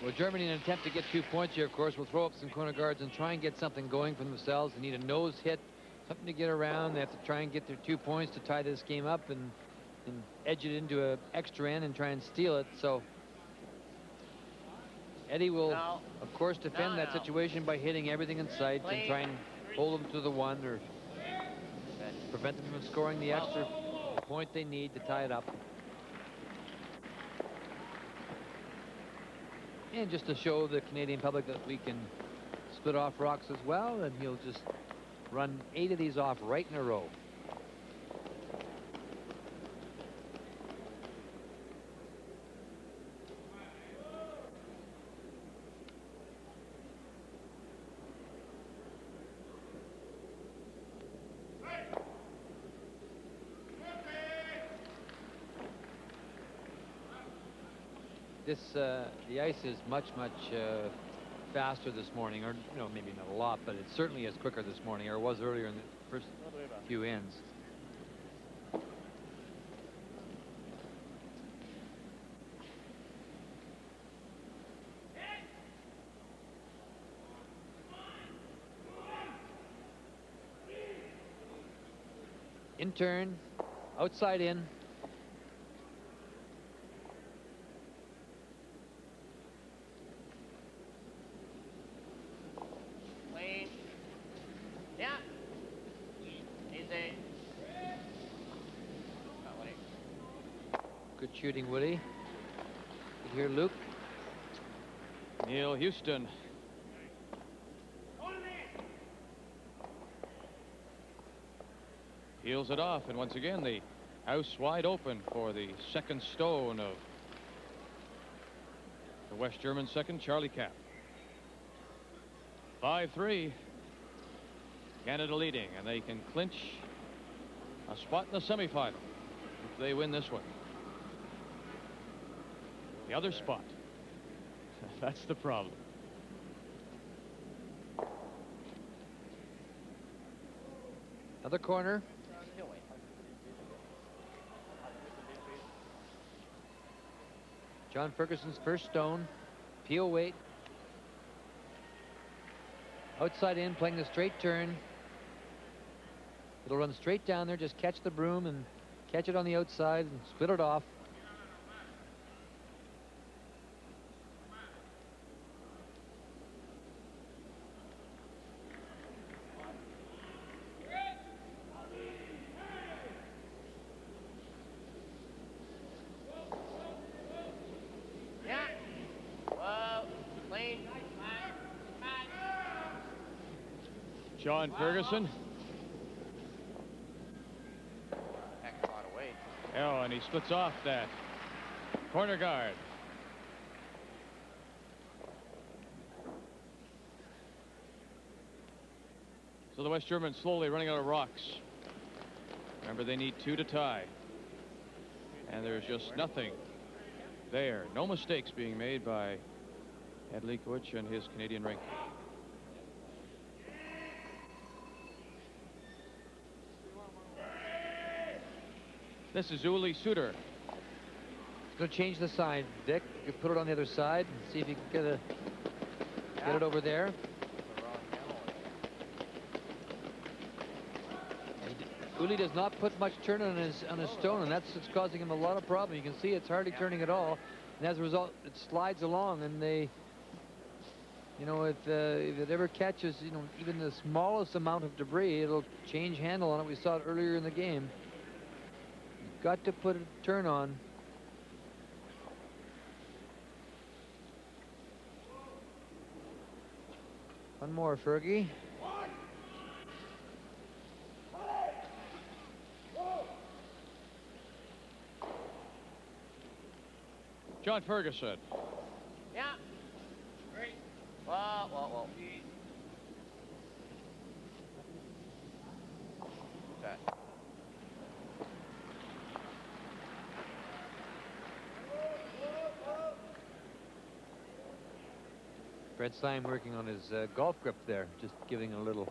S5: Well, Germany, in an attempt to get 2 points here, of course, will throw up some corner guards and try and get something going for themselves. They need a nose hit, something to get around. They have to try and get their 2 points to tie this game up and edge it into an extra end and try and steal it. So Eddie will, of course, defend that situation by hitting everything in sight and try and hold them to the 1 or prevent them from scoring the extra point they need to tie it up. And just to show the Canadian public that we can split off rocks as well, and he'll just run 8 of these off right in a row. This, the ice is much faster this morning, or maybe not a lot, but it certainly is quicker this morning, or was earlier in the first few ends. In turn, outside in. Good shooting, Woody. Good here, Luke.
S1: Neil Houston. Peels it off, and once again the house wide open for the second stone of the West German second, Charlie Cap. 5-3. Canada leading, and they can clinch a spot in the semifinal if they win this one. The other spot. That's the problem.
S5: Other corner. John Ferguson's first stone. Peel weight. Outside in, playing the straight turn. It'll run straight down there. Just catch the broom and catch it on the outside and split it off.
S1: John Ferguson.
S3: Heck, a lot of weight.
S1: Oh, and he splits off that corner guard. So the West Germans slowly running out of rocks. Remember, they need 2 to tie. And there's just nothing there. No mistakes being made by Ed Lukowich and his Canadian rink. This is Uli Suter.
S5: Going to change the sign, Dick. You put it on the other side and see if you can get it over there. Uli does not put much turn on his stone, and that's what's causing him a lot of problem. You can see it's hardly turning at all, and as a result, it slides along. And they, if it ever catches, even the smallest amount of debris, it'll change handle on it. We saw it earlier in the game. You've got to put a turn on. One more, Fergie.
S1: John Ferguson.
S3: Yeah. Great. Whoa. Okay.
S5: Fred Syme working on his golf grip there, just giving a little.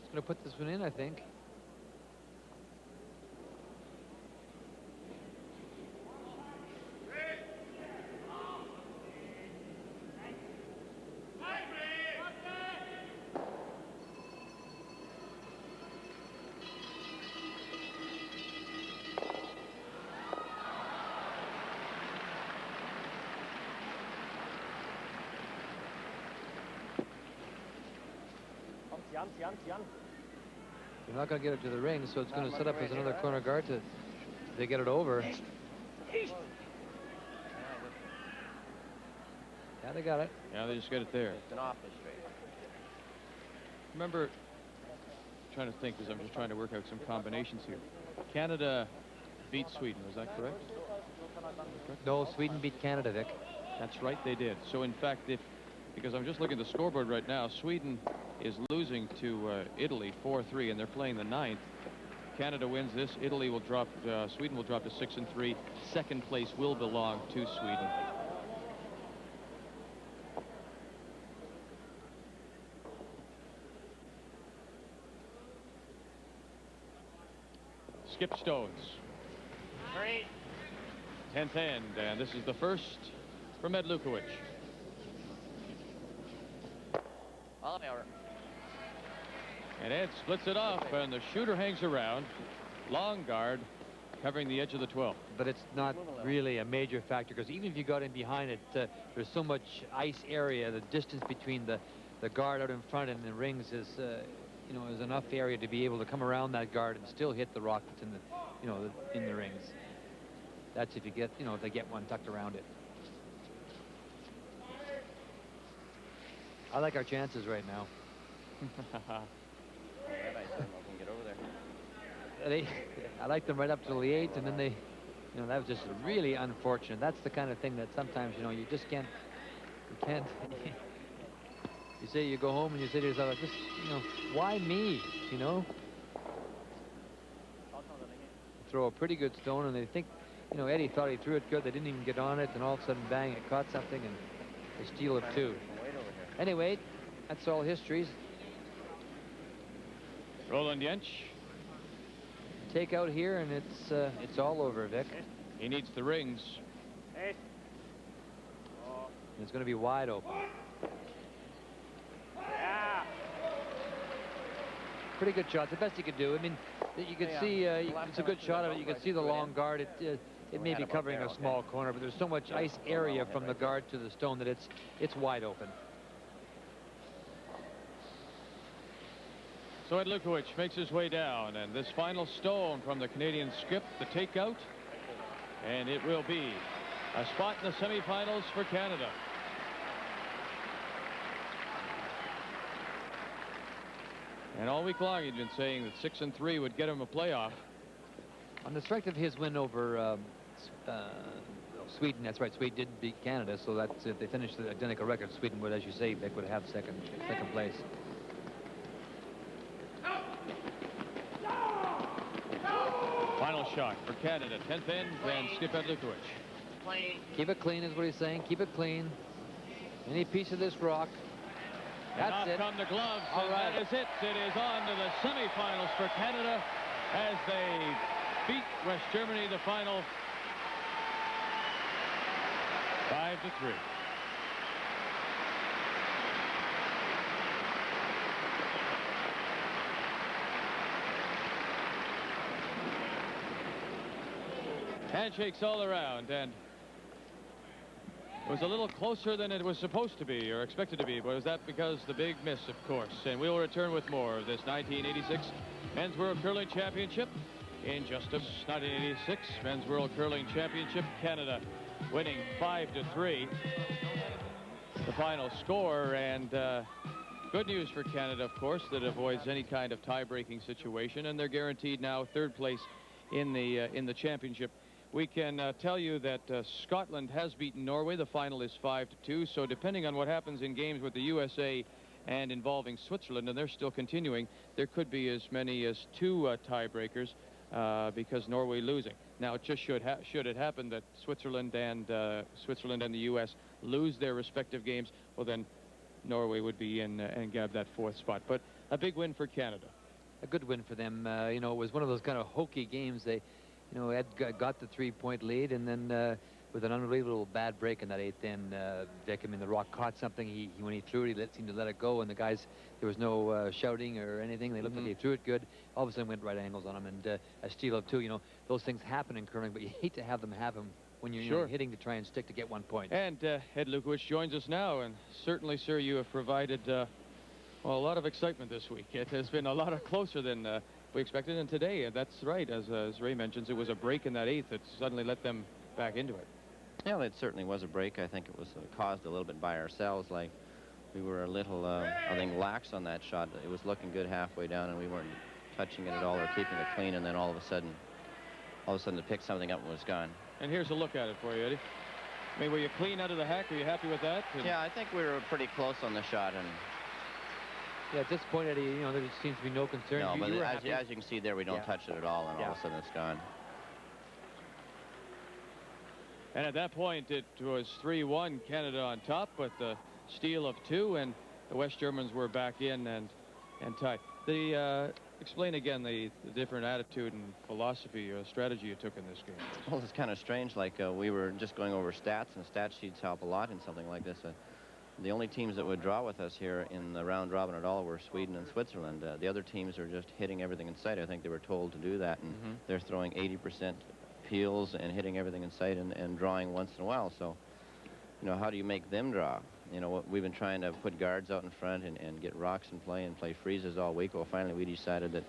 S5: He's going to put this one in, I think. They're not going to get it to the ring, so it's going to set up as another corner guard to they get it over. Yeah, they got it.
S1: Yeah, they just got it there.
S3: It's an awfully straight.
S1: Remember, I'm trying to think because I'm just trying to work out some combinations here. Canada beat Sweden, was that correct?
S5: No, Sweden beat Canada, Vic.
S1: That's right, they did. So in fact, because I'm just looking at the scoreboard right now, Sweden is losing to Italy 4-3, and they're playing the 9th. Canada wins this. Italy will drop. Sweden will drop to 6-3. Second place will belong to Sweden. Skip stones. 10th end, and this is the first from Ed Lukowich. And Ed splits it off, and the shooter hangs around. Long guard covering the edge of the 12th.
S5: But it's not really a major factor, because even if you got in behind it, there's so much ice area. The distance between the guard out in front and the rings is, you know, is enough area to be able to come around that guard and still hit the rock that's in the, you know, in the rings. That's if you get, you know, if they get one tucked around it. I like our chances right now. I like them right up till the 8th, and then they, you know, that was just really unfortunate. That's the kind of thing that sometimes, you know, you just can't, you say, you go home and you say to yourself, just, you know, why me, you know? Throw a pretty good stone, and they think, you know, Eddie thought he threw it good. They didn't even get on it, and all of a sudden, bang, it caught something, and they steal it too. Anyway, that's all histories.
S1: Roland Jentsch.
S5: Take out here, and it's all over, Vic.
S1: He needs the rings.
S5: It's going to be wide open. Pretty good shot. The best you could do. I mean, you could see it's a good shot of it. You can see the long guard. It may be covering a small corner, but there's so much ice area from the guard to the stone that it's wide open.
S1: So Ed Lukowich makes his way down, and this final stone from the Canadian skip, the takeout, and it will be a spot in the semifinals for Canada. And all week long he'd been saying that 6-3 would get him a playoff.
S5: On the strength of his win over Sweden, that's right, Sweden did beat Canada, so that's if they finished the identical record, Sweden would, as you say, Vic, would have second place.
S1: Final shot for Canada, 10th end, and skip Ed Lukowich.
S5: Keep it clean is what he's saying. Keep it clean. Any piece of this rock. That's it.
S1: Off come the gloves,
S5: All
S1: and
S5: right.
S1: that is it. It is on to the semifinals for Canada as they beat West Germany, the final 5-3. Handshakes all around, and It was a little closer than it was supposed to be or expected to be, but was that because the big miss, of course. And we'll return with more of this 1986 Men's World Curling Championship in just a 1986 Men's World Curling Championship. Canada winning 5-3. The final score, and good news for Canada, of course, that avoids any kind of tie-breaking situation, and they're guaranteed now third place in the championship. We can tell you that Scotland has beaten Norway. The final is 5-2. So depending on what happens in games with the USA and involving Switzerland, and they're still continuing, there could be as many as 2 tiebreakers because Norway losing. Now, it just should it happen that Switzerland and the U.S. lose their respective games, well, then Norway would be in and grab that 4th spot. But a big win for Canada.
S5: A good win for them. You know, it was one of those kind of hokey games. You know, Ed got the 3-point lead, and then with an unbelievable bad break in that 8th end, Vic, I mean, the rock caught something. When he threw it, he seemed to let it go, and the guys, there was no shouting or anything. They looked like they threw it good. All of a sudden went right angles on him, and a steal of 2. You know, those things happen in curling, but you hate to have them happen when you're hitting to try and stick to get 1 point.
S1: And Ed Lukowich joins us now, and certainly, sir, you have provided well, a lot of excitement this week. It has been a lot closer than we expected, and today, that's right, as Ray mentions, it was a break in that 8th that suddenly let them back into it.
S3: Yeah, it certainly was a break. I think it was caused a little bit by ourselves. Like, we were a little, I think, lax on that shot. It was looking good halfway down, and we weren't touching it at all or keeping it clean, and then all of a sudden to pick something up and was gone.
S1: And here's a look at it for you, Eddie. I mean, were you clean out of the hack? Were you happy with that?
S3: Yeah, I think we were pretty close on the shot, and
S5: yeah, at this point, Eddie, you know, there seems to be no concern.
S3: No, but as you can see there, we don't touch it at all, and all of a sudden it's gone.
S1: And at that point, it was 3-1, Canada on top, but the steal of 2, and the West Germans were back in and tied. Explain again the different attitude and philosophy or strategy you took in this game.
S3: Well, it's kind of strange. Like, we were just going over stats, and stat sheets help a lot in something like this. The only teams that would draw with us here in the round robin at all were Sweden and Switzerland. The other teams are just hitting everything in sight. I think they were told to do that, and they're throwing 80% peels and hitting everything in sight and drawing once in a while. So, you know, how do you make them draw? You know, we've been trying to put guards out in front and get rocks in play and play freezes all week. Well, finally we decided that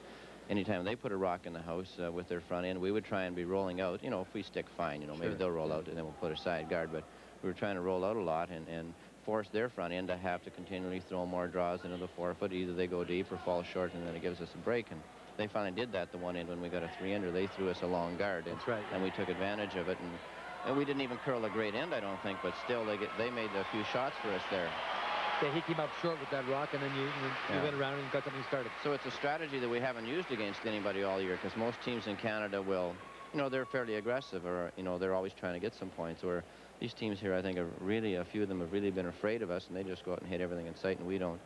S3: anytime they put a rock in the house with their front end, we would try and be rolling out. You know, if we stick fine, you know, maybe they'll roll out and then we'll put a side guard. But we were trying to roll out a lot and force their front end to have to continually throw more draws into the forefoot. Either they go deep or fall short, and then it gives us a break. And they finally did that the one end when we got a 3-ender. They threw us a long guard. And,
S5: that's right.
S3: And we took advantage of it. And we didn't even curl a great end, I don't think, but still they made a few shots for us there.
S5: Yeah, he came up short with that rock, and then you went around and got something started.
S3: So it's a strategy that we haven't used against anybody all year, because most teams in Canada will, you know, they're fairly aggressive, or, you know, they're always trying to get some points. Or these teams here, I think, are really, a few of them have really been afraid of us, and they just go out and hit everything in sight, and we don't.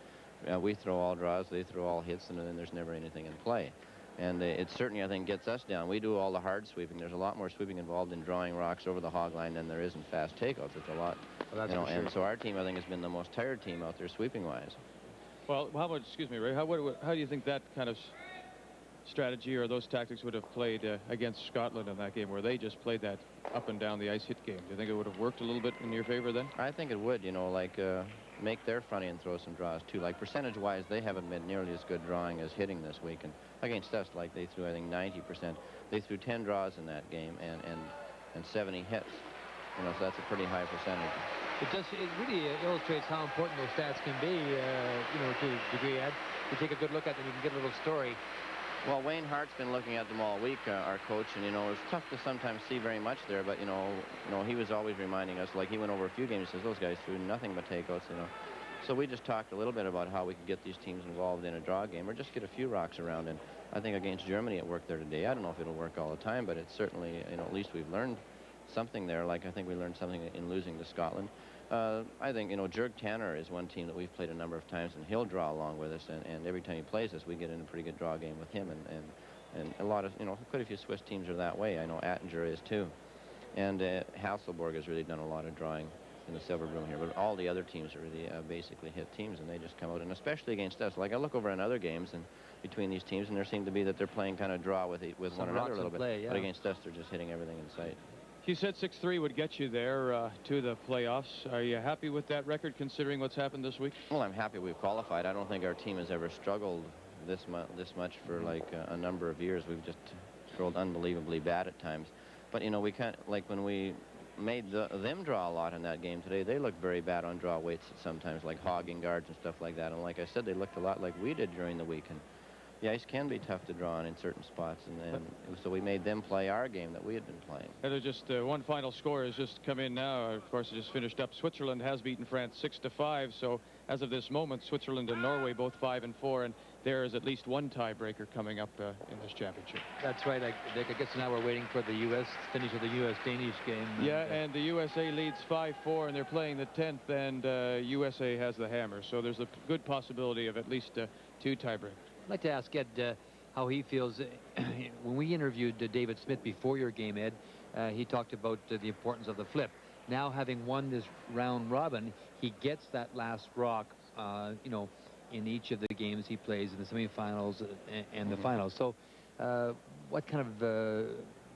S3: We throw all draws, they throw all hits, and then there's never anything in play. And it certainly, I think, gets us down. We do all the hard sweeping. There's a lot more sweeping involved in drawing rocks over the hog line than there is in fast takeouts. It's a lot.
S5: Well,
S3: you know, and so our team, I think, has been the most tired team out there sweeping-wise.
S1: Well, how much, excuse me, Ray, how do you think that kind of strategy or those tactics would have played against Scotland in that game, where they just played that up and down the ice hit game? Do you think it would have worked a little bit in your favor then?
S3: I think it would, you know, like make their front end throw some draws too. Like, percentage-wise, they haven't been nearly as good drawing as hitting this week. And against us, like, they threw, I think, 90%. They threw 10 draws in that game and 70 hits. You know, so that's a pretty high percentage.
S5: It really illustrates how important those stats can be, you know, to a degree, Ed. You take a good look at them, you can get a little story.
S3: Well, Wayne Hart's been looking at them all week, our coach, and, you know, it's tough to sometimes see very much there, but, you know, he was always reminding us, like, he went over a few games, he says, those guys threw nothing but takeouts, you know. So we just talked a little bit about how we could get these teams involved in a draw game, or just get a few rocks around, and I think against Germany it worked there today. I don't know if it'll work all the time, but it's certainly, you know, at least we've learned something there. Like, I think we learned something in losing to Scotland. I think, you know, Jurg Tanner is one team that we've played a number of times, and he'll draw along with us, and every time he plays us, we get in a pretty good draw game with him, and a lot of, you know, quite a few Swiss teams are that way. I know Attinger is too. And Hasselborg has really done a lot of drawing in the silver room here, but all the other teams are really basically hit teams, and they just come out, and especially against us. Like, I look over in other games and between these teams, and there seem to be that they're playing kind of draw with one another a little bit.
S5: Play, yeah.
S3: But against us, they're just hitting everything in sight.
S1: You said 6-3 would get you there to the playoffs. Are you happy with that record, considering what's happened this week?
S3: Well, I'm happy we've qualified. I don't think our team has ever struggled this much for like a number of years. We've just struggled unbelievably bad at times. But, you know, we can't, like when we made them draw a lot in that game today, they looked very bad on draw weights sometimes, like hogging guards and stuff like that. And like I said, they looked a lot like we did during the week. And the ice can be tough to draw on in certain spots, and so we made them play our game that we had been playing.
S1: And just one final score has just come in now. Of course, it just finished up. Switzerland has beaten France 6-5. So as of this moment, Switzerland and Norway both 5-4, and there is at least one tiebreaker coming up in this championship.
S5: That's right. I guess now we're waiting for the U.S. finish of the U.S.-Danish game.
S1: Yeah, and the USA leads 5-4, and they're playing the 10th, and USA has the hammer. So there's a good possibility of at least 2 tiebreakers.
S5: I'd like to ask Ed how he feels. When we interviewed David Smith before your game, Ed, he talked about the importance of the flip. Now, having won this round robin, he gets that last rock, you know, in each of the games he plays in the semifinals and the finals. So what kind of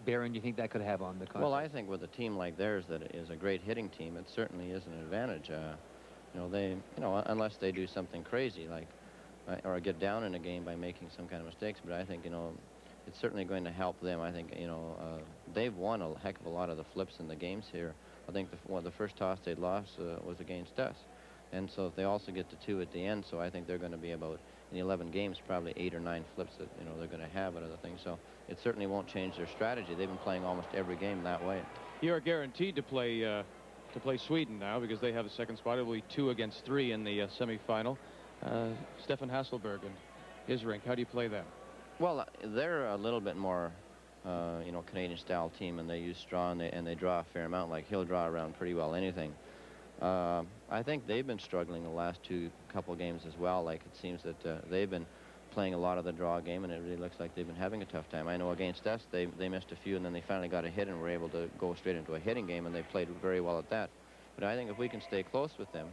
S5: bearing do you think that could have on the contest?
S3: Well, I think with a team like theirs that is a great hitting team, it certainly is an advantage. You know, they, you know, unless they do something crazy like or get down in a game by making some kind of mistakes. But I think, you know, it's certainly going to help them. I think, you know, they've won a heck of a lot of the flips in the games here. I think the first toss they lost was against us. And so if they also get to 2 at the end, so I think they're going to be about, in the 11 games, probably 8 or 9 flips that, you know, they're going to have out of the thing. So it certainly won't change their strategy. They've been playing almost every game that way.
S1: You're guaranteed to play Sweden now because they have the second spot. It'll be 2 against 3 in the semifinal. Stefan Hasselberg and his rink, how do you play them?
S3: Well, they're a little bit more, you know, Canadian-style team, and they use straw, and they draw a fair amount. Like, he'll draw around pretty well anything. I think they've been struggling the last couple games as well. Like, it seems that they've been playing a lot of the draw game, and it really looks like they've been having a tough time. I know against us, they missed a few, and then they finally got a hit and were able to go straight into a hitting game, and they played very well at that. But I think if we can stay close with them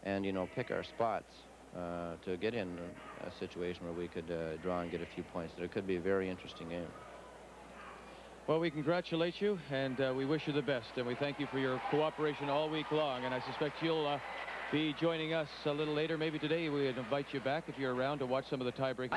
S3: and, you know, pick our spots, to get in a situation where we could draw and get a few points, that it could be a very interesting game.
S1: Well, we congratulate you, and we wish you the best, and we thank you for your cooperation all week long, and I suspect you'll be joining us a little later. Maybe today we'd invite you back if you're around to watch some of the tiebreakers.